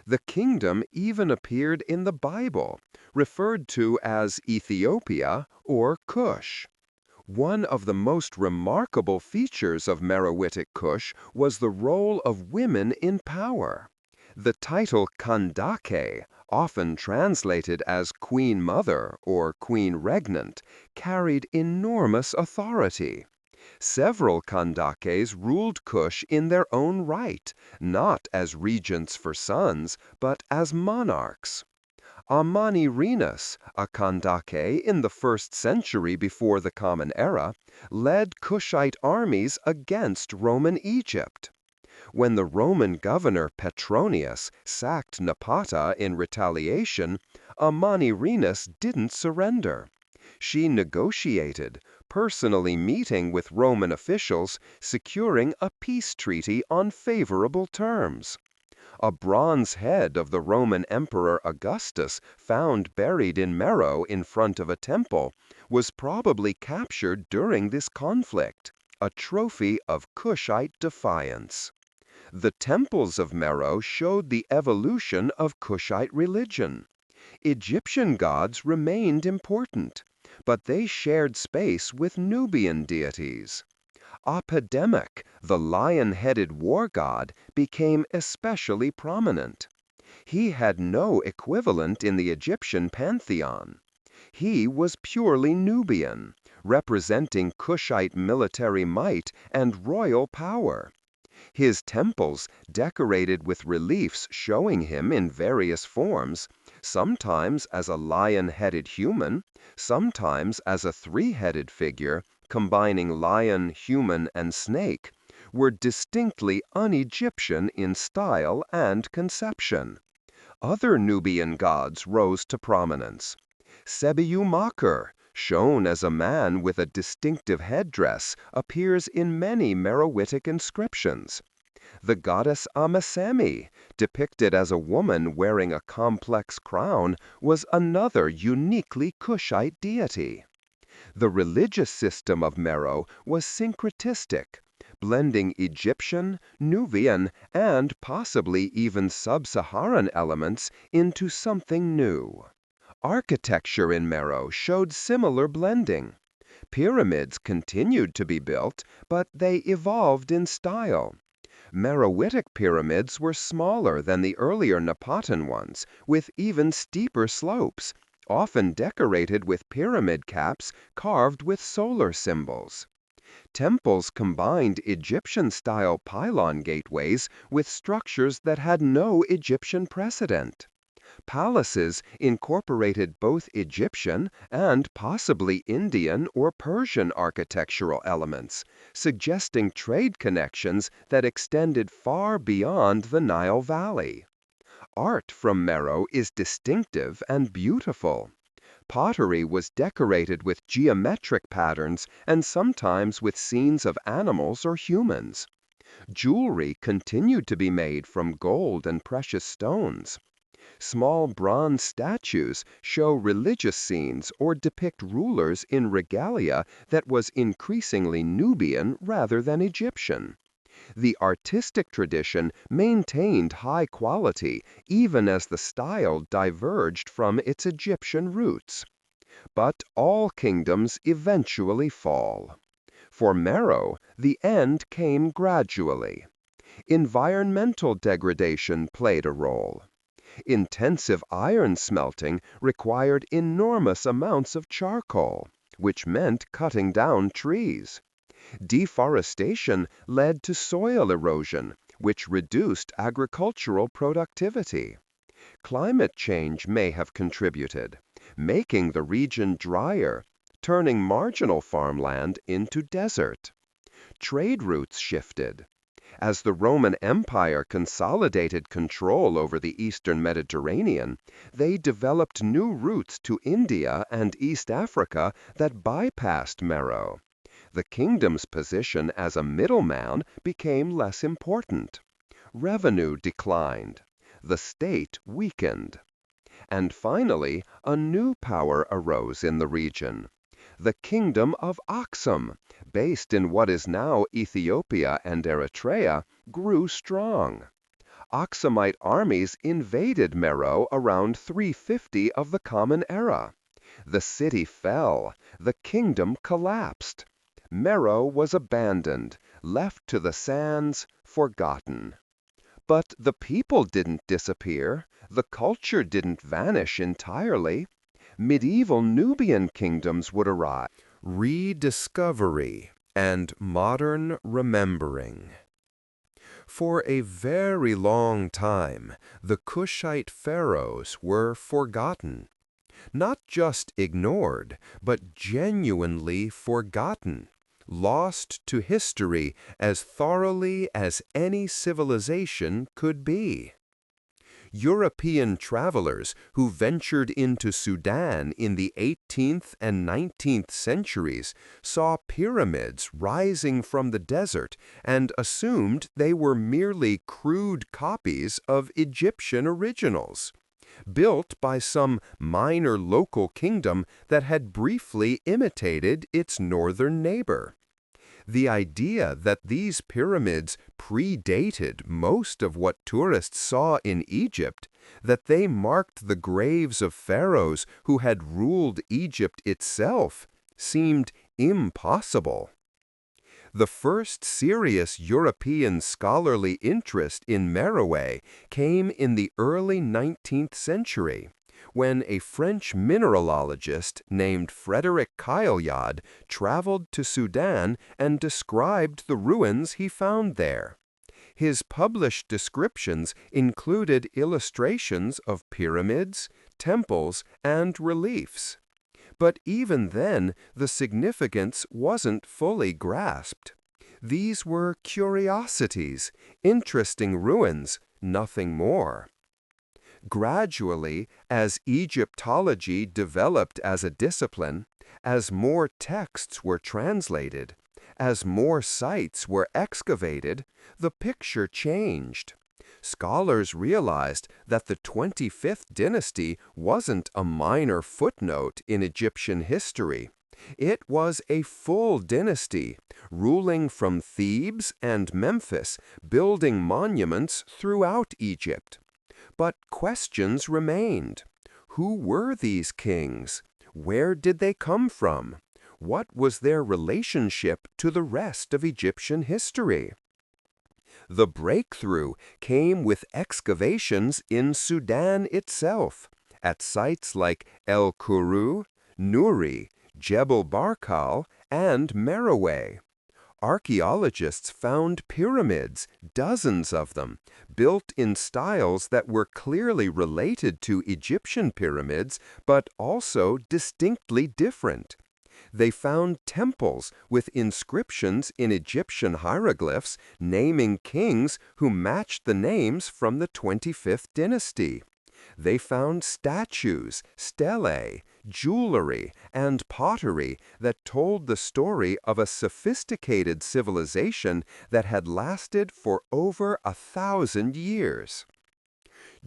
The kingdom even appeared in the Bible, referred to as Ethiopia or Kush. One of the most remarkable features of Meroitic Kush was the role of women in power. The title Kandake, often translated as Queen Mother or Queen Regnant, carried enormous authority. Several Kandakes ruled Kush in their own right, not as regents for sons, but as monarchs. Amani-Renas, a Kandake in the 1st century before the Common Era, led Kushite armies against Roman Egypt. When the Roman governor Petronius sacked Napata in retaliation, Amani-Renas didn't surrender. She negotiated, personally meeting with Roman officials, securing a peace treaty on favorable terms. A bronze head of the Roman Emperor Augustus, found buried in Mero in front of a temple, was probably captured during this conflict, a trophy of Kushite defiance. The temples of Mero showed the evolution of Kushite religion. Egyptian gods remained important, but they shared space with Nubian deities. Apedemek, the lion-headed war god, became especially prominent. He had no equivalent in the Egyptian pantheon. He was purely Nubian, representing Kushite military might and royal power. His temples, decorated with reliefs showing him in various forms, sometimes as a lion-headed human, sometimes as a three-headed figure, combining lion, human, and snake, were distinctly un-Egyptian in style and conception. Other Nubian gods rose to prominence. Sebiu-Maker, shown as a man with a distinctive headdress, appears in many Meroitic inscriptions. The goddess Amisemi, depicted as a woman wearing a complex crown, was another uniquely Kushite deity. The religious system of Meroe was syncretistic, blending Egyptian, Nubian, and possibly even sub-Saharan elements into something new. Architecture in Meroe showed similar blending. Pyramids continued to be built, but they evolved in style. Meroitic pyramids were smaller than the earlier Napatan ones, with even steeper slopes, often decorated with pyramid caps carved with solar symbols. Temples combined Egyptian-style pylon gateways with structures that had no Egyptian precedent. Palaces incorporated both Egyptian and possibly Indian or Persian architectural elements, suggesting trade connections that extended far beyond the Nile Valley. Art from Meroe is distinctive and beautiful. Pottery was decorated with geometric patterns and sometimes with scenes of animals or humans. Jewelry continued to be made from gold and precious stones. Small bronze statues show religious scenes or depict rulers in regalia that was increasingly Nubian rather than Egyptian. The artistic tradition maintained high quality even as the style diverged from its Egyptian roots. But all kingdoms eventually fall. For Meroe, the end came gradually. Environmental degradation played a role. Intensive iron smelting required enormous amounts of charcoal, which meant cutting down trees. Deforestation led to soil erosion, which reduced agricultural productivity. Climate change may have contributed, making the region drier, turning marginal farmland into desert. Trade routes shifted. As the Roman Empire consolidated control over the eastern Mediterranean, they developed new routes to India and East Africa that bypassed Meroe. The kingdom's position as a middleman became less important. Revenue declined. The state weakened. And finally, a new power arose in the region. The kingdom of Aksum, based in what is now Ethiopia and Eritrea, grew strong. Aksumite armies invaded Meroe around 350 of the Common Era. The city fell, the kingdom collapsed. Meroe was abandoned, left to the sands, forgotten. But the people didn't disappear, the culture didn't vanish entirely. Medieval Nubian kingdoms would arise. Rediscovery and modern remembering. For a very long time, the Kushite pharaohs were forgotten. Not just ignored, but genuinely forgotten, lost to history as thoroughly as any civilization could be. European travelers who ventured into Sudan in the 18th and 19th centuries saw pyramids rising from the desert and assumed they were merely crude copies of Egyptian originals, built by some minor local kingdom that had briefly imitated its northern neighbor. The idea that these pyramids predated most of what tourists saw in Egypt, that they marked the graves of pharaohs who had ruled Egypt itself, seemed impossible. The first serious European scholarly interest in Meroe came in the early 19th century, when a French mineralogist named Frédéric Caillard traveled to Sudan and described the ruins he found there. His published descriptions included illustrations of pyramids, temples, and reliefs. But even then, the significance wasn't fully grasped. These were curiosities, interesting ruins, nothing more. Gradually, as Egyptology developed as a discipline, as more texts were translated, As more sites were excavated, the picture changed. Scholars realized that the 25th dynasty wasn't a minor footnote in Egyptian history. It was a full dynasty, ruling from Thebes and Memphis, building monuments throughout Egypt. But questions remained. Who were these kings? Where did they come from? What was their relationship to the rest of Egyptian history? The breakthrough came with excavations in Sudan itself, at sites like El Kuru, Nuri, Jebel Barkal, and Merowe. Archaeologists found pyramids, dozens of them, built in styles that were clearly related to Egyptian pyramids, but also distinctly different. They found temples with inscriptions in Egyptian hieroglyphs naming kings who matched the names from the 25th dynasty. They found statues, stelae, jewelry, and pottery that told the story of a sophisticated civilization that had lasted for over 1,000 years.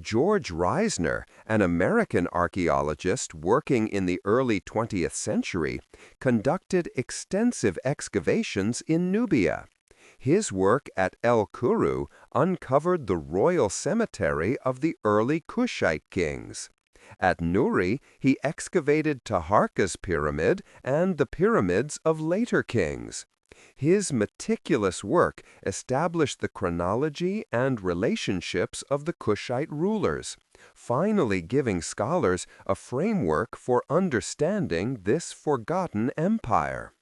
George Reisner, an American archaeologist working in the early 20th century, conducted extensive excavations in Nubia. His work at El Kuru uncovered the royal cemetery of the early Kushite kings. At Nuri, he excavated Taharka's pyramid and the pyramids of later kings. His meticulous work established the chronology and relationships of the Kushite rulers, finally giving scholars a framework for understanding this forgotten empire.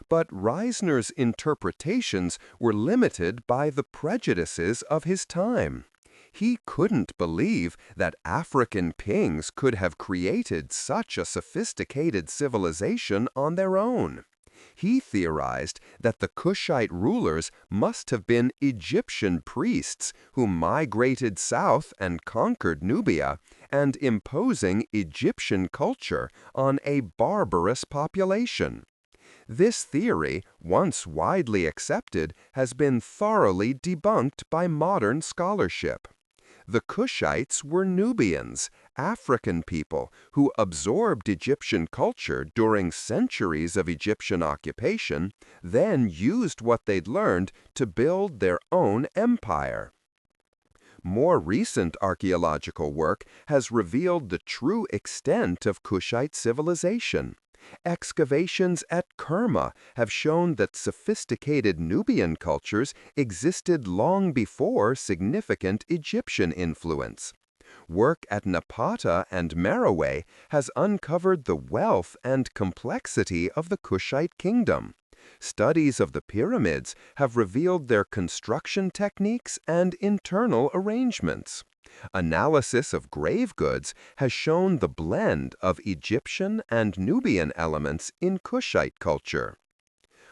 But Reisner's interpretations were limited by the prejudices of his time. He couldn't believe that African kings could have created such a sophisticated civilization on their own. He theorized that the Kushite rulers must have been Egyptian priests who migrated south and conquered Nubia, and imposing Egyptian culture on a barbarous population. This theory, once widely accepted, has been thoroughly debunked by modern scholarship. The Kushites were Nubians, African people who absorbed Egyptian culture during centuries of Egyptian occupation, then used what they'd learned to build their own empire. More recent archaeological work has revealed the true extent of Kushite civilization. Excavations at Kerma have shown that sophisticated Nubian cultures existed long before significant Egyptian influence. Work at Napata and Merowe has uncovered the wealth and complexity of the Kushite kingdom. Studies of the pyramids have revealed their construction techniques and internal arrangements. Analysis of grave goods has shown the blend of Egyptian and Nubian elements in Kushite culture.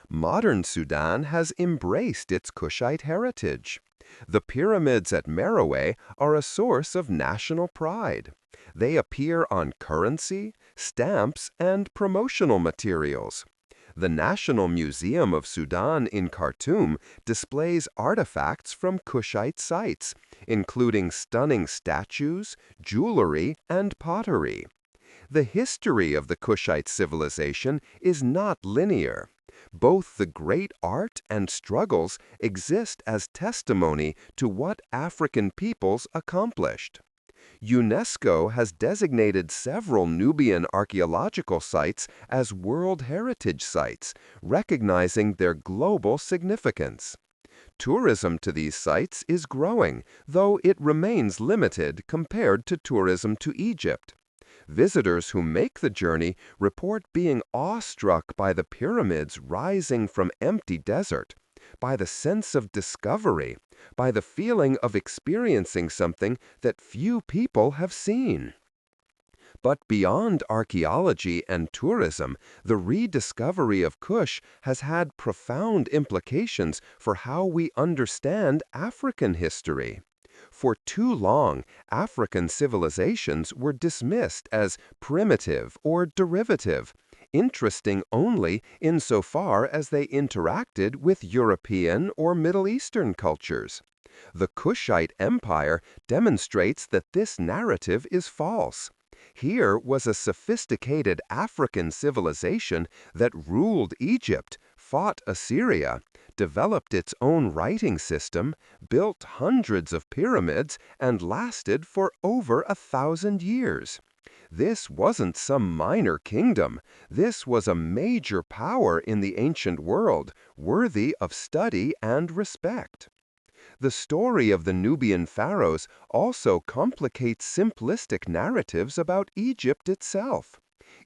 Modern Sudan has embraced its Kushite heritage. The pyramids at Merowe are a source of national pride. They appear on currency, stamps, and promotional materials. The National Museum of Sudan in Khartoum displays artifacts from Kushite sites, including stunning statues, jewelry, and pottery. The history of the Kushite civilization is not linear. Both the great art and struggles exist as testimony to what African peoples accomplished. UNESCO has designated several Nubian archaeological sites as World Heritage Sites, recognizing their global significance. Tourism to these sites is growing, though it remains limited compared to tourism to Egypt. Visitors who make the journey report being awestruck by the pyramids rising from empty desert, by the sense of discovery, by the feeling of experiencing something that few people have seen. But beyond archaeology and tourism, the rediscovery of Kush has had profound implications for how we understand African history. For too long, African civilizations were dismissed as primitive or derivative, interesting only insofar as they interacted with European or Middle Eastern cultures. The Kushite Empire demonstrates that this narrative is false. Here was a sophisticated African civilization that ruled Egypt, fought Assyria, developed its own writing system, built hundreds of pyramids, and lasted for over 1,000 years. This wasn't some minor kingdom. This was a major power in the ancient world, worthy of study and respect. The story of the Nubian pharaohs also complicates simplistic narratives about Egypt itself.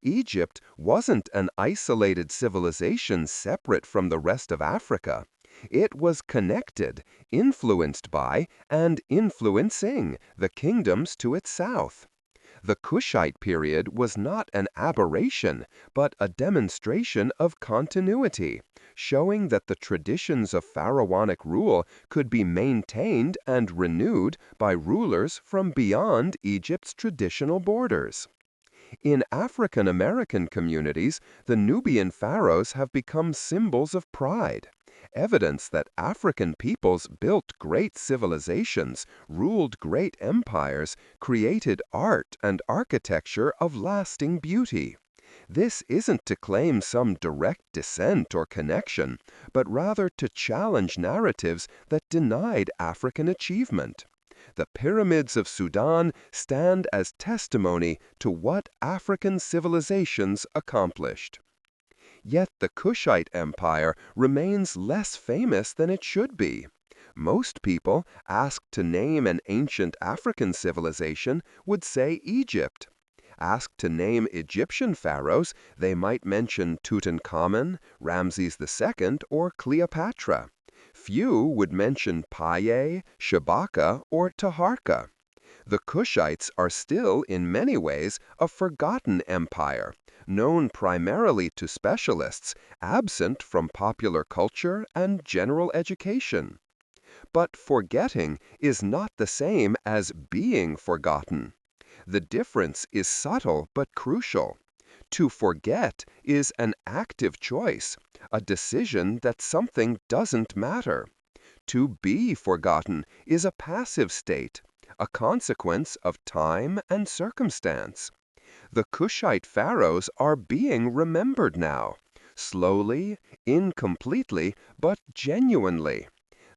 Egypt wasn't an isolated civilization separate from the rest of Africa. It was connected, influenced by, and influencing the kingdoms to its south. The Kushite period was not an aberration, but a demonstration of continuity, showing that the traditions of pharaonic rule could be maintained and renewed by rulers from beyond Egypt's traditional borders. In African American communities, the Nubian pharaohs have become symbols of pride, evidence that African peoples built great civilizations, ruled great empires, created art and architecture of lasting beauty. This isn't to claim some direct descent or connection, but rather to challenge narratives that denied African achievement. The pyramids of Sudan stand as testimony to what African civilizations accomplished. Yet the Kushite Empire remains less famous than it should be. Most people, asked to name an ancient African civilization, would say Egypt. Asked to name Egyptian pharaohs, they might mention Tutankhamun, Ramses II, or Cleopatra. Few would mention Piye, Shabaka, or Taharka. The Kushites are still, in many ways, a forgotten empire, known primarily to specialists, absent from popular culture and general education. But forgetting is not the same as being forgotten. The difference is subtle but crucial. To forget is an active choice, a decision that something doesn't matter. To be forgotten is a passive state, a consequence of time and circumstance. The Kushite pharaohs are being remembered now, slowly, incompletely, but genuinely.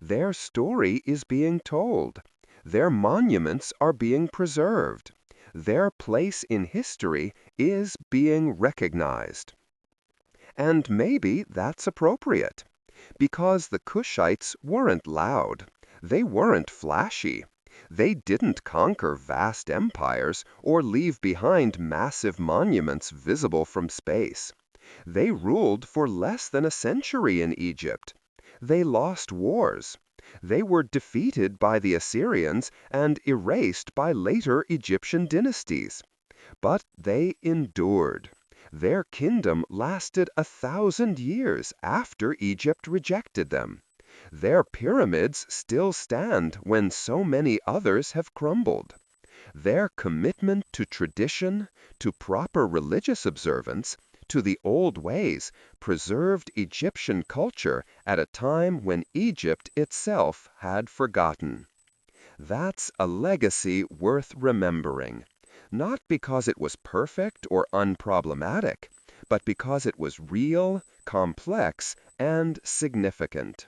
Their story is being told. Their monuments are being preserved. Their place in history is being recognized. And maybe that's appropriate, because the Kushites weren't loud. They weren't flashy. They didn't conquer vast empires or leave behind massive monuments visible from space. They ruled for less than a century in Egypt. They lost wars. They were defeated by the Assyrians and erased by later Egyptian dynasties. But they endured. Their kingdom lasted 1,000 years after Egypt rejected them. Their pyramids still stand when so many others have crumbled. Their commitment to tradition, to proper religious observance, to the old ways, preserved Egyptian culture at a time when Egypt itself had forgotten. That's a legacy worth remembering, not because it was perfect or unproblematic, but because it was real, complex, and significant.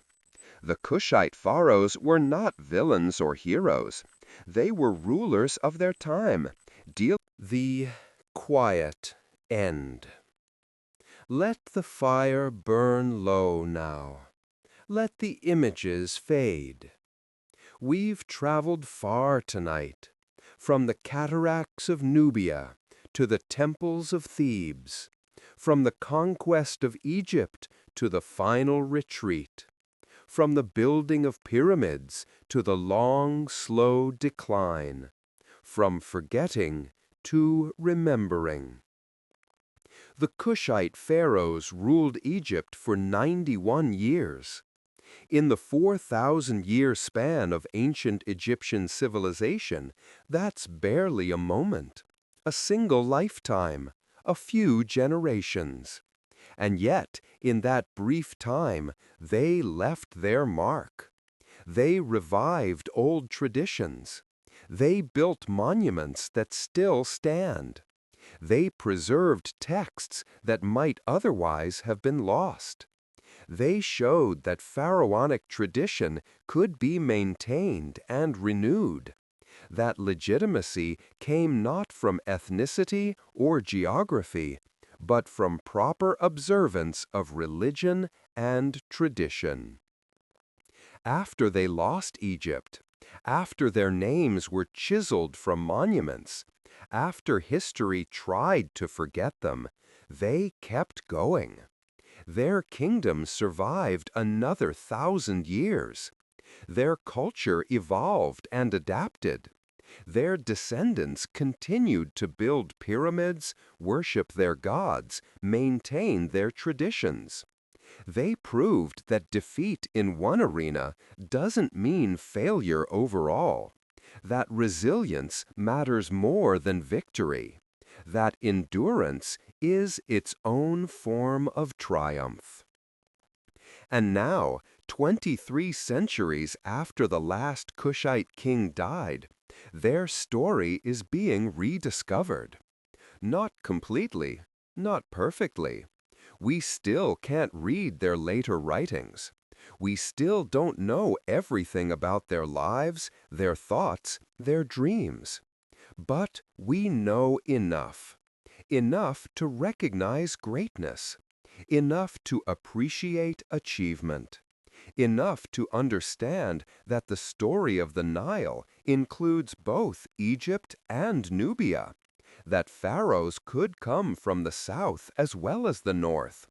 The Kushite pharaohs were not villains or heroes. They were rulers of their time. The quiet end. Let the fire burn low now. Let the images fade. We've traveled far tonight, from the cataracts of Nubia to the temples of Thebes, from the conquest of Egypt to the final retreat, from the building of pyramids to the long, slow decline, from forgetting to remembering. The Kushite pharaohs ruled Egypt for 91 years. In the 4,000-year span of ancient Egyptian civilization, that's barely a moment, a single lifetime, a few generations. And yet, in that brief time, they left their mark. They revived old traditions. They built monuments that still stand. They preserved texts that might otherwise have been lost. They showed that pharaonic tradition could be maintained and renewed. That legitimacy came not from ethnicity or geography, but from proper observance of religion and tradition. After they lost Egypt, after their names were chiseled from monuments, after history tried to forget them, they kept going. Their kingdom survived another 1,000 years. Their culture evolved and adapted. Their descendants continued to build pyramids, worship their gods, maintain their traditions. They proved that defeat in one arena doesn't mean failure overall, that resilience matters more than victory, that endurance is its own form of triumph. And now, 23 centuries after the last Kushite king died, their story is being rediscovered. Not completely, not perfectly. We still can't read their later writings. We still don't know everything about their lives, their thoughts, their dreams. But we know enough. Enough to recognize greatness. Enough to appreciate achievement. Enough to understand that the story of the Nile includes both Egypt and Nubia, that pharaohs could come from the south as well as the north,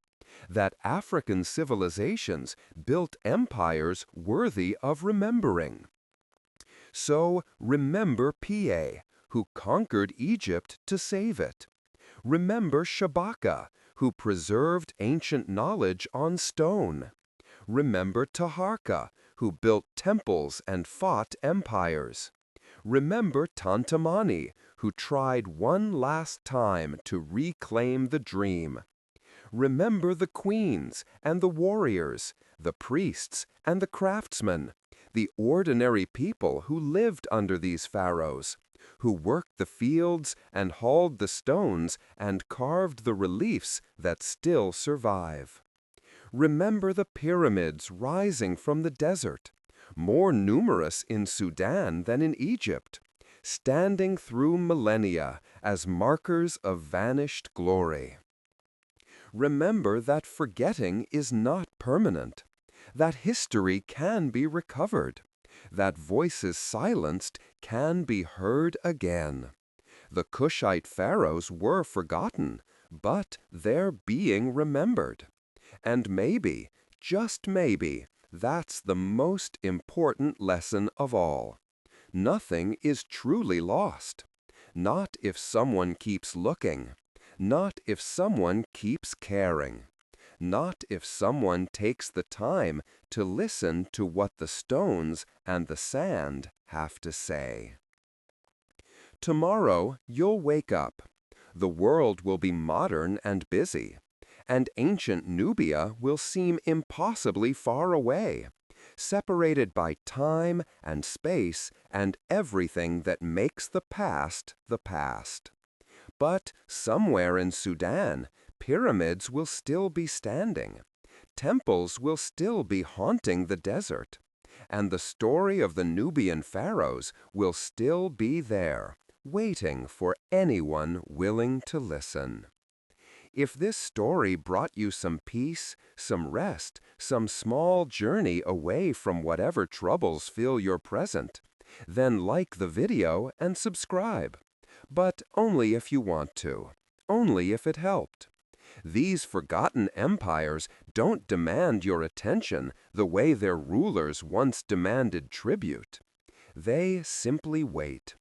that African civilizations built empires worthy of remembering. So remember Piye, who conquered Egypt to save it. Remember Shabaka, who preserved ancient knowledge on stone. Remember Taharka, who built temples and fought empires. Remember Tantamani, who tried one last time to reclaim the dream. Remember the queens and the warriors, the priests and the craftsmen, the ordinary people who lived under these pharaohs, who worked the fields and hauled the stones and carved the reliefs that still survive. Remember the pyramids rising from the desert, more numerous in Sudan than in Egypt, standing through millennia as markers of vanished glory. Remember that forgetting is not permanent, that history can be recovered, that voices silenced can be heard again. The Kushite pharaohs were forgotten, but they're being remembered. And maybe, just maybe, that's the most important lesson of all. Nothing is truly lost. Not if someone keeps looking. Not if someone keeps caring. Not if someone takes the time to listen to what the stones and the sand have to say. Tomorrow you'll wake up. The world will be modern and busy, and ancient Nubia will seem impossibly far away, separated by time and space and everything that makes the past the past. But somewhere in Sudan, pyramids will still be standing, temples will still be haunting the desert, and the story of the Nubian pharaohs will still be there, waiting for anyone willing to listen. If this story brought you some peace, some rest, some small journey away from whatever troubles fill your present, then like the video and subscribe. But only if you want to, only if it helped. These forgotten empires don't demand your attention the way their rulers once demanded tribute. They simply wait,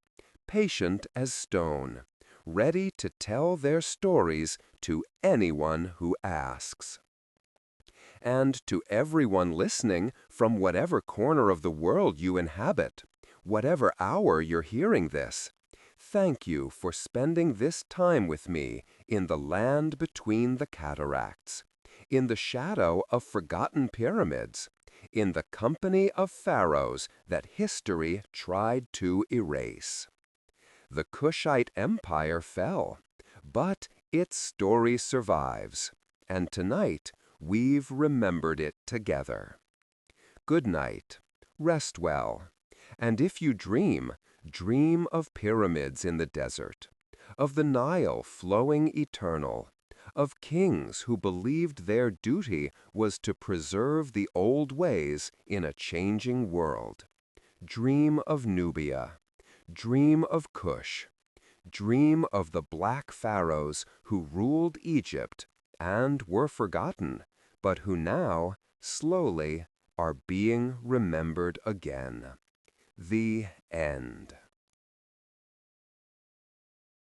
patient as stone, ready to tell their stories to anyone who asks. And to everyone listening from whatever corner of the world you inhabit, whatever hour you're hearing this, Thank you for spending this time with me in the land between the cataracts, in the shadow of forgotten pyramids, in the company of pharaohs that history tried to erase. The Kushite Empire fell, but its story survives, and tonight we've remembered it together. Good night, rest well, and if you dream, dream of pyramids in the desert, of the Nile flowing eternal, of kings who believed their duty was to preserve the old ways in a changing world. Dream of Nubia. Dream of Kush. Dream of the Black Pharaohs who ruled Egypt and were forgotten, but who now, slowly, are being remembered again. The end.